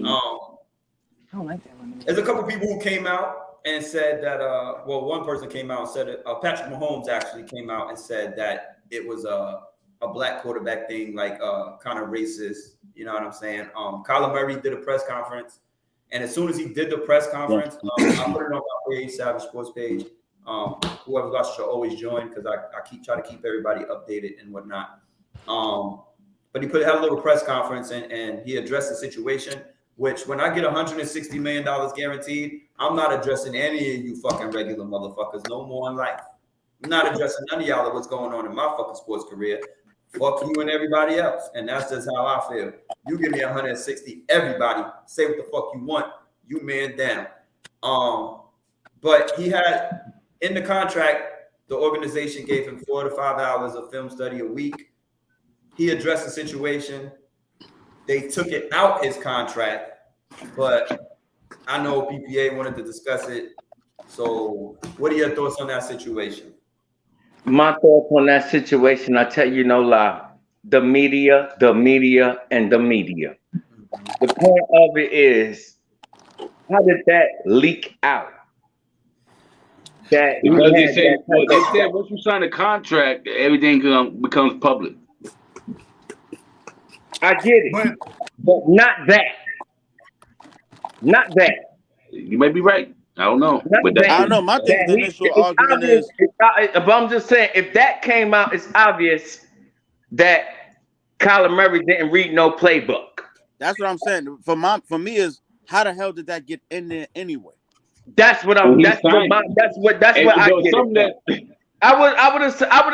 S9: don't like that one.
S1: There's a couple people who came out and said that. One person came out and said it. Patrick Mahomes actually came out and said that it was a black quarterback thing, like kind of racist. You know what I'm saying? Kyler Murray did a press conference And as soon as he did the press conference, I put it on my page, Savage Sports page. Whoever's watching should always join because I try to keep everybody updated and whatnot. But he had a little press conference and he addressed the situation, which when I get $160 million guaranteed, I'm not addressing any of you fucking regular motherfuckers no more in life. I'm not addressing none of y'all of what's going on in my fucking sports career. Fuck you and everybody else. And that's just how I feel. You give me 160, everybody say what the fuck you want. You man down. But he had in the contract, the organization gave him 4 to 5 hours of film study a week. He addressed the situation. They took it out his contract, but I know PPA wanted to discuss it. So what are your thoughts on that situation?
S8: My thoughts on that situation, I tell you no lie. The media, and the media. The point of it is, how did that leak out?
S5: Because they said once you sign a contract, everything becomes public.
S8: I get it, but not that. Not that.
S5: You may be right. I don't know.
S4: But I don't know. My initial argument is,
S8: but I'm just saying, if that came out, it's obvious that Kyler Murray didn't read no playbook.
S4: That's what I'm saying. For me is, how the hell did that get in there anyway?
S8: That's what I'm. That's what I get it. I would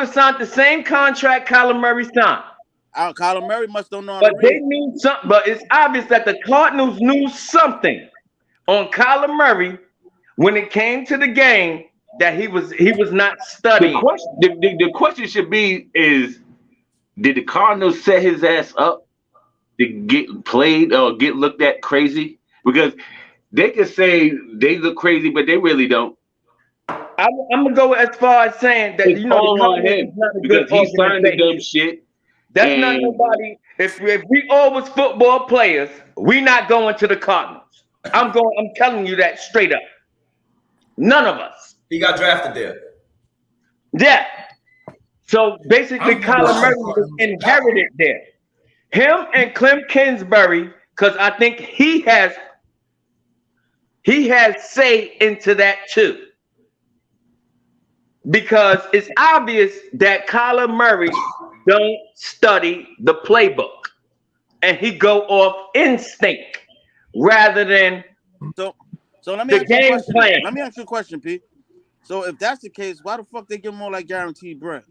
S8: have signed the same contract Kyler Murray signed.
S4: Kyler Murray must don't know how
S8: but
S4: to read.
S8: They knew something. But it's obvious that the Cardinals knew something on Kyler Murray when it came to the game that he was not studying.
S5: The question should be is, did the Cardinals set his ass up to get played or get looked at crazy? Because they can say they look crazy, but they really don't.
S8: I'm gonna go as far as saying that
S5: it's all on him because he signed the dumb shit.
S8: That's not nobody. If we all was football players, we not going to the Cardinals. I'm telling you that straight up. None of us.
S1: He got drafted there.
S8: Yeah. So basically, Kyler Murray was inherited there. Him and Cliff Kingsbury, because I think he has say into that too. Because it's obvious that Kyler Murray don't study the playbook, and he go off instinct rather than
S4: so let me ask you a question. Let me ask you a question, Pete. So if that's the case, why the fuck they give him all that guaranteed bread?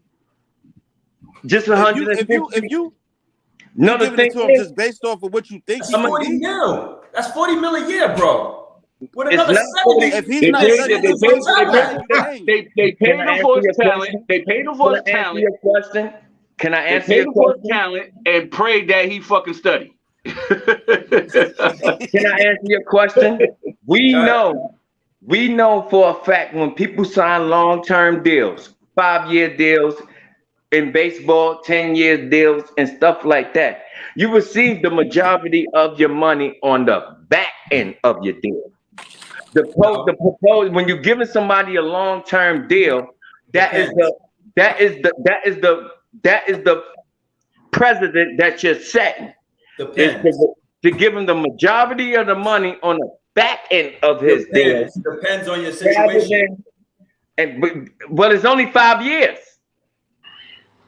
S8: Just 100.
S4: If you no, the thing is just based off of what you think.
S1: That's 40 mil. That's 40 mil a year, bro. With another 70,
S5: if he's not, they paid him for his talent. They paid him for his talent.
S8: Can I answer your question?
S5: Talent and pray that he fucking study.
S8: Can I answer your question? We know for a fact when people sign long-term deals, 5-year deals in baseball, 10-year deals, and stuff like that, you receive the majority of your money on the back end of your deal. The proposal when you're giving somebody a long-term deal, that is the precedent that you're setting. To give him the majority of the money on the back end of his deal.
S1: Depends on your situation.
S8: But it's only 5 years.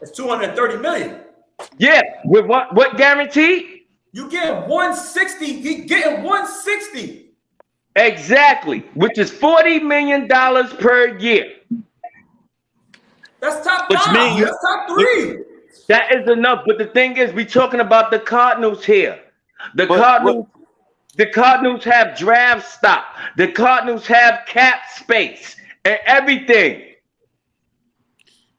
S1: It's 230 million.
S8: Yeah, with what guarantee?
S1: You get 160. He getting 160.
S8: Exactly, which is $40 million per year.
S1: That's top 5. That's top 3.
S8: That is enough. But the thing is, we're talking about the Cardinals here. The Cardinals have draft stock. The Cardinals have cap space and everything.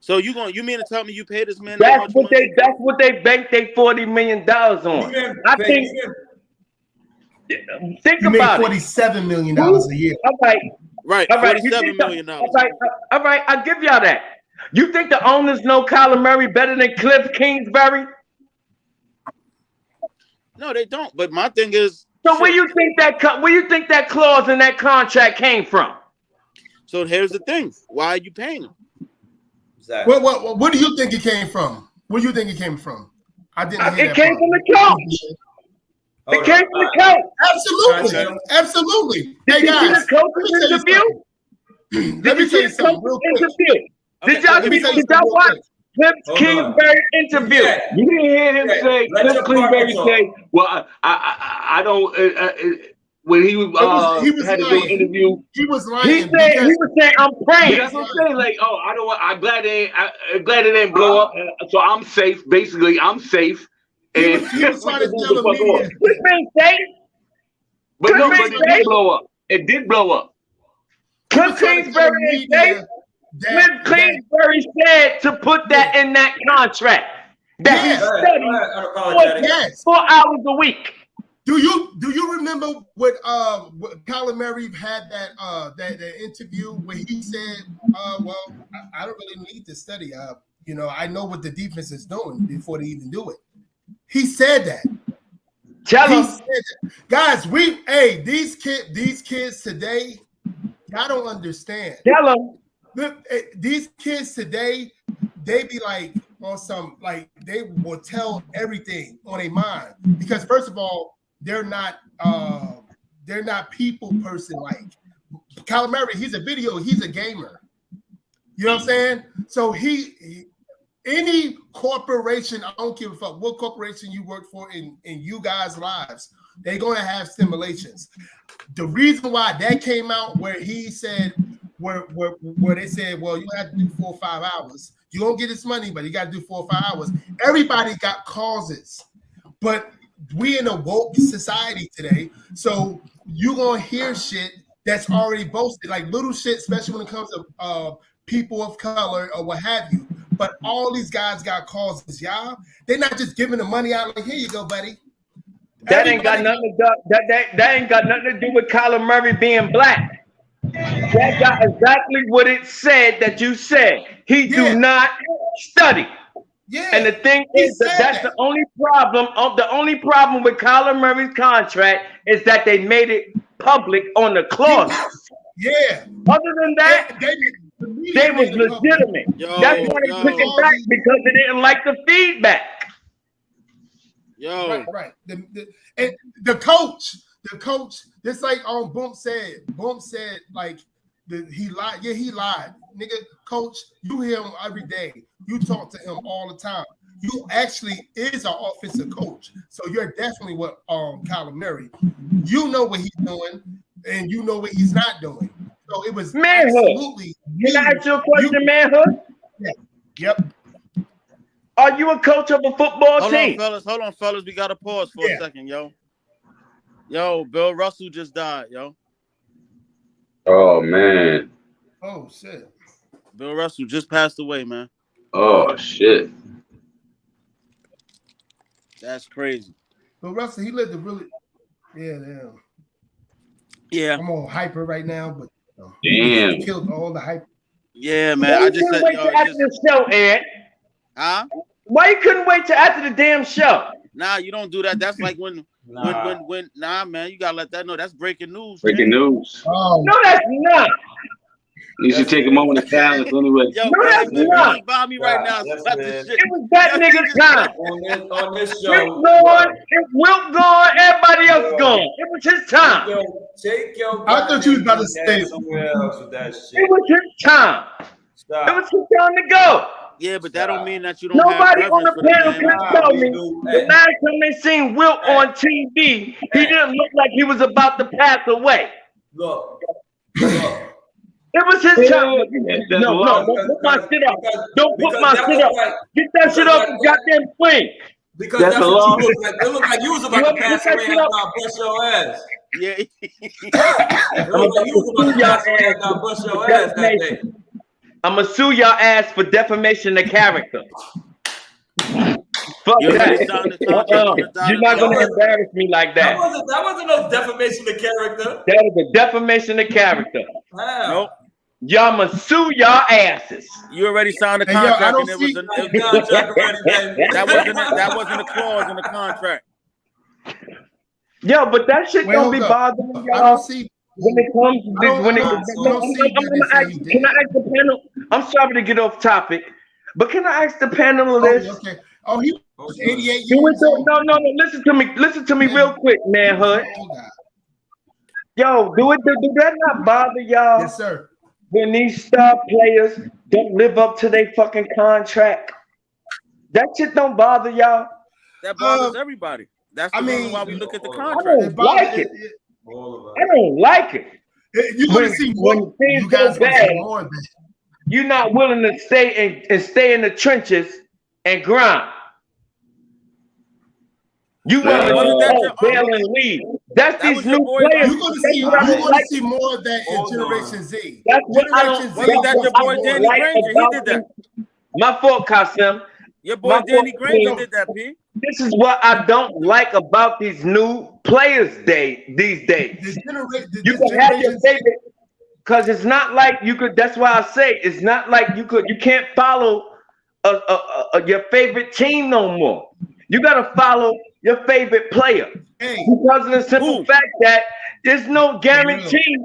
S4: So you mean to tell me you paid this man?
S8: That's what they banked their $40 million on. Think about it.
S7: $47 million a year.
S8: All right.
S4: $47 million.
S8: All right. I'll give y'all that. You think the owners know Kyler Murray better than Cliff Kingsbury?
S4: No, they don't. But my thing is,
S8: so where you think that clause in that contract came from?
S4: So here's the thing: why are you paying him?
S1: Exactly.
S7: What do you think it came from? Where do you think it came from? I didn't hear
S8: it came from the coach. It came from the coach.
S7: Absolutely. Hey guys,
S8: Did you see the coach's interview? Did you see the coach's interview? Did y'all watch Cliff Kingsbury interview?
S5: You didn't hear him say. Cliff Kingsbury say, "Well, I don't." When he was had to do an interview,
S7: he was lying.
S8: He was saying, "I'm praying."
S5: That's what I'm saying. Like, I don't want. I'm glad it didn't blow up. So I'm safe. Basically, I'm safe. And
S7: he was trying to tell the media.
S8: Cliff ain't safe.
S5: But no, but it did blow up. It did blow up.
S8: Cliff Kingsbury ain't safe. Cliff Kingsbury said to put that in that contract that he studied 4 hours a week.
S7: Do you remember what Kyler Murray had that interview where he said, well, I don't really need to study. I know what the defense is doing before they even do it. He said that.
S8: Tell us,
S7: guys. These kids today, I don't understand.
S8: Tell them.
S7: These kids today, they be like on some, like they will tell everything on their mind because first of all, they're not people person like Kyler Murray. He's a gamer. You know what I'm saying? So any corporation, I don't give a fuck what corporation you work for in you guys' lives, they're gonna have simulations. The reason why that came out where he said where they said, well, you have to do 4 or 5 hours. You don't get this money, but you got to do 4 or 5 hours. Everybody got causes, but we in a woke society today, so you gonna hear shit that's already boasted, like little shit, especially when it comes to people of color or what have you. But all these guys got causes, y'all. They're not just giving the money out like, here you go, buddy.
S8: That ain't got nothing to do with Kyler Murray being black. That got exactly what it said that you said. He do not study.
S7: Yeah.
S8: And the thing is that's the only problem. The only problem with Kyler Murray's contract is that they made it public on the clause.
S7: Yeah.
S8: Other than that, they was legitimate. That's why they took it back because they didn't like the feedback.
S7: Right. The coach, just like Boom said, like he lied. Yeah, he lied. Nigga, coach, you hear him every day. You talk to him all the time. You actually is an offensive coach. So you're definitely what Kyler Murray. You know what he's doing, and you know what he's not doing. So it was
S8: manhood.
S7: Absolutely.
S8: Can I ask you a question, manhood?
S7: Yeah. Yep.
S8: Are you a coach of a football team?
S4: Hold on, fellas. We gotta pause for a second, yo. Yo, Bill Russell just died, yo.
S5: Oh man.
S7: Oh shit.
S4: Bill Russell just passed away, man.
S5: Oh shit.
S4: That's crazy.
S7: Bill Russell, he lived a really,
S4: yeah.
S7: I'm on hyper right now, but
S5: damn,
S7: he killed all the hype.
S4: Yeah, man. I just said,
S8: wait till after the show, Ed.
S4: Huh?
S8: Why you couldn't wait till after the damn show?
S4: Nah, you don't do that. That's like when man, you gotta let that know. That's breaking news.
S5: Breaking news.
S7: Oh.
S8: No, that's not.
S5: You should take a moment of silence anyway.
S4: Yo,
S8: no, that's not.
S4: By me right now.
S8: It was that nigga's time.
S6: On this show.
S8: Wilt gone, everybody else gone. It was his time.
S7: I thought you was about to say
S6: somewhere else with that shit.
S8: It was his time.
S6: Stop.
S8: It was his time to go.
S4: Yeah, but that don't mean that you don't
S8: Nobody
S4: have
S8: on the panel
S4: man.
S8: can tell me the last time they seen Wilt on TV, he didn't look like he was about to pass away.
S6: Look.
S8: It was his time. No, don't put my shit up. Don't put my shit up. Get that shit up and goddamn swing.
S6: Because that's what you look like. It looked like you was about to pass away after I bust your ass.
S4: Yeah.
S6: It looked like you was about to pass away after I bust your ass that day.
S8: I'm gonna sue your ass for defamation of character. Fuck that. You're not gonna embarrass me like that.
S6: That wasn't no defamation of character.
S8: That was a defamation of character.
S6: Wow.
S4: Nope.
S8: Y'all must sue y'all asses.
S4: You already signed a contract, and that wasn't a clause in the contract.
S8: Yo, but that shit don't be bothering me, y'all. When it comes can I ask the panel? I'm sorry to get off topic, but can I ask the panel of this?
S7: Okay. Oh, he 88 years
S8: old. No. Listen to me real quick, man, Hood. Yo, do that not bother y'all?
S7: Yes, sir.
S8: When these star players don't live up to their fucking contract, that shit don't bother y'all.
S4: That bothers everybody. That's the reason why we look at the contract.
S8: I don't like it. I don't like it.
S7: You're gonna see
S8: when things go bad, you're not willing to stay in the trenches and grind. You want to bail and leave. That's these new players.
S7: You're gonna see more of that in Generation Z.
S8: That's what I don't.
S4: That's your boy Danny Granger. He did that.
S8: My fault, Kasim.
S4: Your boy Danny Granger did that, P.
S8: This is what I don't like about these new players these days. You can have your favorite, because it's not like you could. That's why I say it's not like you can't follow your favorite team no more. You gotta follow your favorite player, because of the simple fact that there's no guarantee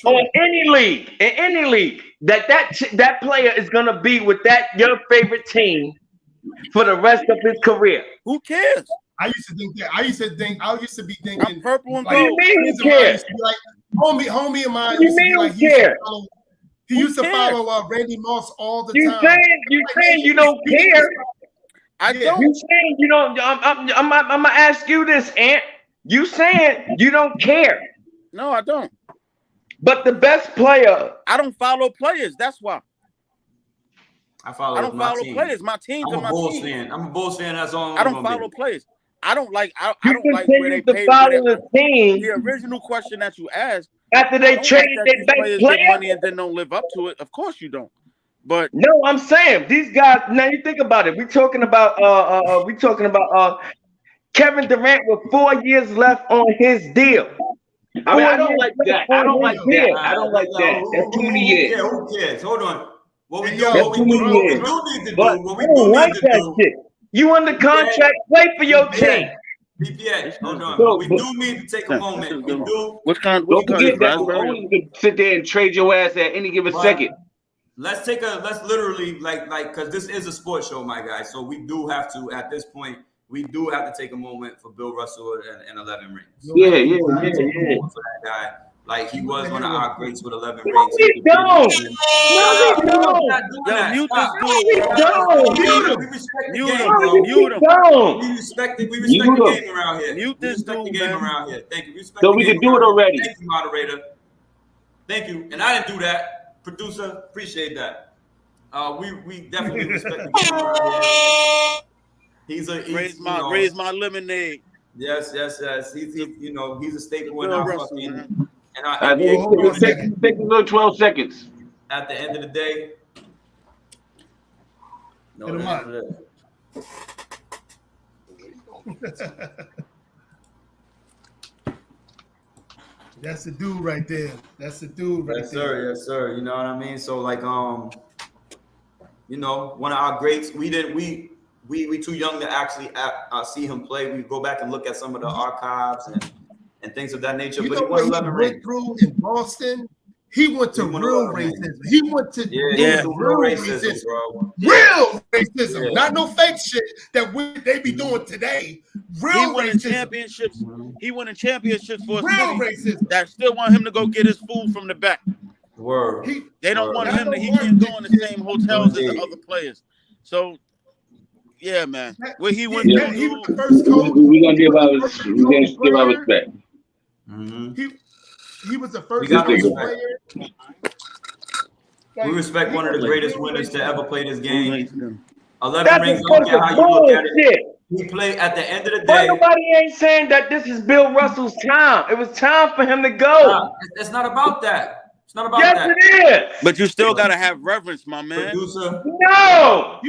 S8: on any league, in any league, that player is gonna be with your favorite team for the rest of his career.
S4: Who cares?
S7: I used to think that. I used to be thinking
S4: I'm purple and
S8: gold. What do you mean who cares?
S7: Like homie of mine.
S8: What do you mean who cares?
S7: He used to follow Randy Moss all the time.
S8: You saying you don't care?
S4: I don't.
S8: You saying you don't? I'm gonna ask you this, Ant. You saying you don't care?
S4: No, I don't.
S8: But the best player,
S4: I don't follow players. That's why.
S1: I
S4: don't follow players. My team's
S1: I'm
S4: my
S1: a Bulls
S4: team.
S1: fan. I'm a Bulls fan. That's all.
S4: I don't follow players. I don't like. I
S8: you
S4: don't like where they
S8: to follow the team.
S4: The original question that you asked.
S8: After they traded their best player,
S4: money and then don't live up to it. Of course you don't. But
S8: no, I'm saying these guys. Now you think about it. We're talking about Kevin Durant with 4 years left on his deal.
S5: I mean, I don't like that. I don't like that. That's too many years.
S1: Yeah, who cares? Hold on. What we do
S8: need to do. You under contract, play for your team.
S1: BPA, hold on. We do need to take a moment. We do.
S5: Don't forget that you can sit there and trade your ass at any given second.
S1: Let's literally because this is a sports show, my guy. So we do have to, at this point, we do have to take a moment for Bill Russell and 11 rings.
S5: Yeah.
S1: For that guy. Like, he was one of our greats with 11 rings.
S8: No, we don't.
S4: Mute this
S1: dude. We respect the game around here.
S4: Mute this dude,
S1: man. Thank you.
S5: So we can do it already.
S1: Thank you, moderator. Thank you. And I didn't do that. Producer, appreciate that. We definitely respect the game around here.
S4: Raise my lemonade.
S1: Yes. He's a staple in our fucking.
S5: Take a little 12 seconds.
S1: At the end of the day,
S7: That's the dude right there. Yes,
S1: sir. You know what I mean? So like, one of our greats. We too young to actually see him play. We go back and look at some of the archives and things of that nature.
S7: You
S1: but
S7: know what he went through in Boston? He went to real racism. He went to real racism, bro. Real racism,
S1: Yeah.
S7: Not no fake shit that they be doing today. Real racism.
S4: He won championships for a
S7: real
S4: city
S7: racism.
S4: that still want him to go get his food from the back.
S1: Word.
S4: They don't want him to. He can't go in the same hotels as the other players. So. Yeah, man. Where he went
S7: to, he was the first coach.
S5: We're gonna give our respect.
S1: Mm-hmm.
S7: He was the first player.
S1: We respect one of the greatest winners to ever play this game. 11 rings. I don't care how you look at it. He played at the end of the day.
S8: Nobody ain't saying that this is Bill Russell's time. It was time for him to go.
S1: It's not about that. It's not about that.
S8: Yes, it is.
S4: But you still gotta have reverence, my man.
S1: Producer.
S8: No.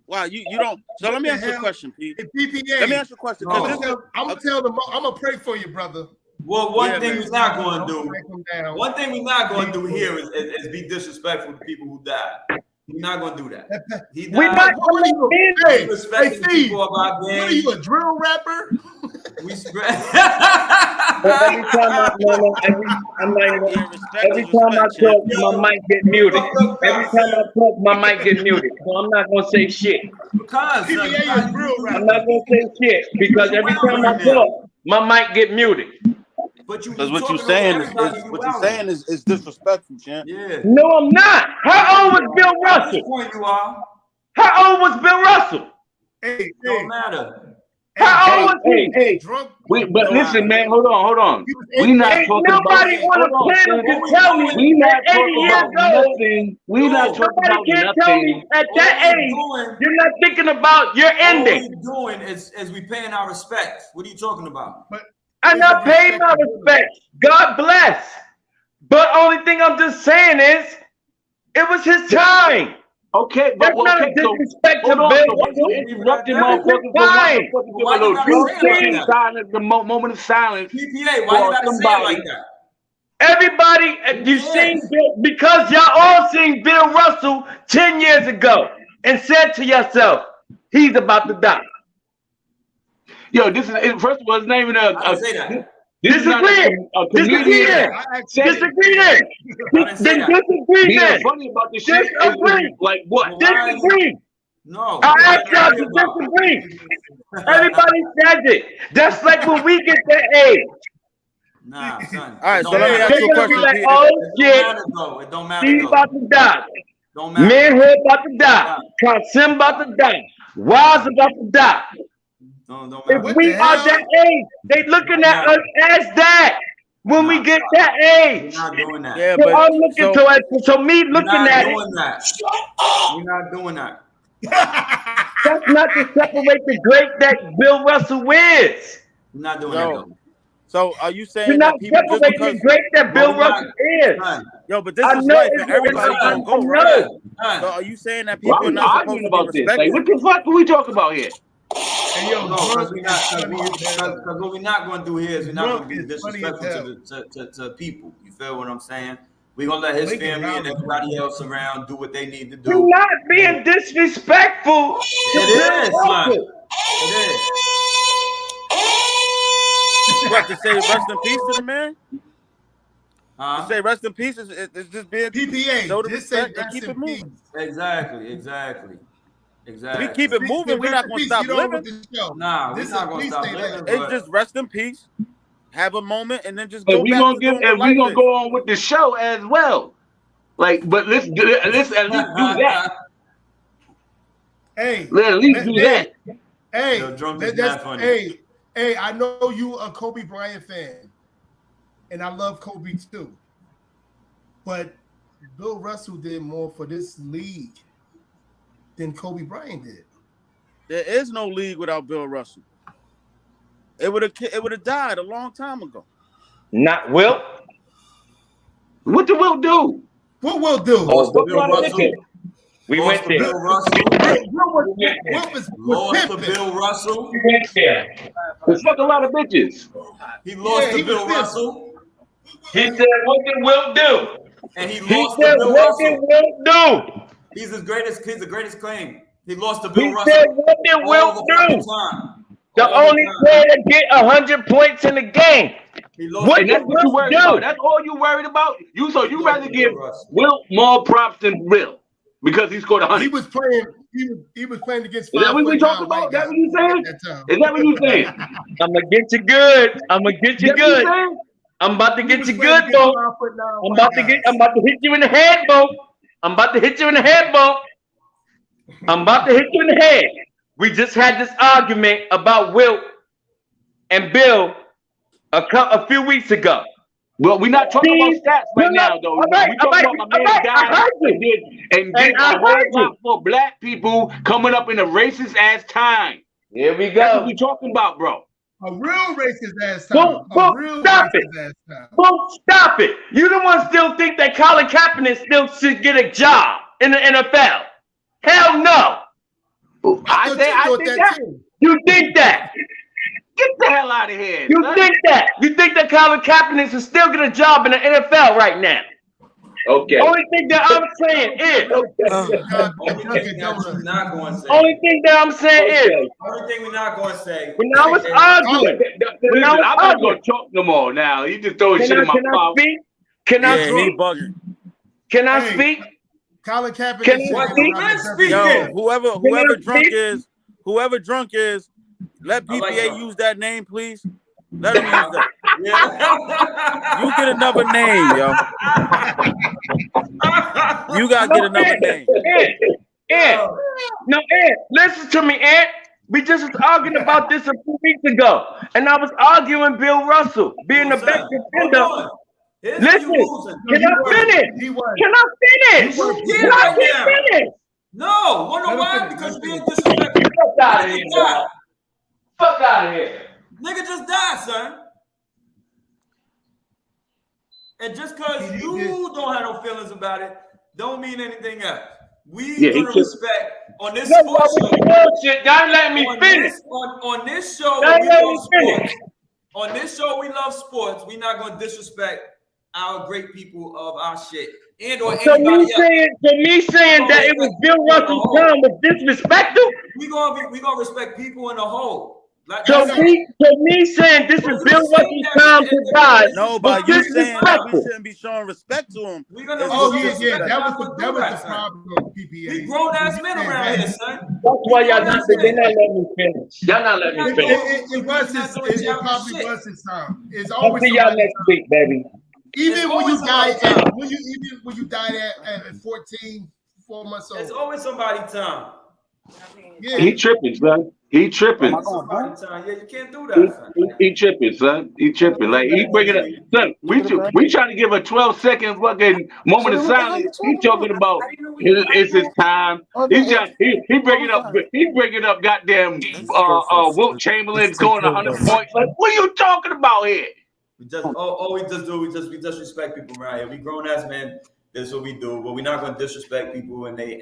S4: Wow, you don't. So let me ask you a question, Pete.
S7: PPA.
S4: Let me ask you a question.
S7: I'm gonna tell them. I'm gonna pray for you, brother.
S1: Well, one thing we're not going to do. One thing we're not going to do here is be disrespectful to people who died. We're not going to do that.
S8: We're not going to
S1: respect people about
S7: What are you, a drill rapper?
S1: We spread.
S8: But every time I talk, my mic get muted. Every time I talk, my mic get muted. So I'm not gonna say shit.
S1: Because
S8: I'm not gonna say shit because every time I talk, my mic get muted.
S4: Because what you're saying is disrespectful, champ.
S1: Yeah.
S8: No, I'm not. How old was Bill Russell?
S1: Point you are.
S8: How old was Bill Russell?
S7: Hey,
S1: don't matter.
S8: How old was he?
S5: Hey, wait, but listen, man, hold on. We not talking
S8: nobody
S5: about.
S8: on the panel can tell me.
S5: We not
S8: at 80
S5: talking
S8: years
S5: about
S8: old.
S5: nothing. We not talking
S8: Nobody
S5: about
S8: can tell me
S5: nothing.
S8: at that age. You're not thinking about your ending.
S1: All we're doing is we paying our respect. What are you talking about?
S8: I'm not paying my respect. God bless. But only thing I'm just saying is, it was his time.
S5: Okay,
S8: but that's not a disrespect to Bill.
S5: Interrupting motherfuckers for silence, the moment of silence.
S1: PPA, why you gotta say it like that?
S8: Everybody, you seen Bill, because y'all all seen Bill Russell 10 years ago and said to yourself, he's about to die.
S5: Yo, this is first of all, it's not even
S8: Disagree. Disagree then.
S5: Funny about this shit is like what?
S8: Disagree.
S1: No.
S8: I asked y'all to disagree. Everybody says it. That's like when we get that age.
S1: Nah, son.
S4: All right, so let me ask you a question.
S8: Like, oh shit,
S1: it don't matter.
S8: he's about to die.
S1: Don't matter.
S8: Manhood about to die. Consim about to die. Wise about to die. If we are that age, they looking at us as that. When we get that age,
S1: we're not doing that.
S4: Yeah,
S8: but I'm looking to it. So me looking at it,
S1: we're not doing that.
S8: that's not to separate the great that Bill Russell is.
S1: We're not doing that. Though.
S4: So are you saying
S8: You're not
S4: that people just
S8: separating
S4: because
S8: the great that Bill Russell is?
S4: Yo, but this is life and everybody gonna go, right? So are you saying that people are not supposed to be respected?
S5: Like, what the fuck are we talking about here?
S7: Hey, yo,
S1: because what we're not going to do here is we're not going to be disrespectful to people. You feel what I'm saying? We're going to let his family and everybody else around do what they need to do.
S8: You're not being disrespectful.
S1: It is, man. It is.
S4: What, to say rest in peace to the man?
S1: To
S4: say rest in peace is just being
S7: PPA.
S4: show the
S7: Just say
S4: respect and keep it moving.
S1: Exactly.
S4: We keep it moving. We're not going to stop living.
S1: Nah, we're not going to stop living.
S4: It's just rest in peace. Have a moment and then just
S5: go
S4: back to doing what life is.
S5: We're gonna go on with the show as well. Like, but let's at least do that.
S7: Hey,
S5: let's at least do that.
S7: Hey, hey, I know you a Kobe Bryant fan, and I love Kobe too. But Bill Russell did more for this league than Kobe Bryant did.
S4: There is no league without Bill Russell. It would have died a long time ago.
S8: Not Wilt.
S5: What did Wilt do?
S7: What Wilt do?
S1: Bill Russell.
S8: We went there.
S1: Bill Russell. Lost to Bill Russell.
S8: We went there.
S5: There's fuck a lot of bitches.
S1: He lost to Bill Russell.
S8: He said, "What did Wilt do?"
S1: And he lost to Bill Russell.
S8: What did Wilt do?
S1: He's the greatest claim. He lost to Bill
S8: he
S1: Russell.
S8: Said, what did Wilt do? The only player to get 100 points in the game.
S5: What that's what you worried about. That's all you worried about. You rather give Wilt more props than Will because he scored 100.
S7: He was playing. He was playing against.
S5: Is that what we talking about? Is that what you saying? Is that what you saying?
S8: I'm gonna get you good. I'm gonna get you good. I'm about to get you good, Bo. I'm about to hit you in the head, Bo. I'm about to hit you in the head, Bo. I'm about to hit you in the head. We just had this argument about Wilt and Bill a few weeks ago.
S5: Well, we're not talking about stats right now, though. We're talking about my man guy and did a whole lot for black people coming up in a racist ass time.
S8: Here we go.
S5: That's what we talking about, bro.
S7: A real racist ass time.
S8: Stop it. You the one still think that Colin Kaepernick still should get a job in the NFL. Hell no.
S5: I think that.
S8: You think that?
S5: Get the hell out of here.
S8: You think that? You think that Colin Kaepernick should still get a job in the NFL right now?
S5: Okay.
S8: Only thing that I'm saying is. Only thing that I'm saying is.
S1: Only thing we're not going to say.
S8: When I was arguing.
S5: Listen, I'm not gonna talk no more now. You just throwing shit in my mouth.
S8: Can I
S4: he
S8: speak?
S4: bugging.
S8: Can I speak?
S7: Colin Kaepernick.
S8: Can I
S7: speak?
S4: Yo, whoever drunk is, let PPA use that name, please. Let him use that. You get another name, yo. You gotta get another name.
S8: Ed, listen to me, Ed. We just was arguing about this a few weeks ago, and I was arguing Bill Russell being the best defender. Listen, can I finish? Can I finish?
S1: No, wonder why? Because being disrespectful.
S8: Fuck out of here, bro. Fuck out of here.
S1: Nigga just died, son. And just because you don't have no feelings about it, don't mean anything else. We gonna respect on this sports show.
S8: Bullshit. Y'all let me finish.
S1: On this show, we love sports. On this show, we love sports. We're not gonna disrespect our great people of our shit. And or anybody else.
S8: So me saying that it was Bill Russell's time was disrespectful?
S1: We gonna respect people in the whole. Like,
S8: so me saying this is Bill Russell's time to die.
S4: No, but you saying that we shouldn't be showing respect to him.
S7: That was the problem with PPA.
S1: We grown ass men around here, son.
S8: That's why y'all not letting me finish. Y'all not letting me finish.
S7: It probably was his time. It's
S8: I'll
S7: always
S8: see y'all next week, baby.
S7: Even when you died at 14, 4 months old.
S1: It's always somebody's time.
S7: Yeah.
S5: He tripping, son. He tripping.
S1: Yeah, you can't do that, son.
S5: He tripping, son. He tripping. Like he bringing up, son. We trying to give a 12-second fucking moment of silence. He talking about it's his time. He bringing up. He bringing up. Goddamn, Wilt Chamberlain scoring 100 points. Like, what are you talking about here?
S1: We just all we just do. We just respect people around here. We grown ass men. This is what we do. But we're not gonna disrespect people and they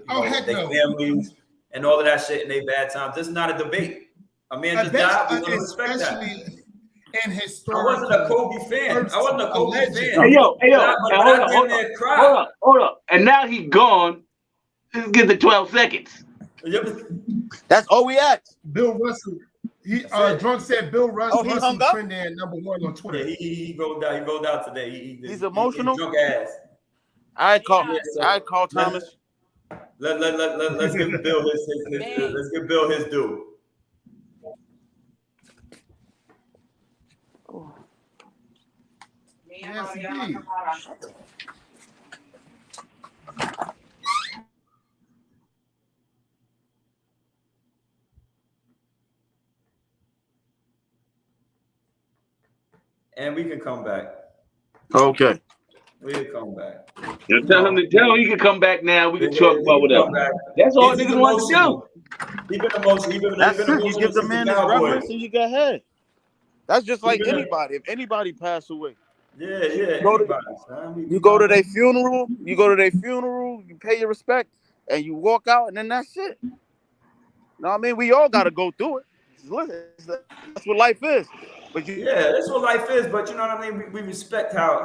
S1: families and all of that shit in their bad times. This is not a debate. A man just died. We're gonna respect that.
S7: In
S1: I wasn't a Kobe fan.
S5: Hey, hold up. And now he gone. Let's get the 12 seconds.
S4: That's all we asked.
S7: Bill Russell. Drunk said Bill Russell trending at #1 on Twitter.
S1: Yeah, he rolled out. He rolled out today.
S4: He's emotional.
S1: Drunk ass.
S4: I call Thomas.
S1: Let's give Bill his let's give Bill his due.
S7: Yes, indeed.
S1: And we can come back.
S4: Okay.
S1: We can come back.
S5: Tell him he can come back now. We can talk about whatever. That's all niggas want to do.
S1: He been emotional.
S4: That's it. You give the man his reverence and you go ahead. That's just like anybody. If anybody pass away.
S1: Yeah.
S4: You go to their funeral, you pay your respect, and you walk out, and then that's it. You know what I mean? We all got to go through it. Listen, that's what life is. But
S1: that's what life is. But you know what I mean? We respect how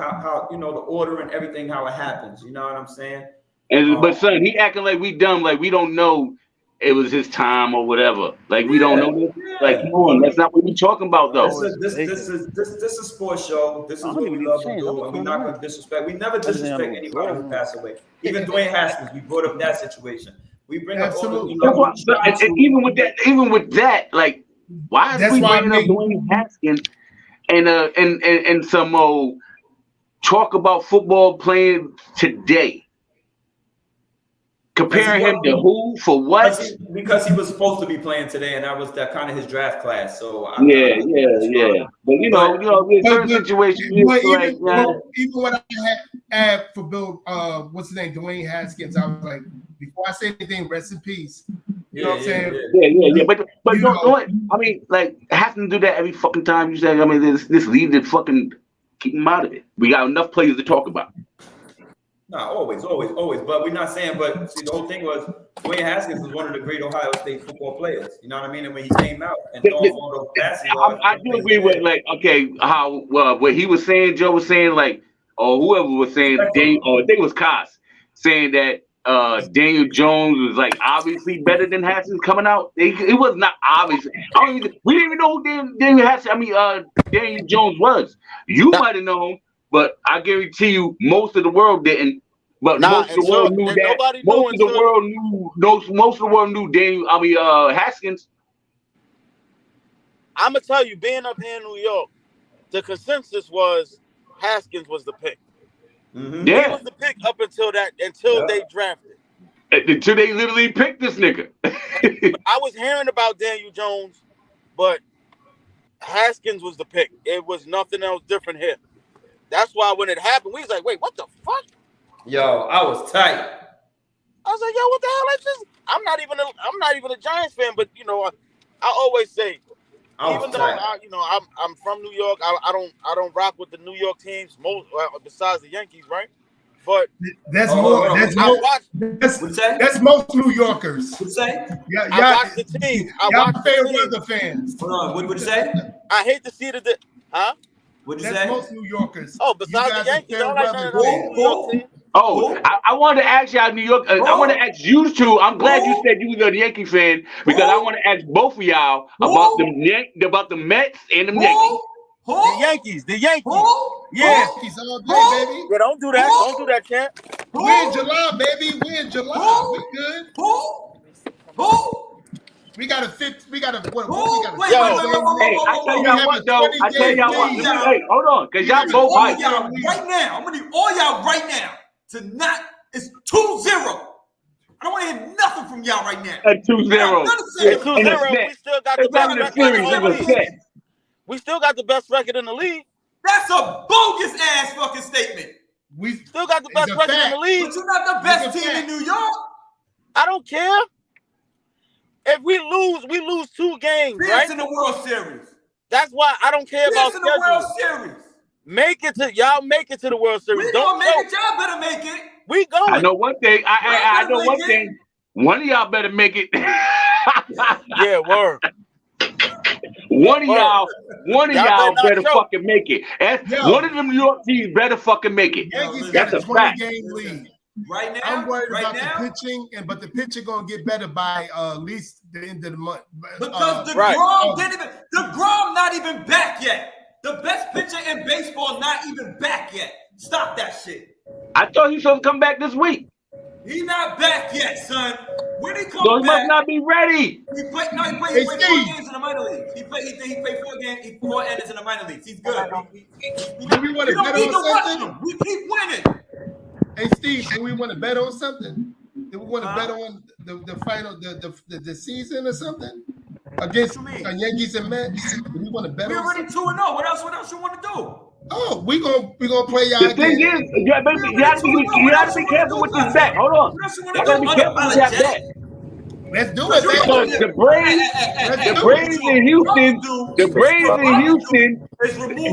S1: the order and everything, how it happens. You know what I'm saying?
S5: And but son, he acting like we dumb, like we don't know it was his time or whatever. Like we don't know this. Like, come on, that's not what we talking about though.
S1: This is a sports show. This is what we love to do, and we're not gonna disrespect. We never disrespect anybody who passed away. Even Dwayne Haskins, we brought up that situation. We bring up all
S5: and even with that, like, why is we bringing up Dwayne Haskins and some talk about football playing today? Comparing him to who for what?
S1: Because he was supposed to be playing today, and that was that kind of his draft class. So
S5: yeah. But you know, in certain situations,
S7: even when I had for Bill, what's his name, Dwayne Haskins, I was like, before I say anything, rest in peace. You know what I'm saying?
S5: Yeah. But don't. I mean, like, have to do that every fucking time you say. I mean, this lead to fucking keep him out of it. We got enough players to talk about.
S1: No, always. But we're not saying. But see, the whole thing was Dwayne Haskins was one of the great Ohio State football players. You know what I mean? And when he came out and throwing all those passes,
S5: I do agree with how what he was saying, Joe was saying, like, or whoever was saying, I think it was Koss saying that Daniel Jones was like obviously better than Haskins coming out. It was not obvious. We didn't even know who Daniel Jones was. You might have known, but I guarantee you, most of the world didn't. But most of the world knew that. Most of the world knew Daniel. Haskins.
S4: I'm gonna tell you, being up here in New York, the consensus was Haskins was the pick.
S5: Mm-hmm. Yeah,
S4: he was the pick up until they drafted.
S5: Until they literally picked this nigga.
S4: I was hearing about Daniel Jones, but Haskins was the pick. It was nothing else different here. That's why when it happened, we was like, "Wait, what the fuck?"
S1: Yo, I was tight.
S4: I was like, "Yo, what the hell?" I'm not even a Giants fan, but you know, I always say. Even though I'm from New York, I don't rock with the New York teams most besides the Yankees, right? But
S7: that's most New Yorkers.
S1: What'd you say?
S7: Yeah,
S4: I watch the team.
S7: Y'all fair weather fans.
S1: Hold on, what'd you say?
S4: I hate to see the
S1: What'd you
S7: that's
S1: say?
S7: most New Yorkers.
S4: Oh, besides the Yankees, I like none of those New York teams.
S5: Oh, I wanted to ask y'all New York. I want to ask you two. I'm glad you said you were a Yankee fan because I want to ask both of y'all about the Mets and the Yankees.
S4: The Yankees.
S7: Yeah. Yankees all day, baby.
S4: Yeah, don't do that. Don't do that, champ.
S7: We're in July, baby. We're in July. We good. We got a fit. We got a what?
S5: Hey, I tell y'all what though. I tell y'all what. Hey, hold on, cause y'all both right
S1: now. I'm gonna need all y'all right now to not. It's 2-0. I don't want to hear nothing from y'all right now.
S5: At 2-0.
S4: It's 2-0. We still got the best record in the league. We still got the best record in the league.
S1: That's a bogus ass fucking statement.
S7: We
S4: still got the best record in the league.
S1: But you're not the best team in New York.
S4: I don't care. If we lose 2 games, right?
S1: In the World Series.
S4: That's why I don't care about
S1: in the World Series.
S4: Make it to the World Series.
S1: We don't make it. Y'all better make it.
S4: We going.
S5: I know one thing. I know one thing. One of y'all better make it.
S4: Yeah, word.
S5: One of y'all better fucking make it. One of them New York teams better fucking make it.
S7: Yankees
S5: That's
S7: got
S5: a fact.
S7: 20-game lead.
S1: Right now,
S7: I'm worried about the pitching, but the pitching gonna get better by at least the end of the month.
S1: Because DeGrom not even back yet. The best pitcher in baseball not even back yet. Stop that shit.
S5: I thought he was supposed to come back this week.
S1: He not back yet, son. When he come
S5: so he
S1: back,
S5: must not be ready.
S1: He played 4 games in the minor leagues. He played 4 innings in the minor leagues. He's good.
S7: We want to bet on something.
S1: We keep winning.
S7: Hey Steve, do we want to bet on something? Do we want to bet on the final the season or something against Yankees and Mets? Do we want to bet?
S1: We're already 2-0. What else you want to do?
S7: Oh, we gonna play y'all.
S5: The thing is, you have to be careful with this bet. Hold on, you gotta be careful with that bet.
S7: Let's do it.
S5: Because the Braves in Houston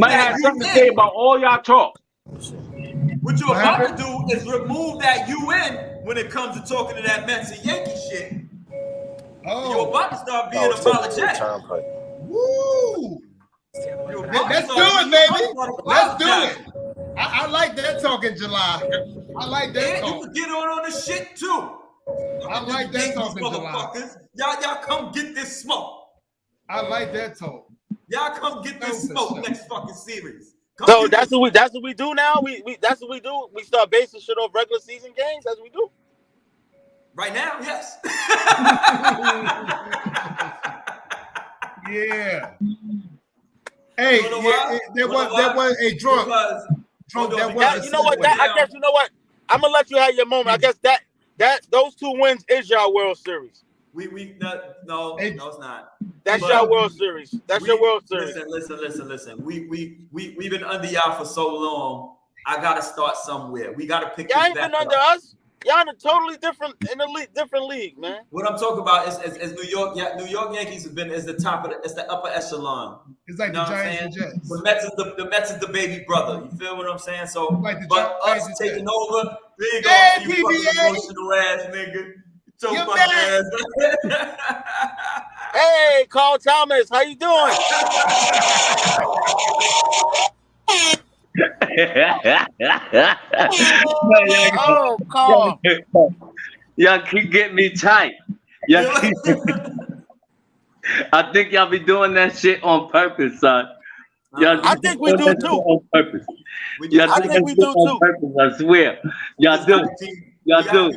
S5: might have something to say about all y'all talk.
S1: What you're about to do is remove that UN when it comes to talking to that Mets and Yankee shit. Oh, you're about to start being apologetic.
S7: Woo! Let's do it, baby. Let's do it. I like that talk in July. I like that talk.
S1: You can get on the shit too.
S7: I like that talk in July.
S1: Y'all come get this smoke.
S7: I like that talk.
S1: Y'all come get this smoke next fucking series.
S4: So that's what we do now. That's what we do. We start basing shit off regular season games. That's what we do.
S1: Right now, yes.
S7: Yeah. Hey, there was a drunk.
S4: You know what? I guess you know what. I'm gonna let you have your moment. I guess that those 2 wins is your World Series.
S1: No, it's not.
S4: That's your World Series. That's your World Series.
S1: Listen. We've been under y'all for so long. I gotta start somewhere. We gotta pick.
S4: Y'all ain't been under us. Y'all in a totally different league, man.
S1: What I'm talking about is New York. Yeah, New York Yankees have been is the top of it's the upper echelon.
S7: It's like the Giants and Jets.
S1: The Mets is the baby brother. You feel what I'm saying? So,
S7: like
S1: but us taking over, we ain't gonna see you fucking emotional ass nigga. So fucking ass.
S4: Hey, Carl Thomas, how you doing? Oh, calm.
S6: Y'all keep getting me tight. Y'all keep... I think y'all be doing that shit on purpose, son.
S4: I think we do too.
S6: On purpose.
S4: I think we do too.
S6: Purpose, I swear. Y'all do. Y'all do.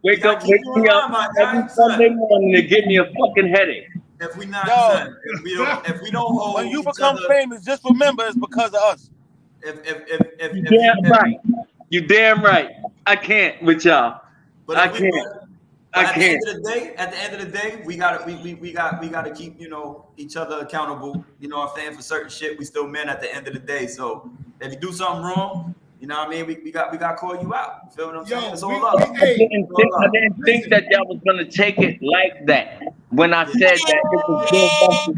S6: Wake up every Sunday morning and give me a fucking headache.
S1: If we not, if we don't hold,
S4: when you become famous, just remember it's because of us.
S6: You damn right. I can't with y'all.
S1: But
S6: I can't.
S1: At the end of the day, we gotta keep each other accountable. You know what I'm saying? For certain shit, we still men at the end of the day. So if you do something wrong, you know what I mean? We got to call you out. You feel what I'm saying? It's all love.
S6: I didn't think that y'all was gonna take it like that when I said that it was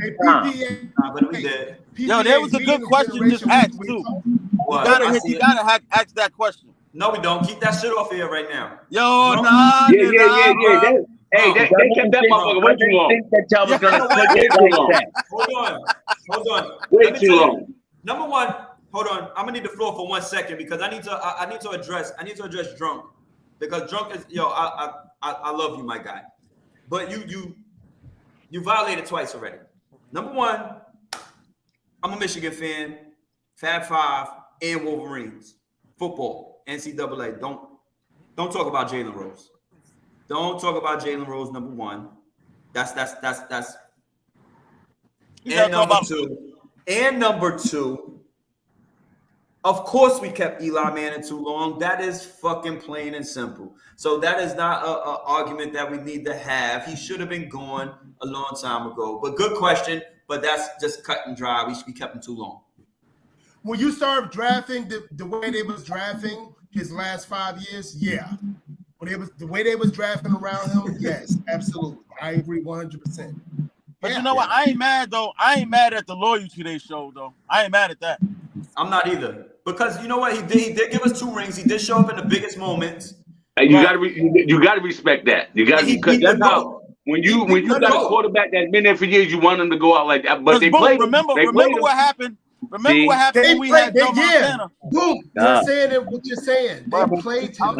S6: good time.
S1: But we did.
S4: Yo, there was a good question just asked too. You gotta ask that question.
S1: No, we don't. Keep that shit off here right now.
S4: Yo,
S6: nah. Yeah. Hey, they kept that motherfucker way too long. I didn't think that y'all was gonna take it like that.
S1: Hold on.
S6: Way too long.
S1: Number one, hold on. I'm gonna need the floor for 1 second because I need to address Drunk, because Drunk is I love you, my guy, but you violated twice already. Number one, I'm a Michigan fan, Fab Five, and Wolverines football. NCAA. Don't talk about Jalen Rose. Don't talk about Jalen Rose. Number one. That's. And number two. Of course, we kept Eli Manning too long. That is fucking plain and simple. So that is not an argument that we need to have. He should have been gone a long time ago. But good question. But that's just cut and dry. We kept him too long.
S7: When you start drafting the way they was drafting his last 5 years, yeah. The way they was drafting around him, yes, absolutely. I agree 100%.
S4: But you know what? I ain't mad though. I ain't mad at the loyalty they showed though. I ain't mad at that.
S1: I'm not either. Because you know what? He did give us 2 rings. He did show up in the biggest moments.
S5: And you gotta respect that. You gotta, because that's how when you got a quarterback that's been there for years, you want him to go out like that. But they played.
S4: Remember what happened. Remember what happened when we had Joe Montana?
S7: Boom. You're saying it, what you're saying. They played him.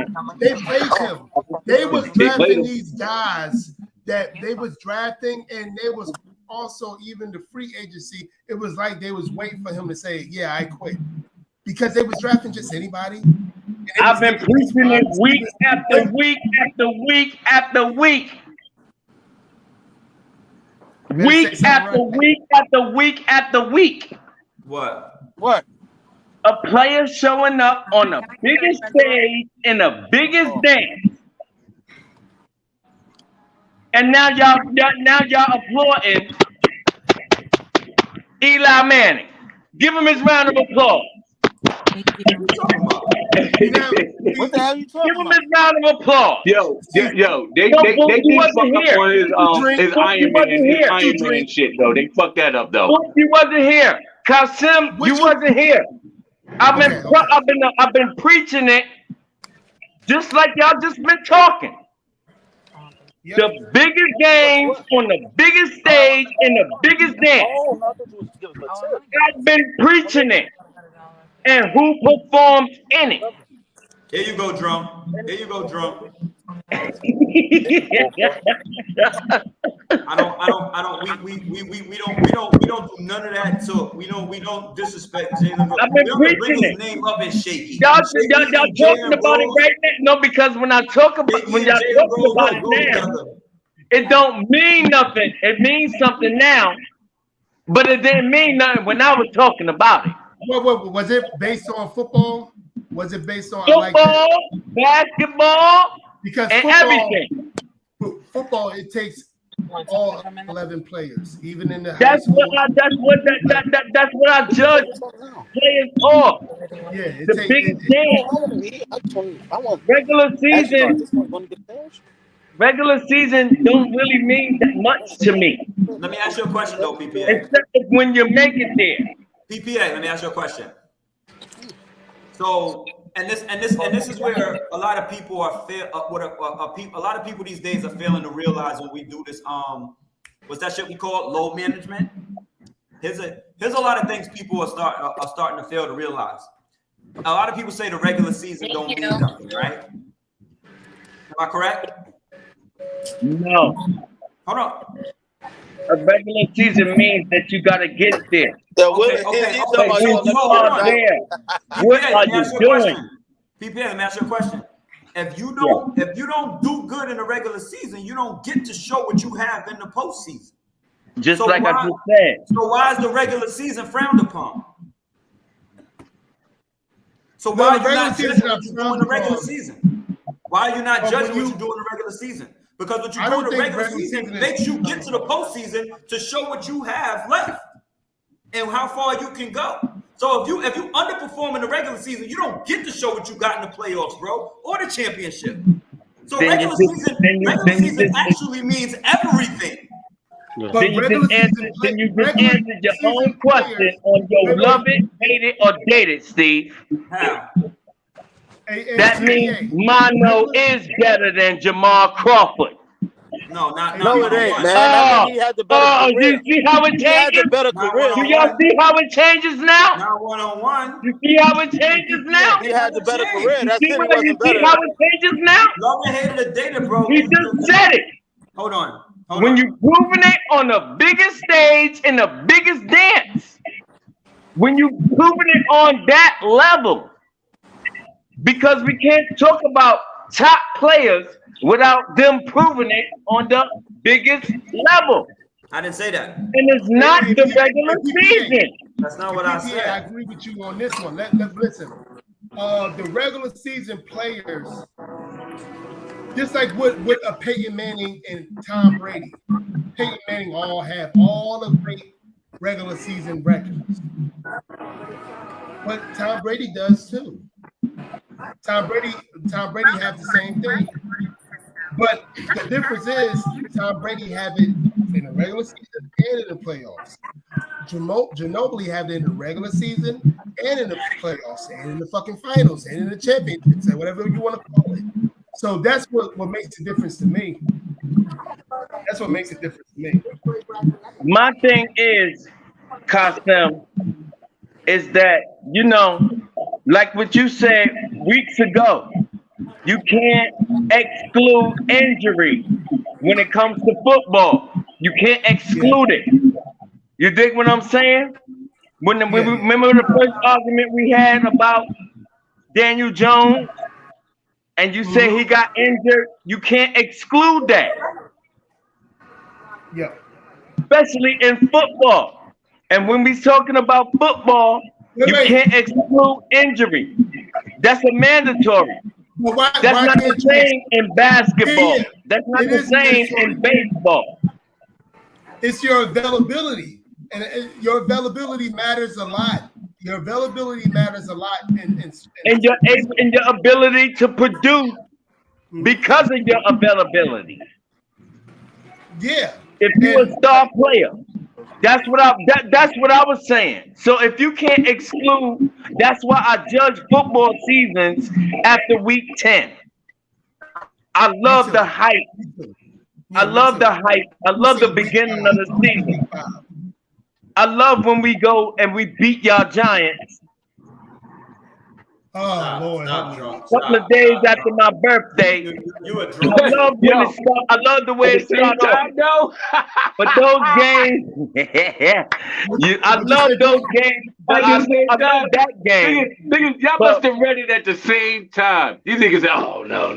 S7: They was drafting these guys that they was drafting, and they was also even the free agency. It was like they was waiting for him to say, yeah, I quit. Because they was drafting just anybody.
S6: I've been preaching it week after week after week after week. Week after week after week after week.
S1: What?
S6: A player showing up on the biggest stage in the biggest dance. And now y'all applauding Eli Manning. Give him his round of applause.
S4: What the hell you talking
S6: Give him his round of applause.
S5: Yo, they did fuck up on his Iron Man shit though. They fucked that up though.
S6: He wasn't here. Kasim, you wasn't here. I've been preaching it just like y'all just been talking. Yep. The biggest games on the biggest stage in the biggest dance. I've been preaching it. And who performs in it?
S1: Here you go, Drunk. I don't. We don't do none of that talk. We don't disrespect Jalen Rose.
S6: I've been preaching
S1: bring
S6: it.
S1: His name up and shaky.
S6: Y'all talking about it right now? No, because when y'all talking about it now, it don't mean nothing. It means something now, but it didn't mean nothing when I was talking about it.
S7: What was it based on football? Was it based on
S6: football, basketball,
S7: because
S6: and everything?
S7: Football, it takes all 11 players, even in the
S6: that's what I judge players off.
S7: Yeah,
S6: the biggest game. Regular season don't really mean that much to me.
S1: Let me ask you a question though, PPA.
S6: Except when you make it there.
S1: PPA, let me ask you a question. So, and this is where a lot of people are a lot of people these days are failing to realize when we do this. What's that shit we call load management? Here's a lot of things people are starting to fail to realize. A lot of people say the regular season don't mean nothing, right? Am I correct?
S8: No.
S1: Hold on.
S8: A regular season means that you gotta get there.
S1: Okay.
S8: What are you doing?
S1: PPA, let me ask you a question. If you don't do good in the regular season, you don't get to show what you have in the postseason.
S8: Just
S1: so
S8: like
S1: why,
S8: I just said.
S1: So why is the regular season frowned upon? So why are you not judging what you do in the regular season? Why are you not judging what you do in the regular season? Because what you do in the regular season makes you get to the postseason to show what you have left and how far you can go. So if you underperform in the regular season, you don't get to show what you got in the playoffs, bro, or the championship. So regular season actually means everything.
S8: Then you just answered your own question on your love it, hate it, or date it, Steve.
S1: How?
S8: That means Mono is better than Jamal Crawford.
S1: No,
S4: it ain't, man. I mean, he had the better career.
S8: You see how it changes?
S4: He had the better career.
S8: Do y'all see how it changes now?
S1: Not one-on-one.
S8: You see how it changes now?
S4: He had the better career. That's it. He
S8: You
S4: wasn't better.
S8: see how it changes now?
S1: Love and hate the data, bro.
S8: He just said it.
S1: Hold on.
S8: When you proving it on the biggest stage in the biggest dance, when you proving it on that level, because we can't talk about top players without them proving it on the biggest level.
S1: I didn't say that.
S8: And it's not the regular season.
S1: That's not what I said.
S7: I agree with you on this one. Listen. The regular season players, just like what a Peyton Manning and Tom Brady. Peyton Manning all have all the great regular season records. But Tom Brady does too. Tom Brady have the same thing. But the difference is Tom Brady have it in the regular season and in the playoffs. Ginobili have it in the regular season and in the playoffs and in the fucking finals and in the championships and whatever you want to call it. So that's what makes a difference to me. That's what makes a difference to me.
S8: My thing is, Kasem, is that, like what you said weeks ago, you can't exclude injury when it comes to football. You can't exclude it. You dig what I'm saying? Remember the first argument we had about Daniel Jones, and you say he got injured, you can't exclude that.
S7: Yeah.
S8: Especially in football. And when we're talking about football, you can't exclude injury. That's a mandatory. That's not the same in basketball. That's not the same in baseball.
S7: It's your availability. And your availability matters a lot. Your availability matters a lot.
S8: And your ability to produce because of your availability.
S7: Yeah.
S8: If you're a star player, that's what I was saying. So if you can't exclude, that's why I judge football seasons after week 10. I love the hype. I love the hype. I love the beginning of the season. I love when we go and we beat y'all Giants.
S7: Oh, Lord.
S8: Couple of days after my birthday.
S1: You a drunk.
S8: I love the way it started off. But those games, I love those games. But I love that game.
S5: Niggas, y'all must have read it at the same time. These niggas said, oh, no.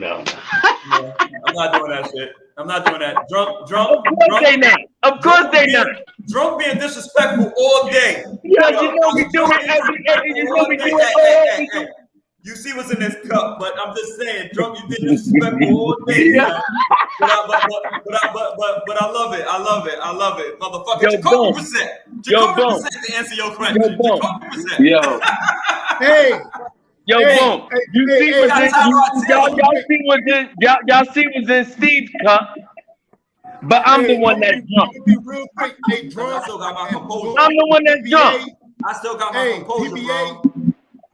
S1: I'm not doing that shit. I'm not doing that. Drunk.
S8: Of course they not. Of course they not.
S1: Drunk being disrespectful all day.
S8: Yeah, you know we do it every you know we do it all day.
S1: You see what's in this cup, but I'm just saying, drunk, you being disrespectful all day. Yeah. But I love it. I love it. Motherfucker, Jacoby Brissett. Jacoby Brissett to answer your question. Jacoby Brissett.
S5: Yo.
S7: Hey.
S8: Yo, boom. You see y'all see what's in Steve's cup, but I'm the one that's drunk.
S7: Real quick,
S1: I still got my composure.
S8: I'm the one that's drunk.
S1: I still got my composure, bro.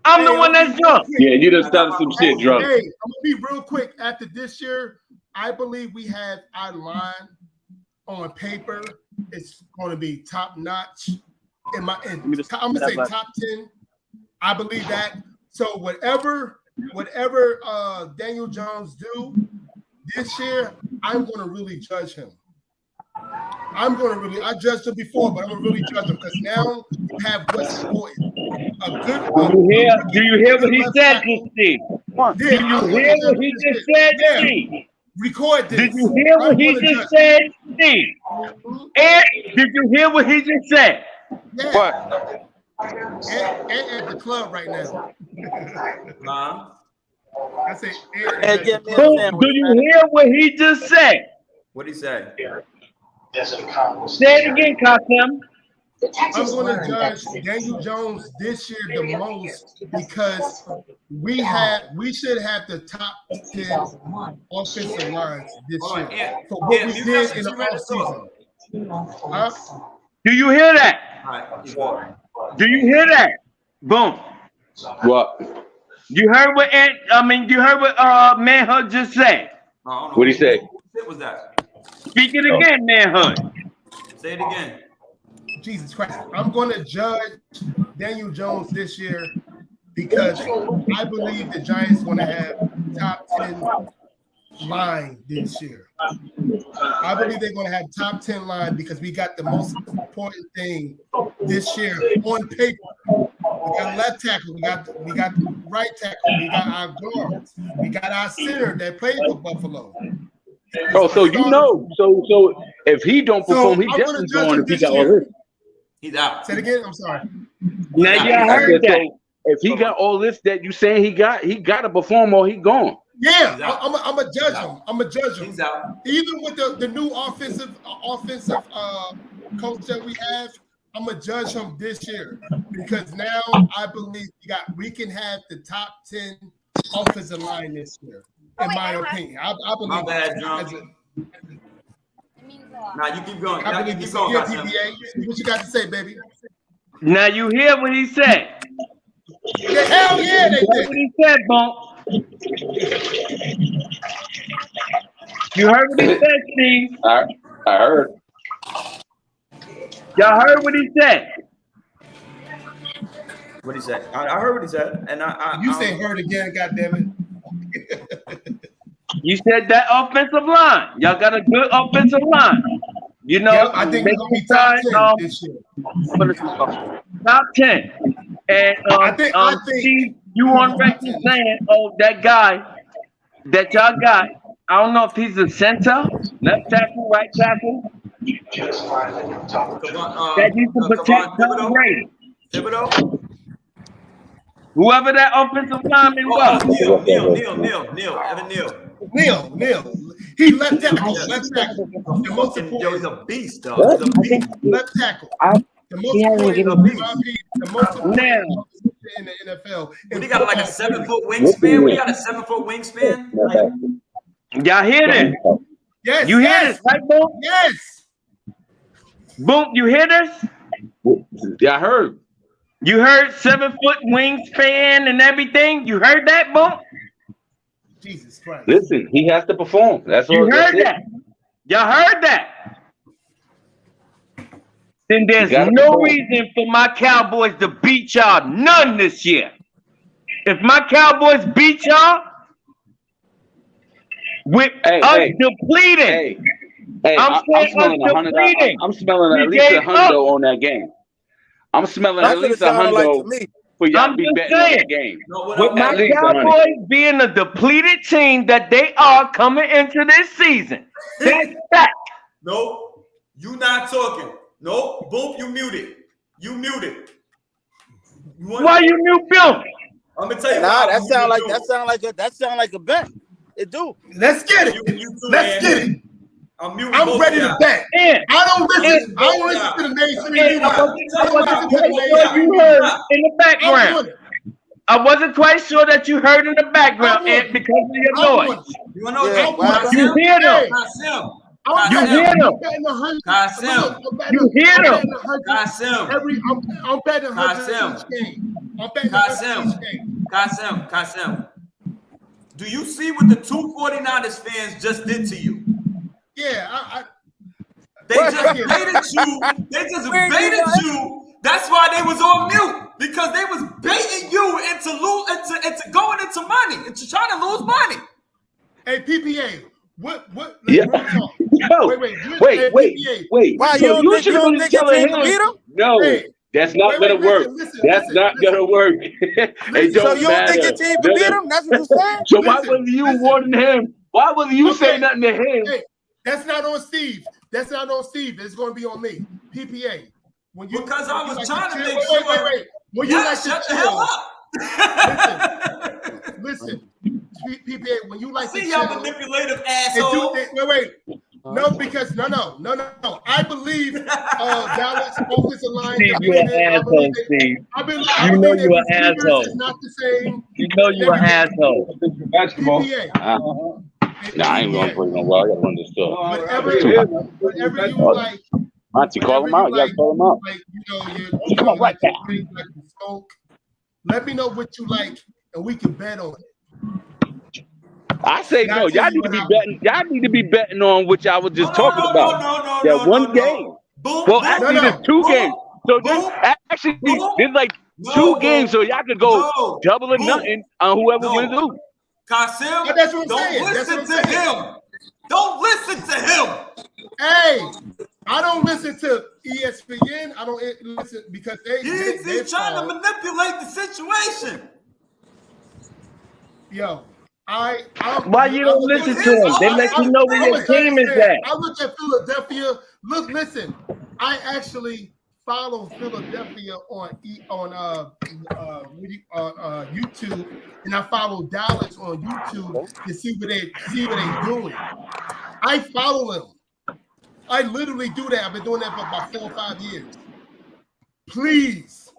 S8: I'm the one that's drunk.
S5: Yeah, you just started some shit drunk.
S7: Hey, I'm gonna be real quick. After this year, I believe we have our line on paper. It's going to be top notch. I'm gonna say top 10. I believe that. So whatever Daniel Jones do this year, I'm going to really judge him. I judged him before, but I'm going to really judge him because now you have what's important.
S8: Do you hear what he said, Steve? Do you hear what he just said, Steve?
S7: Record this.
S8: Did you hear what he just said, Steve? And did you hear what he just said?
S7: Yeah.
S4: What?
S7: And at the club right now. I say,
S4: And get me a
S8: Do
S4: sandwich,
S8: you
S4: man.
S8: hear what he just said?
S1: What'd he say?
S8: Say it again, Kasim.
S7: I'm going to judge Daniel Jones this year the most because we should have the top 10 offensive lines this year for what we did in the offseason.
S8: Do you hear that? Do you hear that? Boom.
S5: What?
S8: You heard what Manhood just said.
S5: What'd he say?
S1: What was that?
S8: Speak it again, Manhood.
S1: Say it again.
S7: Jesus Christ. I'm going to judge Daniel Jones this year because I believe the Giants going to have top 10 line this year. I believe they're going to have top 10 line because we got the most important thing this year on paper. We got left tackle, we got right tackle, we got our guards, we got our center that plays for Buffalo.
S5: Oh, so you know, so if he don't perform, he definitely going if he got all this.
S1: He's out.
S7: Say it again. I'm sorry.
S8: Now you heard that.
S5: So if he got all this that you saying he got to perform or he gone.
S7: Yeah, I'm a judge him. I'm a judge him.
S1: He's out.
S7: Even with the new offensive coach that we have, I'm gonna judge him this year because now I believe we can have the top 10 offensive line this year. In my opinion, I believe.
S1: My bad, John. Nah, you keep going.
S7: I believe
S1: keep going.
S7: TBA. What you got to say, baby?
S8: Now you hear what he said.
S7: Yeah, hell yeah, they
S8: What
S7: did.
S8: he said, Bump. You heard what he said, Steve.
S5: I heard.
S8: Y'all heard what he said.
S1: What he said? I heard what he said, and
S7: You say heard again, goddammit.
S8: You said that offensive line. Y'all got a good offensive line. You know,
S7: Yeah, I think we're gonna be top 10 this year.
S8: Top 10. And
S7: I think
S8: Steve, you on record saying, that guy that y'all got, I don't know if he's a center, left tackle, right tackle. That needs to protect Tom Brady.
S1: Thibodeau?
S8: Whoever that offensive lineman was.
S1: Evan Neal.
S7: Neil. He left tackle. The most important.
S1: Yo, he's a beast, though. He's a beast.
S7: Left tackle. The most important in the NFL.
S1: What, he got like a 7-foot wingspan? We got a 7-foot wingspan?
S8: Y'all hear this?
S7: Yes.
S8: You hear this, right, Boom?
S7: Yes.
S8: Boom, you hear this?
S5: Yeah, I heard.
S8: You heard 7-foot wingspan and everything? You heard that, Boom?
S7: Jesus Christ.
S5: Listen, he has to perform. That's all.
S8: You heard that? Y'all heard that? Then there's no reason for my Cowboys to beat y'all none this year. If my Cowboys beat y'all with depleting, I'm smelling
S5: at least a hundo on that game. I'm smelling at least a hundo for y'all to be betting on that game.
S8: With my Cowboys being a depleted team that they are coming into this season, that's fact.
S1: No, you not talking. No, Boom, you muted.
S8: Why you mute Bill?
S1: I'm gonna tell you.
S4: Nah, that sound like a bet. It do.
S7: Let's get it. Let's get it. I'm ready to bet. I don't listen to the mainstream.
S8: You heard in the background. I wasn't quite sure that you heard in the background because of your noise.
S1: You wanna know?
S8: You hear them. You hear them.
S1: Kasim.
S8: You hear them.
S1: Kasim.
S7: I'm betting 100 game.
S1: Kasim. Do you see what the 249ers fans just did to you?
S7: Yeah,
S1: they just baited you. They just baited you. That's why they was on mute, because they was baiting you into
S7: PPA. What?
S5: Yeah. Yo, wait.
S4: Why
S5: So
S4: you don't
S5: should
S4: think
S5: be
S4: your
S5: telling
S4: team
S5: him?
S4: beat him?
S5: No,
S7: Hey,
S5: that's not gonna work. That's not gonna work. It
S4: So
S5: don't
S4: you don't think your
S5: matter.
S4: team can beat him? That's what you saying?
S5: So why wasn't you warning him? Why wasn't you say nothing to him?
S7: Hey, that's not on Steve. That's not on Steve. It's going to be on me. PPA. When you
S1: Because I was
S7: like
S1: trying to
S7: chill,
S1: make
S7: wait. When you like
S1: shut
S7: to
S1: the hell
S7: chill.
S1: up.
S7: Listen, PPA. When you like to
S1: See
S7: chill,
S1: y'all manipulative
S7: and
S1: asshole.
S7: wait. No, because no. I believe Dallas offensive line.
S8: Steve, you an asshole, Steve. You know you an asshole.
S7: Is not the same.
S8: You know you an asshole.
S5: Basketball.
S7: PPA.
S5: Nah, I ain't gonna play no well. I gotta run this stuff.
S7: Whatever you like.
S5: Monty, call him out. You gotta call him out.
S7: Like, you like the smoke. Let me know what you like, and we can bet on it.
S5: I say no. Y'all need to be betting. Y'all need to be betting on what y'all was just talking about. That one game. Well, actually, there's 2 games. So there's like 2 games, so y'all could go double or nothing on whoever wins who.
S1: Kasim,
S7: that's what I'm
S1: don't
S7: saying.
S1: listen to him. Don't listen to him.
S7: Hey, I don't listen to ESPN. I don't listen because
S1: he's trying to manipulate the situation.
S7: Yo,
S8: why you don't listen to them? They let you know where your team is at.
S7: I look at Philadelphia. Listen. I actually follow Philadelphia on YouTube, and I follow Dallas on YouTube to see what they doing. I follow them. I literally do that. I've been doing that for about 4 or 5 years. Please,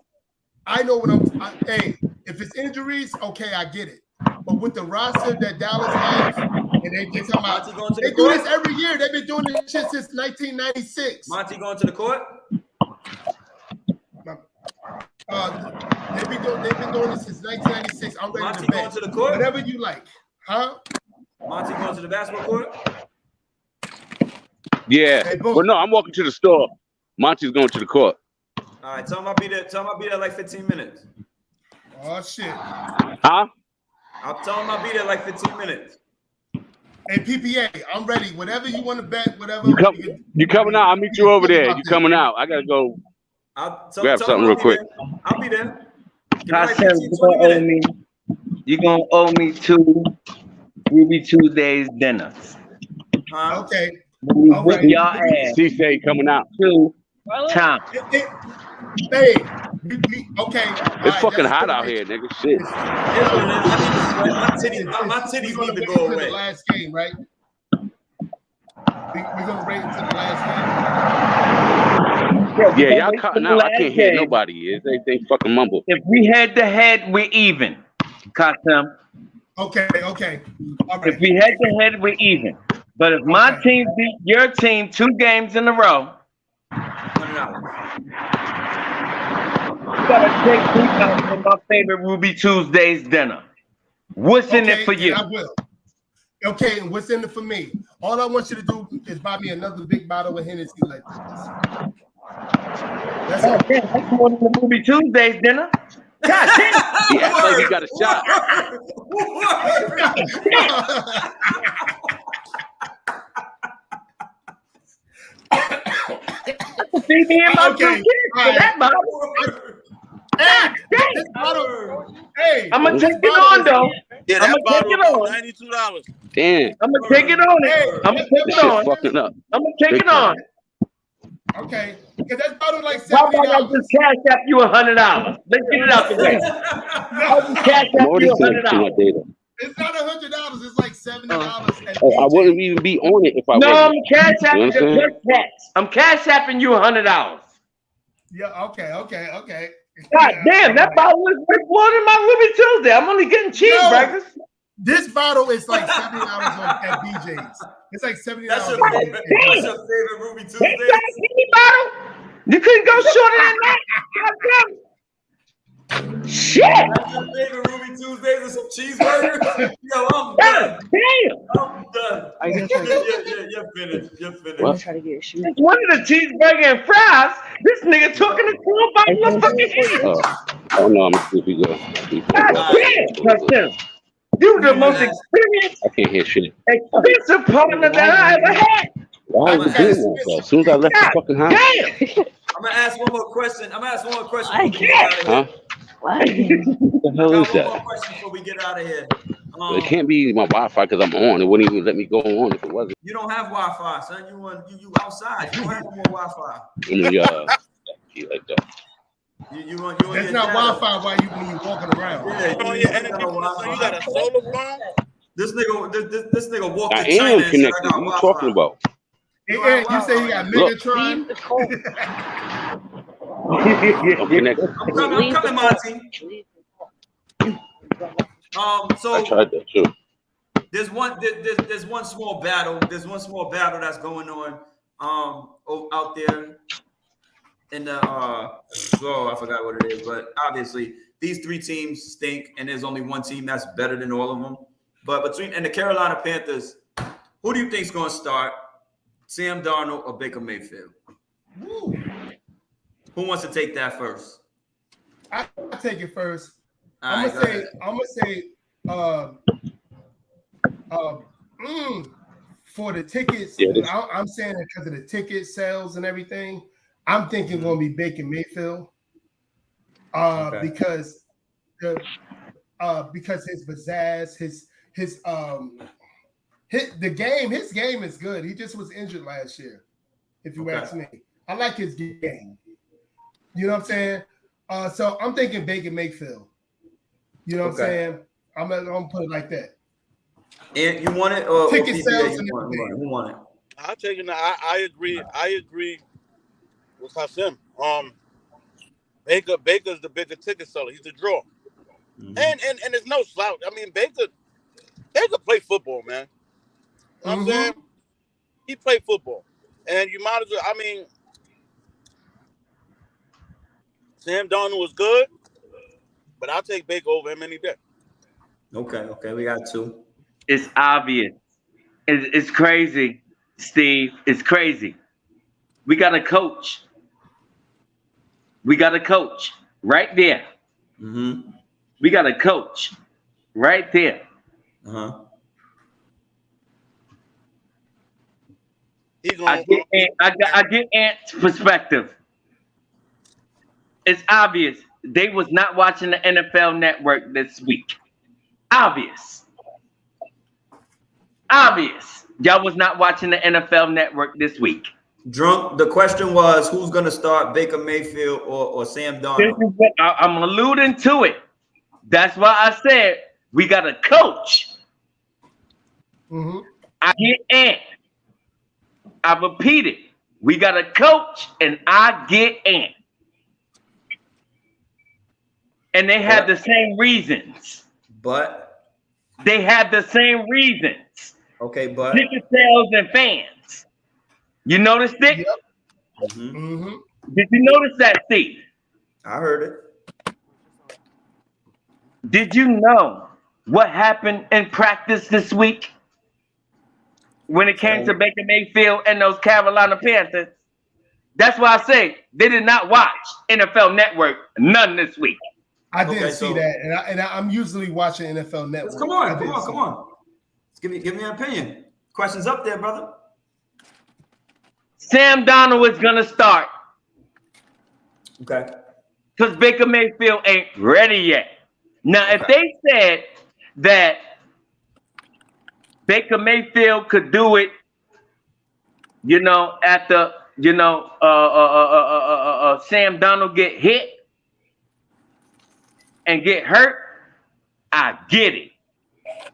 S7: I know what hey, if it's injuries, okay, I get it. But with the roster that Dallas has, and they talking about, they do this every year. They've been doing this shit since 1996.
S1: Monty going to the court?
S7: They've been doing this since 1996. I'm ready
S1: Monty
S7: to bet.
S1: going to the court?
S7: Whatever you like, huh?
S1: Monty going to the basketball court?
S5: Yeah.
S7: Hey,
S5: Well, no, I'm walking to the store. Monty's going to the court.
S1: All right, tell him I'll be there. Tell him I'll be there like 15 minutes.
S7: Oh shit.
S5: Huh?
S1: I'll tell him I'll be there like 15 minutes.
S7: Hey, PPA, I'm ready. Whatever you want to bet, whatever.
S5: You coming out? I'll meet you over there. You coming out? I gotta go grab something real quick.
S1: I'll be there.
S8: You gonna owe me 2 Ruby Tuesdays dinners.
S7: Okay.
S8: Whip y'all ass.
S5: C-Say coming out.
S8: 2 times.
S7: Hey, okay.
S5: It's fucking hot out here, nigga. Shit.
S1: My titties need to go away.
S7: The last game, right? We're gonna rate into the last game.
S5: Yeah, y'all cutting out. I can't hear nobody. They fucking mumble.
S8: If we head to head, we're even. Kasim.
S7: Okay. All right.
S8: If we head to head, we're even. But if my team beat your team 2 games in a row, you gotta take $2 for my favorite Ruby Tuesdays dinner. What's in it for you?
S7: I will. Okay, and what's in it for me? All I want you to do is buy me another big bottle of Hennessy like this.
S8: That's more than the Ruby Tuesdays dinner. God damn.
S5: He acts like he got a shot.
S8: See me in my
S7: Okay.
S8: that bottle.
S7: Hey,
S8: I'm gonna take it on though.
S4: Yeah,
S8: I'm
S4: that
S8: gonna take
S4: bottle
S8: it on.
S4: $92.
S5: Damn.
S8: I'm gonna take it on it. I'm gonna take
S5: This
S8: it
S5: shit
S8: on.
S5: fucking up.
S8: I'm gonna take it on.
S7: Okay, because that's bottle like
S8: How about I
S7: $70.
S8: just cash up you $100? Let's get it out the way. I'll just cash
S5: I'm
S8: up
S5: already
S8: you
S5: saying too much
S8: $100.
S5: data.
S7: It's not $100. It's like $70.
S5: Oh, I wouldn't even be on it if I
S8: No, I'm
S5: wasn't.
S8: cash
S5: You know
S8: apping
S5: what I'm saying?
S8: the tax. I'm cash apping you $100.
S7: Yeah. Okay.
S8: God damn, that bottle is worth more than my Ruby Tuesday. I'm only getting cheeseburgers.
S7: This bottle is like $70 at BJ's. It's like $70.
S1: That's your favorite Ruby
S8: That's
S1: Tuesday.
S8: not a penny bottle. You couldn't go shorter than that. God damn. Shit.
S1: That's your favorite Ruby Tuesdays and some cheeseburgers. Yo, I'm done.
S8: Damn.
S1: I'm done. You're finished. You're finished.
S5: What?
S9: Try to get a shoe.
S8: It's one of the cheeseburger and fries. This nigga talking to 2 bottles of fucking Hennessy.
S5: Oh no, I'm a sleepy girl.
S8: God damn. You the most experienced.
S5: I can't hear shit.
S8: Expensive partner that I ever had.
S5: Why is it doing that though? As soon as I left the fucking house.
S8: Damn.
S1: I'm gonna ask one more question. Before
S5: Huh?
S1: we get out of here.
S5: What the hell is
S1: One more
S5: that?
S1: question before we get out of here.
S5: It can't be my Wi-Fi because I'm on. It wouldn't even let me go on if it wasn't.
S1: You don't have Wi-Fi, son. You outside. You don't have no more Wi-Fi.
S5: Be like that.
S1: You
S7: That's not Wi-Fi while you walking around.
S1: Yeah,
S10: you got a solar phone?
S1: This nigga walked
S5: I
S1: to China
S5: am
S1: and said,
S5: connected.
S1: I got
S5: What are you
S1: Wi-Fi.
S5: talking about?
S7: Hey, you say he got Megatron?
S5: I'm connected.
S1: I'm coming, Monty. So
S5: I tried that too.
S1: there's one small battle. There's one small battle that's going on out there in the I forgot what it is, but obviously these three teams stink, and there's only one team that's better than all of them. But between the Carolina Panthers, who do you think's going to start? Sam Darnold or Baker Mayfield?
S7: Woo.
S1: Who wants to take that first?
S7: I'll take it first.
S1: All
S7: I'm
S1: right,
S7: gonna say for the tickets.
S5: Yeah,
S7: I'm saying it because of the ticket sales and everything. I'm thinking gonna be Baker Mayfield. Because his pizzazz, his game is good. He just was injured last year, if you ask me. I like his game. You know what I'm saying? So I'm thinking Baker Mayfield. You know what I'm saying? I'm gonna put it like that.
S1: And you want it or
S7: ticket
S1: PPA
S7: sales and
S1: who want it?
S10: I'll take it. I agree with Hashem. Baker's the bigger ticket seller. He's the draw. Mm-hmm. And there's no slouch. I mean, Baker play football, man. You know what I'm saying? He played football. And you might as well, I mean, Sam Darnold was good, but I'll take Baker over him any day.
S1: Okay, we got two.
S8: It's obvious. It's crazy, Steve. It's crazy. We got a coach. We got a coach right there.
S1: Mm-hmm.
S8: We got a coach right there.
S1: Uh-huh.
S8: I get Ant's perspective. It's obvious they was not watching the NFL Network this week. Obvious. Y'all was not watching the NFL Network this week.
S1: Drunk. The question was, who's going to start, Baker Mayfield or Sam Darnold?
S8: This is what I'm alluding to it. That's why I said we got a coach.
S7: Mm-hmm.
S8: I get Ant. I repeat it. We got a coach, and I get Ant. And they have the same reasons.
S1: But
S8: they have the same reasons.
S1: Okay, but
S8: ticket sales and fans. You noticed it?
S7: Yep. Mm-hmm.
S8: Did you notice that, Steve?
S1: I heard it.
S8: Did you know what happened in practice this week when it came to Baker Mayfield and those Carolina Panthers? That's why I say they did not watch NFL Network none this week.
S7: I didn't see that, and I'm usually watching NFL Network.
S1: Come on. Give me an opinion. Questions up there, brother.
S8: Sam Darnold is gonna start.
S1: Okay.
S8: Because Baker Mayfield ain't ready yet. Now, if they said that Baker Mayfield could do it, after Sam Darnold get hit and get hurt, I get it.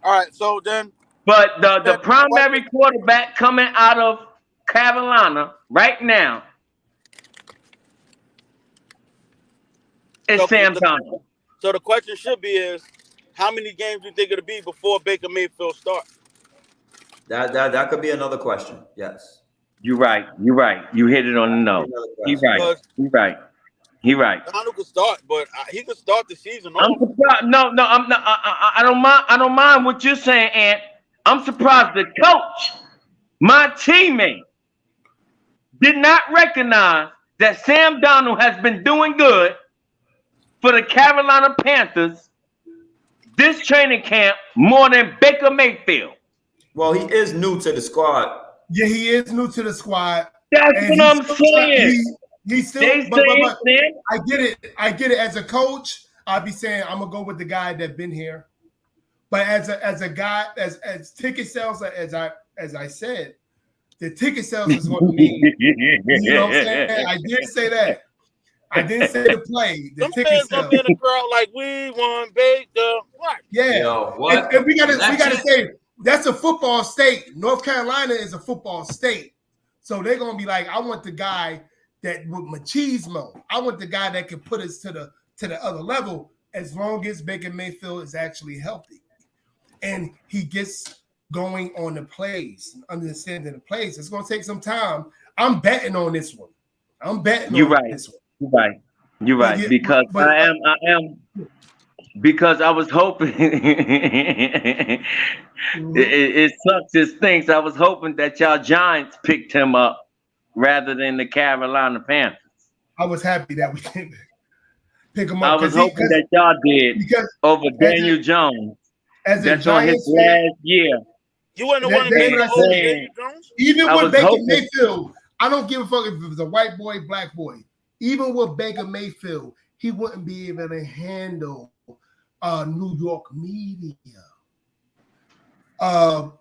S10: All right, so then.
S8: But the primary quarterback coming out of Carolina right now is Sam Darnold.
S10: So the question should be is, how many games do you think it'll be before Baker Mayfield starts?
S1: That could be another question. Yes.
S8: You're right. You hit it on the nose. You're right.
S10: Darnold could start, but he could start the season.
S8: I'm surprised. No, I'm not. I don't mind. I don't mind what you're saying, Ant. I'm surprised the coach, my teammate, did not recognize that Sam Darnold has been doing good for the Carolina Panthers this training camp more than Baker Mayfield.
S1: Well, he is new to the squad.
S7: Yeah, he is new to the squad.
S8: That's what I'm saying.
S7: He's still, but I get it. I get it. As a coach, I'd be saying I'm gonna go with the guy that been here. But as a guy, as ticket sales, as I said, the ticket sales is what mean. You know what I'm saying? I did say that. I didn't say the play. The ticket sales.
S10: Gonna be in the crowd like we won, Baker. What?
S7: Yeah.
S1: Yo, what?
S7: And we gotta say that's a football state. North Carolina is a football state, so they're gonna be like, I want the guy that with machismo. I want the guy that can put us to the other level. As long as Baker Mayfield is actually healthy, and he gets going on the plays, understanding the plays, it's gonna take some time. I'm betting on this one. I'm betting
S8: You're
S7: on
S8: right.
S7: this one.
S8: You're right. You're right.
S7: Yeah,
S8: because
S7: but
S8: I am because I was hoping it sucks as things. I was hoping that y'all Giants picked him up rather than the Carolina Panthers.
S7: I was happy that we didn't pick him up.
S8: I was hoping that y'all did over Daniel Jones.
S7: As a
S8: That's on his
S7: Giants fan,
S8: last year.
S10: You wouldn't have wanted to over Daniel Jones?
S7: even
S8: I
S7: with
S8: was
S7: Baker
S8: hoping-
S7: Mayfield, I don't give a fuck if it was a white boy, black boy. Even with Baker Mayfield, he wouldn't be able to handle New York media.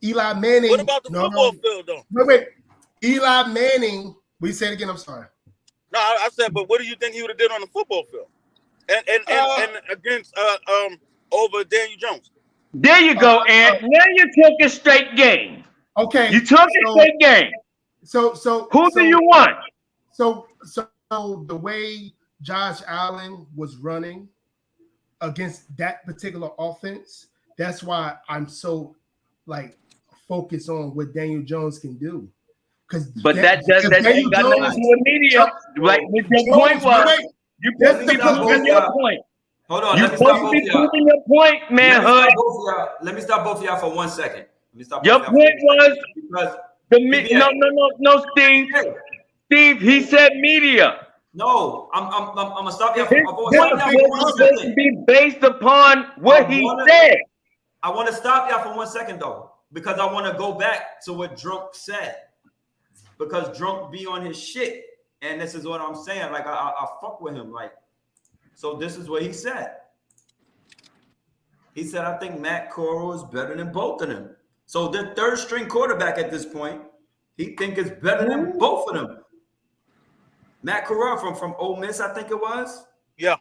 S7: Eli Manning.
S10: What about the football field, though?
S7: Wait. Eli Manning. We say it again. I'm sorry.
S10: No, I said, but what do you think he would have did on the football field? And against over Daniel Jones?
S8: There you go, Ant. Now you took a straight game.
S7: Okay.
S8: You took a straight game.
S7: So
S8: Who do you want?
S7: So the way Josh Allen was running against that particular offense, that's why I'm so focused on what Daniel Jones can do.
S8: But that ain't got nothing to do with media. Like what your point was, you supposed to be proving your point.
S1: Hold on,
S8: You
S1: let me stop
S8: supposed to
S1: both
S8: be
S1: of y'all.
S8: proving your point, man, Hood.
S1: Let me stop both of y'all for 1 second.
S8: Your point was no, Steve. Steve, he said media.
S1: No, I'm gonna stop y'all.
S8: His point was supposed to be based upon what he said.
S1: I want to stop y'all for 1 second though, because I want to go back to what Drunk said. Because Drunk be on his shit, and this is what I'm saying. Like I fuck with him. So this is what he said. He said, I think Matt Corral is better than both of them. So the third string quarterback at this point, he think is better than both of them. Matt Corral from Ole Miss, I think it was.
S10: Yeah.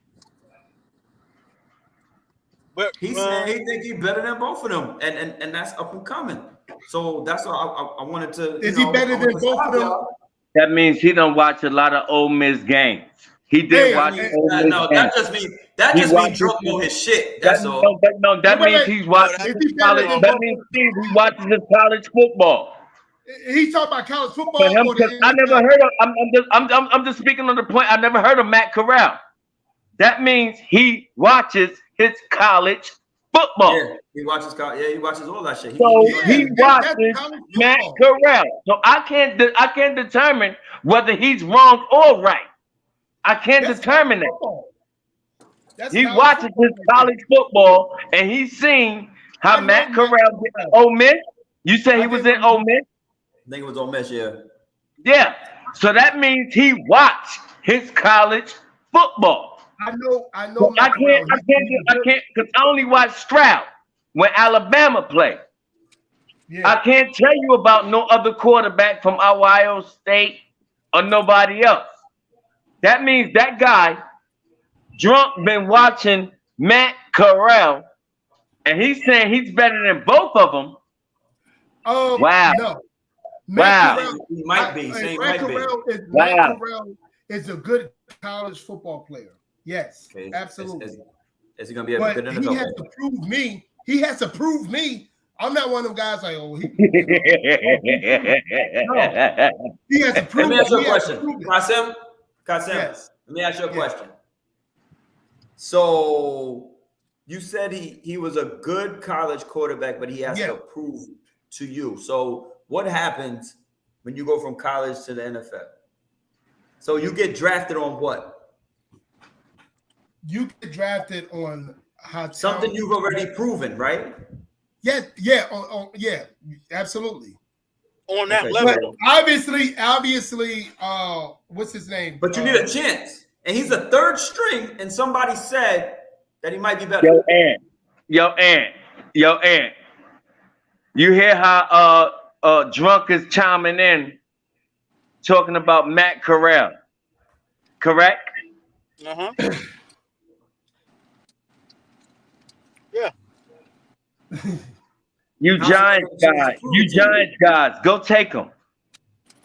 S10: But
S1: he said he think he's better than both of them, and that's up and coming. So that's why I wanted to.
S7: Is he better than both of them?
S8: That means he don't watch a lot of Ole Miss games. He did watch Ole Miss
S1: no,
S8: games.
S1: that just means Drunk know his shit. That's all.
S8: That means he's watching college. That means Steve, he watches his college football.
S7: He talking about college football.
S8: For him, I never heard of. I'm just speaking on the point. I never heard of Matt Corral. That means he watches his college football.
S1: Yeah, he watches all that shit.
S8: He watches Matt Corral. So I can't determine whether he's wrong or right. I can't determine that. He watches his college football and he's seen how Matt Corral did Ole Miss. You said he was in Ole Miss?
S1: I think it was Ole Miss, yeah.
S8: Yeah. So that means he watched his college football.
S7: I know.
S8: So I can't, because I only watch Stroud when Alabama play.
S7: Yeah.
S8: I can't tell you about no other quarterback from Ohio State or nobody else. That means that guy, Drunk, been watching Matt Corral, and he's saying he's better than both of them. Wow.
S7: No.
S8: Wow.
S7: Corral,
S1: he might be.
S7: Matt Corral is a good college football player. Yes,
S1: okay.
S7: Absolutely.
S1: Is he gonna be a good NFL
S7: he has to prove me. He has to prove me. I'm not one of them guys like, no. He has to prove.
S1: Let me ask you a question, Kasim.
S7: Yes.
S1: Let me ask you a question. So you said he was a good college quarterback, but he has to prove to you. So what happens when you go from college to the NFL? So you get drafted on what?
S7: You get drafted on
S1: something you've already proven, right?
S7: Yeah, yeah, absolutely.
S10: On that
S1: Okay.
S10: level,
S7: Obviously, what's his name?
S1: But you need a chance, and he's a third string, and somebody said that he might be better.
S8: Yo, Ant. You hear how Drunk is chiming in, talking about Matt Corral, correct?
S10: yeah.
S8: You Giants guys, go take them.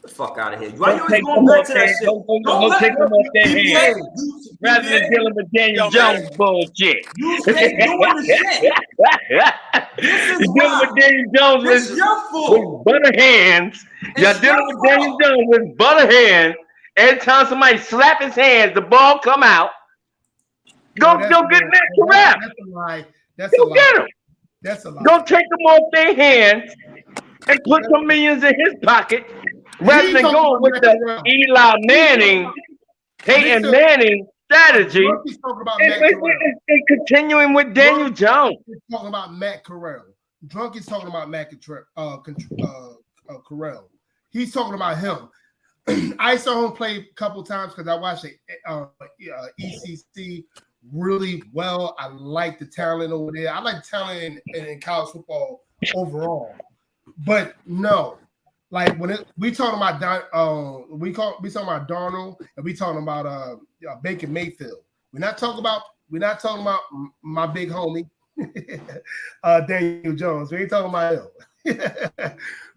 S1: The fuck out of here! Why you always going back to that shit?
S8: Don't take them off their hands. Rather than dealing with Daniel Jones bullshit.
S1: You stay doing the shit.
S8: You're dealing with Daniel Jones with butter hands. You're dealing with Daniel Jones with butter hands. Every time somebody slap his hands, the ball come out. Go get Matt Corral.
S7: That's a lie.
S8: Go get him.
S7: That's a lie.
S8: Go take them off their hands and put some millions in his pocket rather than going with the Eli Manning, Peyton Manning strategy and continuing with Daniel Jones.
S7: He's talking about Matt Corral. Drunk is talking about Matt Corral. He's talking about him. I saw him play a couple times because I watched the ECC really well. I like the talent over there. I like talent in college football overall. But no, like we talking about we talking about Darnold and we talking about Baker Mayfield. We're not talking about my big homie Daniel Jones. We ain't talking about him.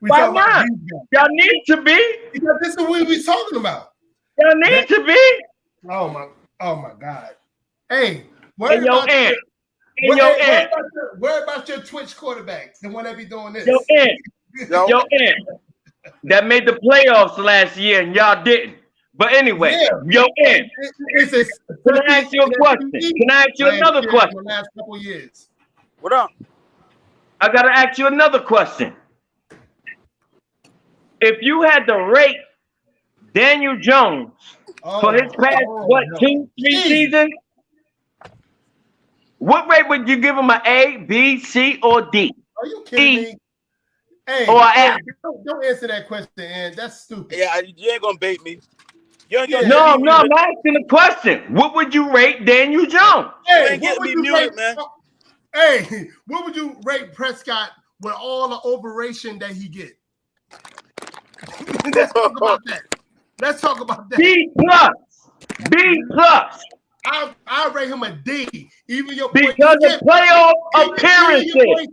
S8: Why not? Y'all need to be.
S7: Because this is what we talking about.
S8: Y'all need to be.
S7: Oh my God. Hey,
S8: worry about
S7: your Twitch quarterback, the one that be doing this.
S8: Yo, Ant. That made the playoffs last year and y'all didn't. But anyway, Ant. Can I ask you a question? Can I ask you another question?
S7: The last couple years.
S10: What up?
S8: I gotta ask you another question. If you had to rate Daniel Jones for his past 2-3 seasons, what rate would you give him? An A, B, C, or D?
S7: Are you kidding me? Hey, don't answer that question, and that's stupid.
S10: Yeah, you ain't gonna bait me.
S8: No, I'm asking a question. What would you rate Daniel Jones?
S7: Hey, Hey, what would you rate Prescott with all the overration that he get? Let's talk about that.
S8: B+.
S7: I rate him a D. Even your
S8: because of playoff appearances.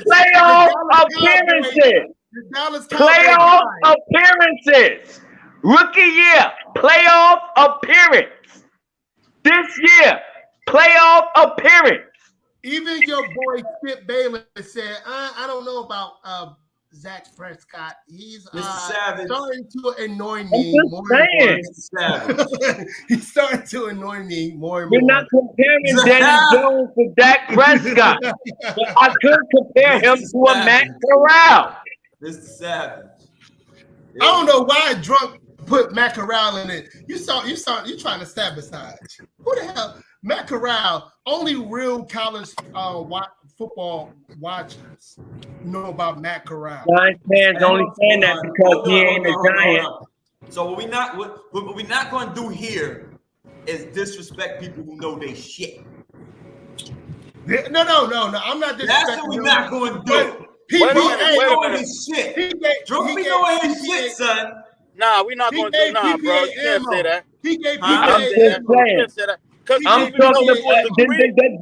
S8: Playoff appearances. Rookie year, playoff appearance. This year, playoff appearance.
S7: Even your boy Skip Bayless said, I don't know about Zach Prescott. He's starting to annoy me more and more. He's starting to annoy me more and more.
S8: We're not comparing Daniel Jones to Dak Prescott. I could compare him to a Matt Corral.
S1: Mr. Savage.
S7: I don't know why Drunk put Matt Corral in it. You trying to sabotage. Who the hell? Matt Corral, only real college football watchers know about Matt Corral.
S8: Giants fans only saying that because he ain't a Giant.
S1: So what we not going to do here is disrespect people who know they shit.
S7: No. I'm not disrespecting.
S1: That's what we're not going to do.
S10: Wait a minute.
S1: Shit. Drunk me knowing his shit, son.
S10: Nah, we're not going to do bro. You can't say that.
S7: He gave
S8: PPA. I'm talking about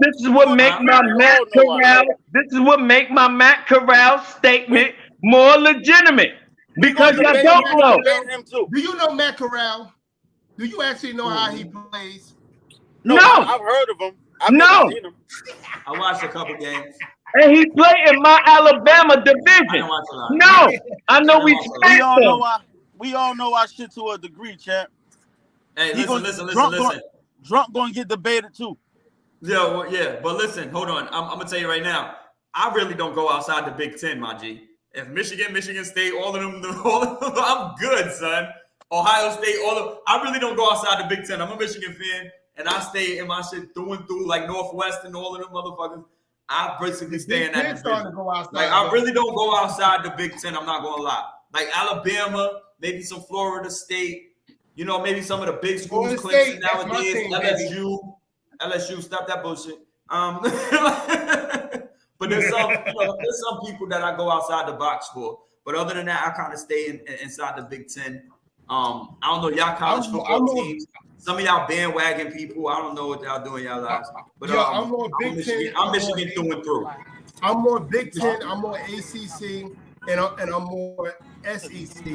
S8: this is what make my Matt Corral. This is what make my Matt Corral statement more legitimate because I don't know.
S7: Do you know Matt Corral? Do you actually know how he plays?
S10: No, I've heard of him. I've never seen him.
S1: I watched a couple games.
S8: And he played in my Alabama division. No, I know we
S10: all know our shit to a degree, champ.
S1: Hey, listen.
S10: Drunk gonna get debated too.
S1: Yeah, but listen, hold on. I'm gonna tell you right now. I really don't go outside the Big Ten, my G. If Michigan State, all of them, I'm good, son. Ohio State, I really don't go outside the Big Ten. I'm a Michigan fan,
S11: and I stay in my shit through and through, like Northwest and all of them motherfuckers. I basically stay in that division. Like I really don't go outside the Big Ten. I'm not gonna lie. Like Alabama, maybe some Florida State. You know, maybe some of the big schools, Clemson nowadays, LSU. Stop that bullshit. But there's some people that I go outside the box for. But other than that, I kind of stay inside the Big Ten. I don't know y'all college football teams. Some of y'all bandwagon people, I don't know what y'all doing y'all lives. But
S7: I'm more Big Ten.
S11: I'm Michigan through and through.
S7: I'm more Big Ten. I'm more ACC, and I'm more SEC.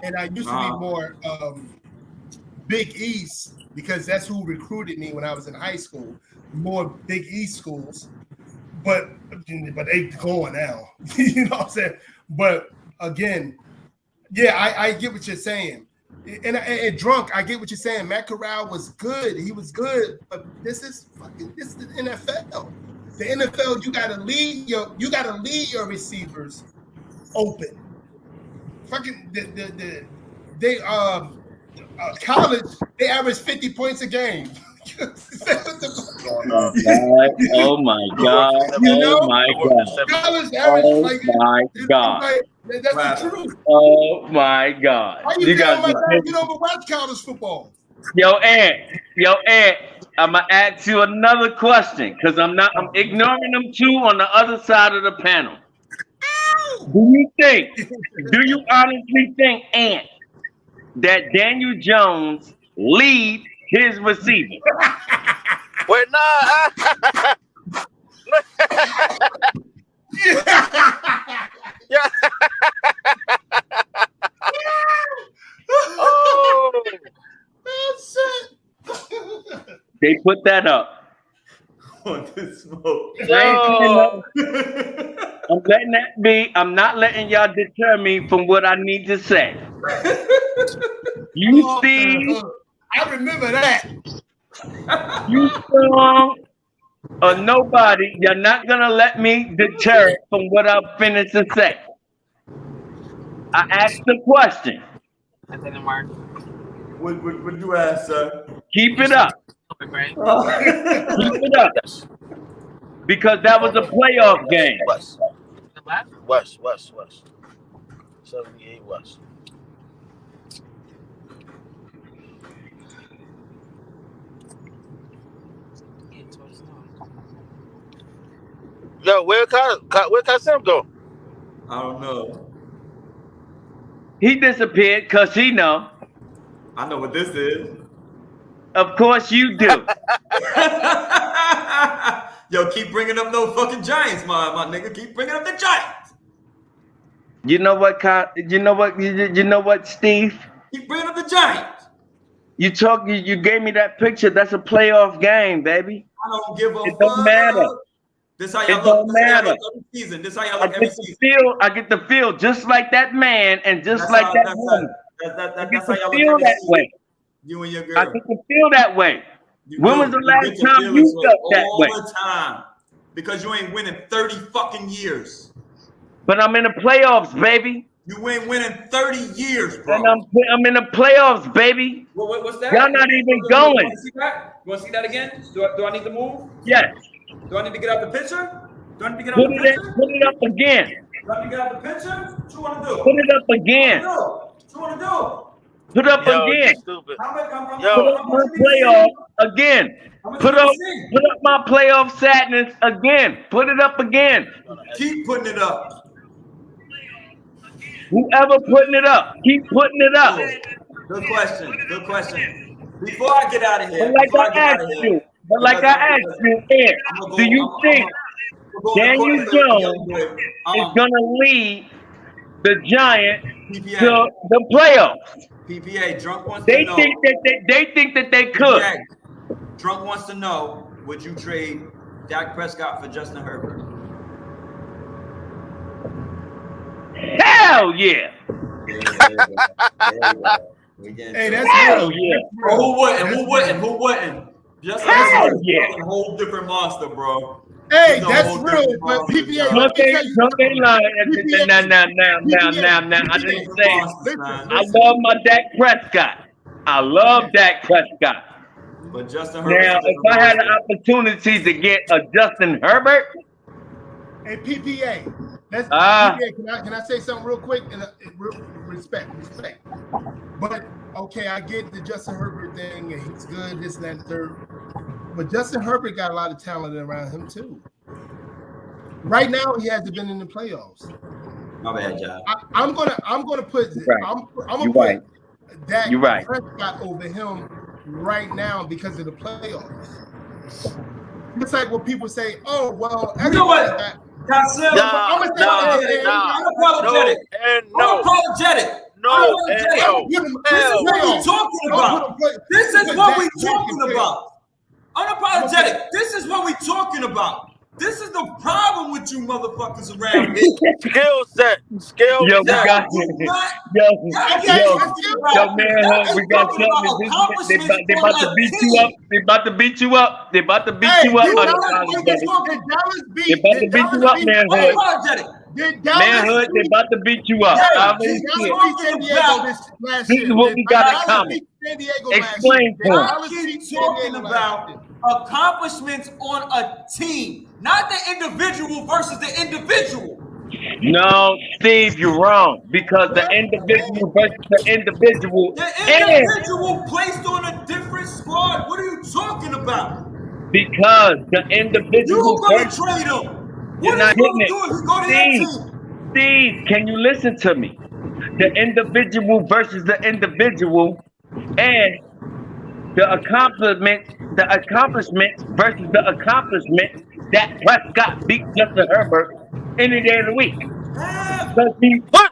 S7: And I used to be more Big East because that's who recruited me when I was in high school. More Big East schools, but they going now. You know what I'm saying? But again, yeah, I get what you're saying. And drunk, I get what you're saying. Matt Corral was good. He was good, but this is the NFL. The NFL, you gotta lead your receivers open. Fucking college, they average 50 points a game.
S8: Oh my God! Oh my God!
S7: College average,
S8: my God!
S7: That's the truth.
S8: Oh my God!
S7: You don't watch college football.
S8: Yo, Ant, I'm gonna ask you another question because I'm ignoring them two on the other side of the panel. Do you honestly think, Ant, that Daniel Jones lead his receiver?
S10: Wait, nah. Yeah. Oh.
S7: That's it.
S8: They put that up.
S11: On the smoke.
S8: I'm letting that be. I'm not letting y'all deter me from what I need to say. You see,
S7: I remember that.
S8: You strong or nobody, you're not gonna let me deter from what I'm finished to say. I asked the question.
S9: That didn't work.
S11: What you ask, sir?
S8: Keep it up. Keep it up. Because that was a playoff game.
S10: West. 78 West. Yo, where Kasim go?
S11: I don't know.
S8: He disappeared because he know.
S11: I know what this is.
S8: Of course you do.
S11: Yo, keep bringing up no fucking Giants, my nigga. Keep bringing up the Giants.
S8: You know what, Steve?
S11: Keep bringing up the Giants.
S8: You gave me that picture. That's a playoff game, baby.
S11: I don't give a fuck.
S8: It don't matter.
S11: This how
S8: it
S11: y'all
S8: don't
S11: look.
S8: matter.
S11: Every season. This how y'all look every season.
S8: I get the feel just like that man and just like that woman.
S11: That's how y'all
S8: feel
S11: look
S8: that way.
S11: You and your girl.
S8: I get to feel that way. When was the last time you felt that way?
S11: All the time. Because you ain't winning 30 fucking years.
S8: But I'm in the playoffs, baby.
S11: You ain't winning 30 years, bro.
S8: And I'm in the playoffs, baby.
S11: What's that?
S8: Y'all not even going.
S11: You want to see that again? Do I need to move?
S8: Yes.
S11: Do I need to get out the picture?
S8: Put it up again.
S11: Do I need to get out the picture? What you want to do?
S8: Put it up again.
S11: What you want to do?
S8: Put up again.
S11: Put
S8: up my playoff again. Put up my playoff sadness again. Put it up again.
S11: Keep putting it up.
S8: Whoever putting it up, keep putting it up.
S11: Good question. Before I get out of here,
S8: but like I asked you, Ed, do you think Daniel Jones is gonna lead the Giants to the playoffs?
S11: PPA, Drunk wants to know.
S8: They think that they could.
S11: PPA, Drunk wants to know, would you trade Dak Prescott for Justin Herbert?
S8: Hell yeah!
S7: Hey, that's hell
S8: yeah.
S11: Who wouldn't? Justin Herbert is a whole different monster, bro.
S7: Hey, that's real, but PPA.
S8: Drunk ain't lying. Now. I didn't say. I love my Dak Prescott. I love Dak Prescott.
S1: But Justin Herbert.
S8: Now, if I had an opportunity to get a Justin Herbert,
S7: hey PPA, PPA, can I say something real quick? And respect. But okay, I get the Justin Herbert thing, and he's good, this and that, and third. But Justin Herbert got a lot of talent around him too. Right now, he hasn't been in the playoffs.
S1: My bad, John.
S7: I'm gonna put
S8: right.
S7: I'm gonna put
S8: right.
S7: Dak
S8: right.
S7: Prescott over him right now because of the playoffs. It's like when people say, "Oh, well,
S11: you know what?
S7: unapologetic.
S11: This is what we talking about. Unapologetic. This is what we talking about. This is the problem with you motherfuckers around me.
S10: Skill set.
S8: Yo, we got man, we got something. They about to beat you up. They about to beat you up. They about to beat you up. They about to beat you up, manhood. Manhood, they about to beat you up. This is what we got in common. Explain to him.
S11: I keep talking about accomplishments on a team, not the individual versus the individual.
S8: No, Steve, you're wrong. Because the individual versus the individual.
S11: The individual placed on a different squad. What are you talking about?
S8: Because the individual.
S11: You're going to trade him.
S8: You're not getting it. Steve, can you listen to me? The individual versus the individual, and the accomplishments versus the accomplishments that Prescott beat Justin Herbert any day of the week.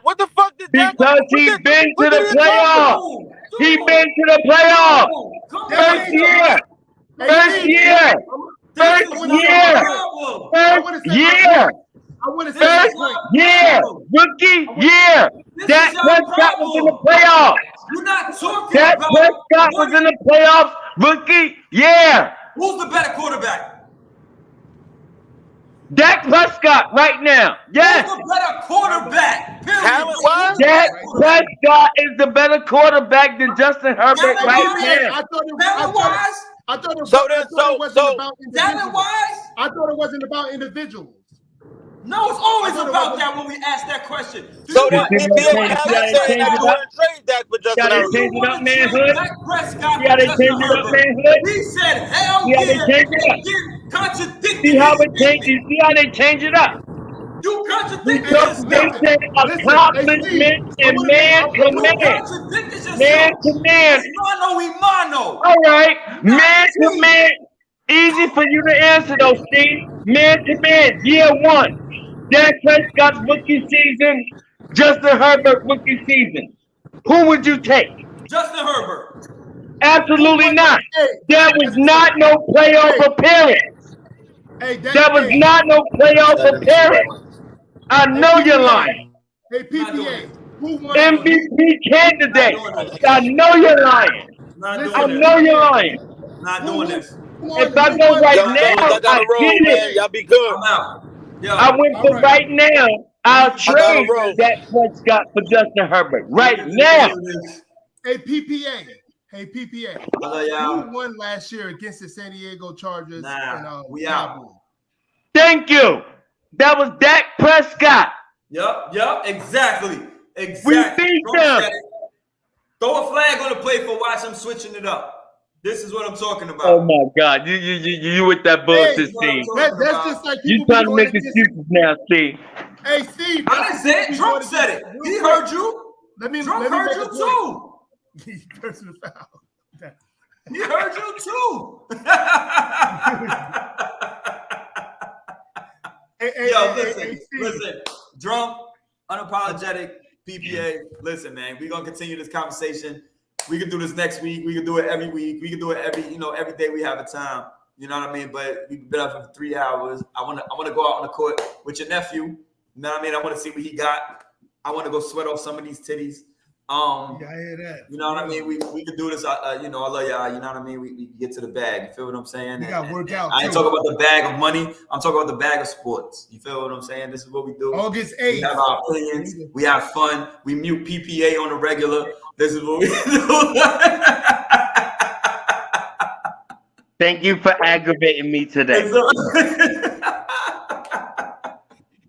S10: What the fuck did that?
S8: Because he's been to the playoffs. He's been to the playoffs. First year. Rookie year. That Prescott was in the playoffs.
S11: You're not talking
S8: that
S11: about
S8: Prescott was in the playoffs. Rookie year.
S11: Who's the better quarterback?
S8: Dak Prescott right now. Yes.
S11: Who's the better quarterback?
S10: Talent-wise?
S8: Dak Prescott is the better quarterback than Justin Herbert right now.
S7: I thought it wasn't about individuals.
S11: No, it's always about that when we ask that question.
S10: So then he change that for Justin Herbert.
S8: Change it up, manhood.
S11: He said, hell yeah.
S8: See how they change it up.
S11: You contradicted
S8: because they said accomplishments and man to man. Man to man.
S11: Mano.
S8: All right, man to man. Easy for you to answer though, Steve. Man to man, year one. Dak Prescott's rookie season, Justin Herbert rookie season. Who would you take?
S11: Justin Herbert.
S8: Absolutely not. There was not no playoff appearance. There was not no playoff appearance. I know you're lying.
S7: Hey, PPA.
S8: MVP candidate. I know you're lying. I know you're lying.
S11: Not doing this.
S8: If I go right now, I get it.
S10: Y'all be good.
S8: I went for right now. I'll trade Dak Prescott for Justin Herbert right now.
S7: Hey, PPA. Who won last year against the San Diego Chargers?
S11: We out.
S8: Thank you. That was Dak Prescott.
S11: Yep, exactly.
S8: We beat them.
S11: Throw a flag on the play for watch them switching it up. This is what I'm talking about.
S8: Oh my God, you with that bullshit, Steve.
S7: That's just like
S8: you trying to make excuses now, Steve.
S7: Hey, Steve.
S11: I didn't say it. Trump said it. He heard you. Trump heard you too.
S7: He personal foul.
S11: He heard you too. Listen. Drunk, unapologetic, PPA. Listen, man, we're gonna continue this conversation. We can do this next week. We can do it every week. We can do it every day we have a time. You know what I mean? But we've been up for 3 hours. I wanna go out on the court with your nephew. You know what I mean? I want to see what he got. I want to go sweat off some of these titties.
S7: I hear that.
S11: You know what I mean? We can do this. I love y'all. You know what I mean? We get to the bag. You feel what I'm saying?
S7: We got to work out.
S11: I ain't talking about the bag of money. I'm talking about the bag of sports. You feel what I'm saying? This is what we do.
S7: August 8th.
S11: We have our opinions. We have fun. We mute PPA on the regular. This is what we do.
S8: Thank you for aggravating me today.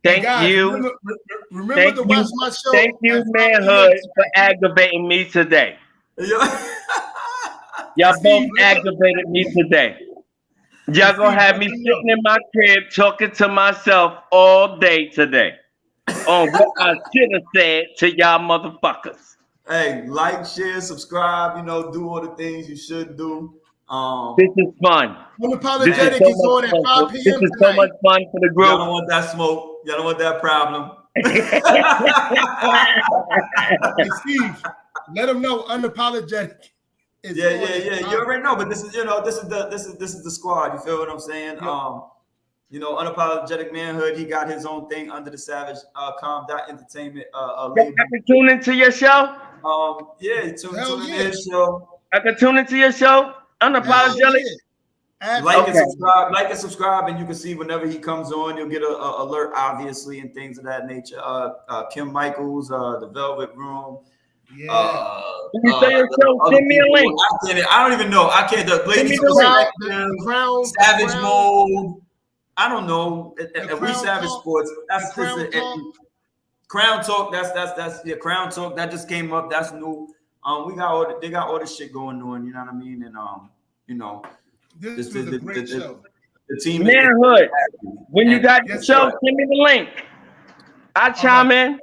S8: Thank
S7: guys,
S8: you.
S7: Remember to watch my show.
S8: Thank you, Manhood, for aggravating me today. Y'all both aggravated me today. Y'all gonna have me sitting in my crib talking to myself all day today on what I should have said to y'all motherfuckers.
S1: Hey, like, share, subscribe, do all the things you should do.
S8: This is fun.
S7: Unapologetic is on at 5 p.m.
S8: This is so much fun for the group.
S1: Y'all don't want that smoke. Y'all don't want that problem.
S7: Hey, Steve, let them know Unapologetic.
S1: Yeah. You already know, but this is the squad. You feel what I'm saying?
S7: Yep.
S1: Unapologetic Manhood. He got his own thing under the Savage Entertainment
S8: I can tune into your show.
S1: Yeah, tune into his show.
S8: I can tune into your show. Unapologetic.
S1: Like and subscribe, and you can see whenever he comes on. You'll get an alert, obviously, and things of that nature. Kim Michaels, the Velvet Room.
S7: Yeah.
S8: Send me a link.
S1: I don't even know. I can't. The Ladies
S7: Crown,
S1: Savage Mode. I don't know. We Savage Sports. That's Crown Talk. That's Crown Talk. That just came up. That's new. They got all this shit going on. You know what I mean? And
S7: this is a great show.
S1: The team.
S8: Manhood. When you got your show, send me the link. I chime in.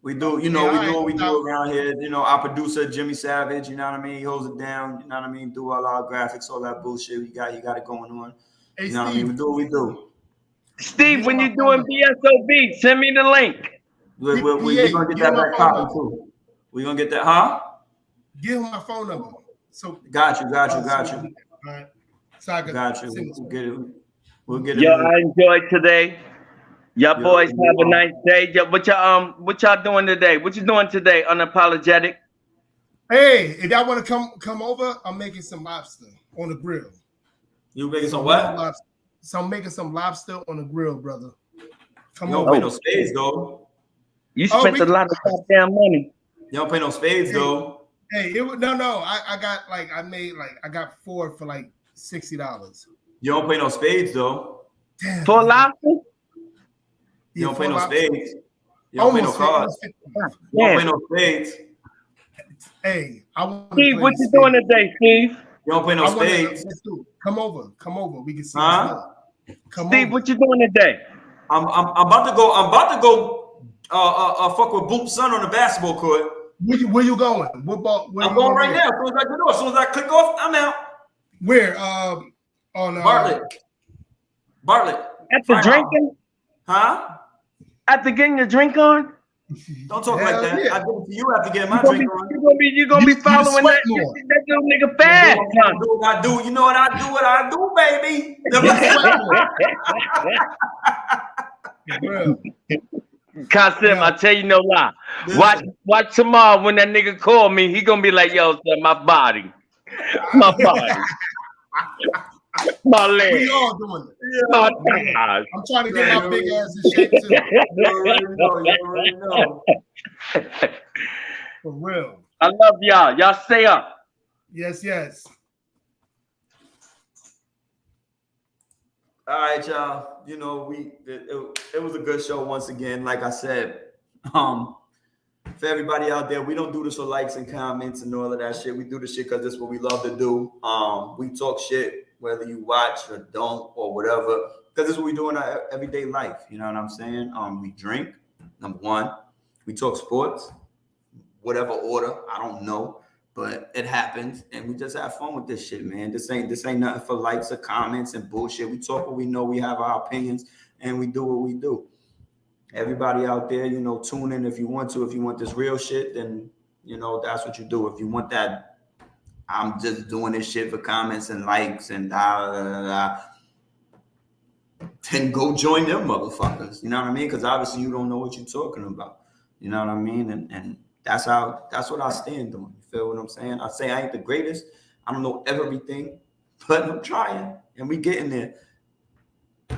S1: We do, we do what we do around here. Our producer Jimmy Savage, you know what I mean? He holds it down, you know what I mean? Do all our graphics, all that bullshit. He got it going on.
S7: Hey,
S1: you know what I mean? We do what we do.
S8: Steve, when you're doing BSOB, send me the link.
S1: We're gonna get that back popping too. We're gonna get that, huh?
S7: Give him my phone number. So
S1: got you.
S7: All right. So I
S1: got you. We'll get it.
S8: Yo, I enjoyed today. Y'all boys have a nice day. Yo, what y'all doing today? What you doing today? Unapologetic.
S7: Hey, if y'all want to come over, I'm making some lobster on the grill.
S1: You making some what?
S7: Lobster. So I'm making some lobster on the grill, brother. Come
S1: on. You don't pay no spades though.
S8: You spent a lot of goddamn money.
S1: You don't pay no spades though.
S7: Hey, it was no. I got 4 for like $60.
S1: You don't pay no spades though.
S7: Damn.
S8: For lobster?
S1: You don't play no spades. You don't play no cards. You don't play no spades.
S7: Hey,
S8: Steve, what you doing today, Steve?
S1: You don't play no spades.
S7: Come over. We can see.
S8: Steve, what you doing today?
S1: I'm about to go. Fuck with Boop's son on the basketball court.
S7: Where you going? What ball?
S1: I'm going right now. As soon as I click off, I'm out.
S7: Where? On
S1: Bartlett.
S8: After drinking?
S1: Huh?
S8: After getting your drink on?
S1: Don't talk like that. Yeah. I do it to you after getting my drink on.
S8: You're gonna be following that little nigga fast.
S1: Do what I do. You know what I do, baby.
S8: Kasim, I tell you no lie. Watch tomorrow when that nigga call me, he gonna be like, yo, son, my body. My leg.
S7: We all doing it.
S8: My
S7: thighs. I'm trying to get my big ass in shape too.
S1: You already know.
S7: For real.
S8: I love y'all. Y'all stay up.
S7: Yes.
S1: All right, y'all. It was a good show once again. Like I said, for everybody out there, we don't do this for likes and comments and all of that shit. We do this shit because this is what we love to do. We talk shit whether you watch or don't or whatever, because this is what we do in our everyday life. You know what I'm saying? We drink, number one. We talk sports, whatever order, I don't know. But it happens, and we just have fun with this shit, man. This ain't nothing for likes or comments and bullshit. We talk what we know. We have our opinions, and we do what we do. Everybody out there, tune in if you want to. If you want this real shit, then that's what you do. If you want that, I'm just doing this shit for comments and likes and then go join them motherfuckers. You know what I mean? Because obviously you don't know what you're talking about. You know what I mean? And that's what I stand on. You feel what I'm saying? I say I ain't the greatest. I don't know everything, but I'm trying, and we getting there.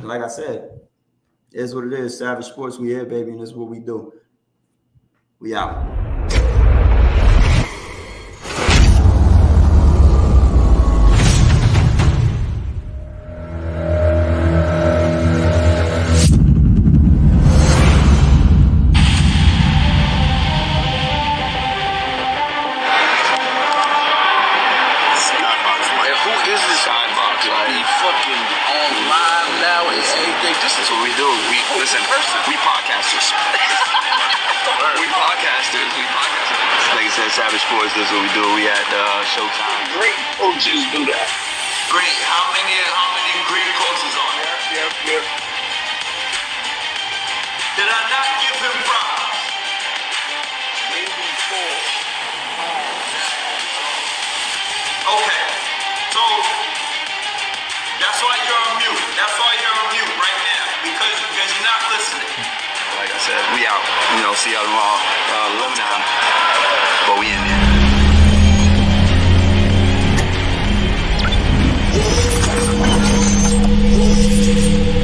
S1: Like I said, it is what it is. Savage Sports, we here, baby, and this is what we do. We out.
S12: live now and say, hey, this is what we do. We listen. We podcasters. We podcasters. Like I said, Savage Sports. This is what we do. We had Showtime. Great coaches do that.
S2: Great. How many great coaches on there? Yep. Did I not give him props?
S12: Maybe 4.
S2: Okay. So that's why you're on mute. That's why you're on mute right now. Because you're not listening.
S12: Like I said, we out. See y'all tomorrow. Love now.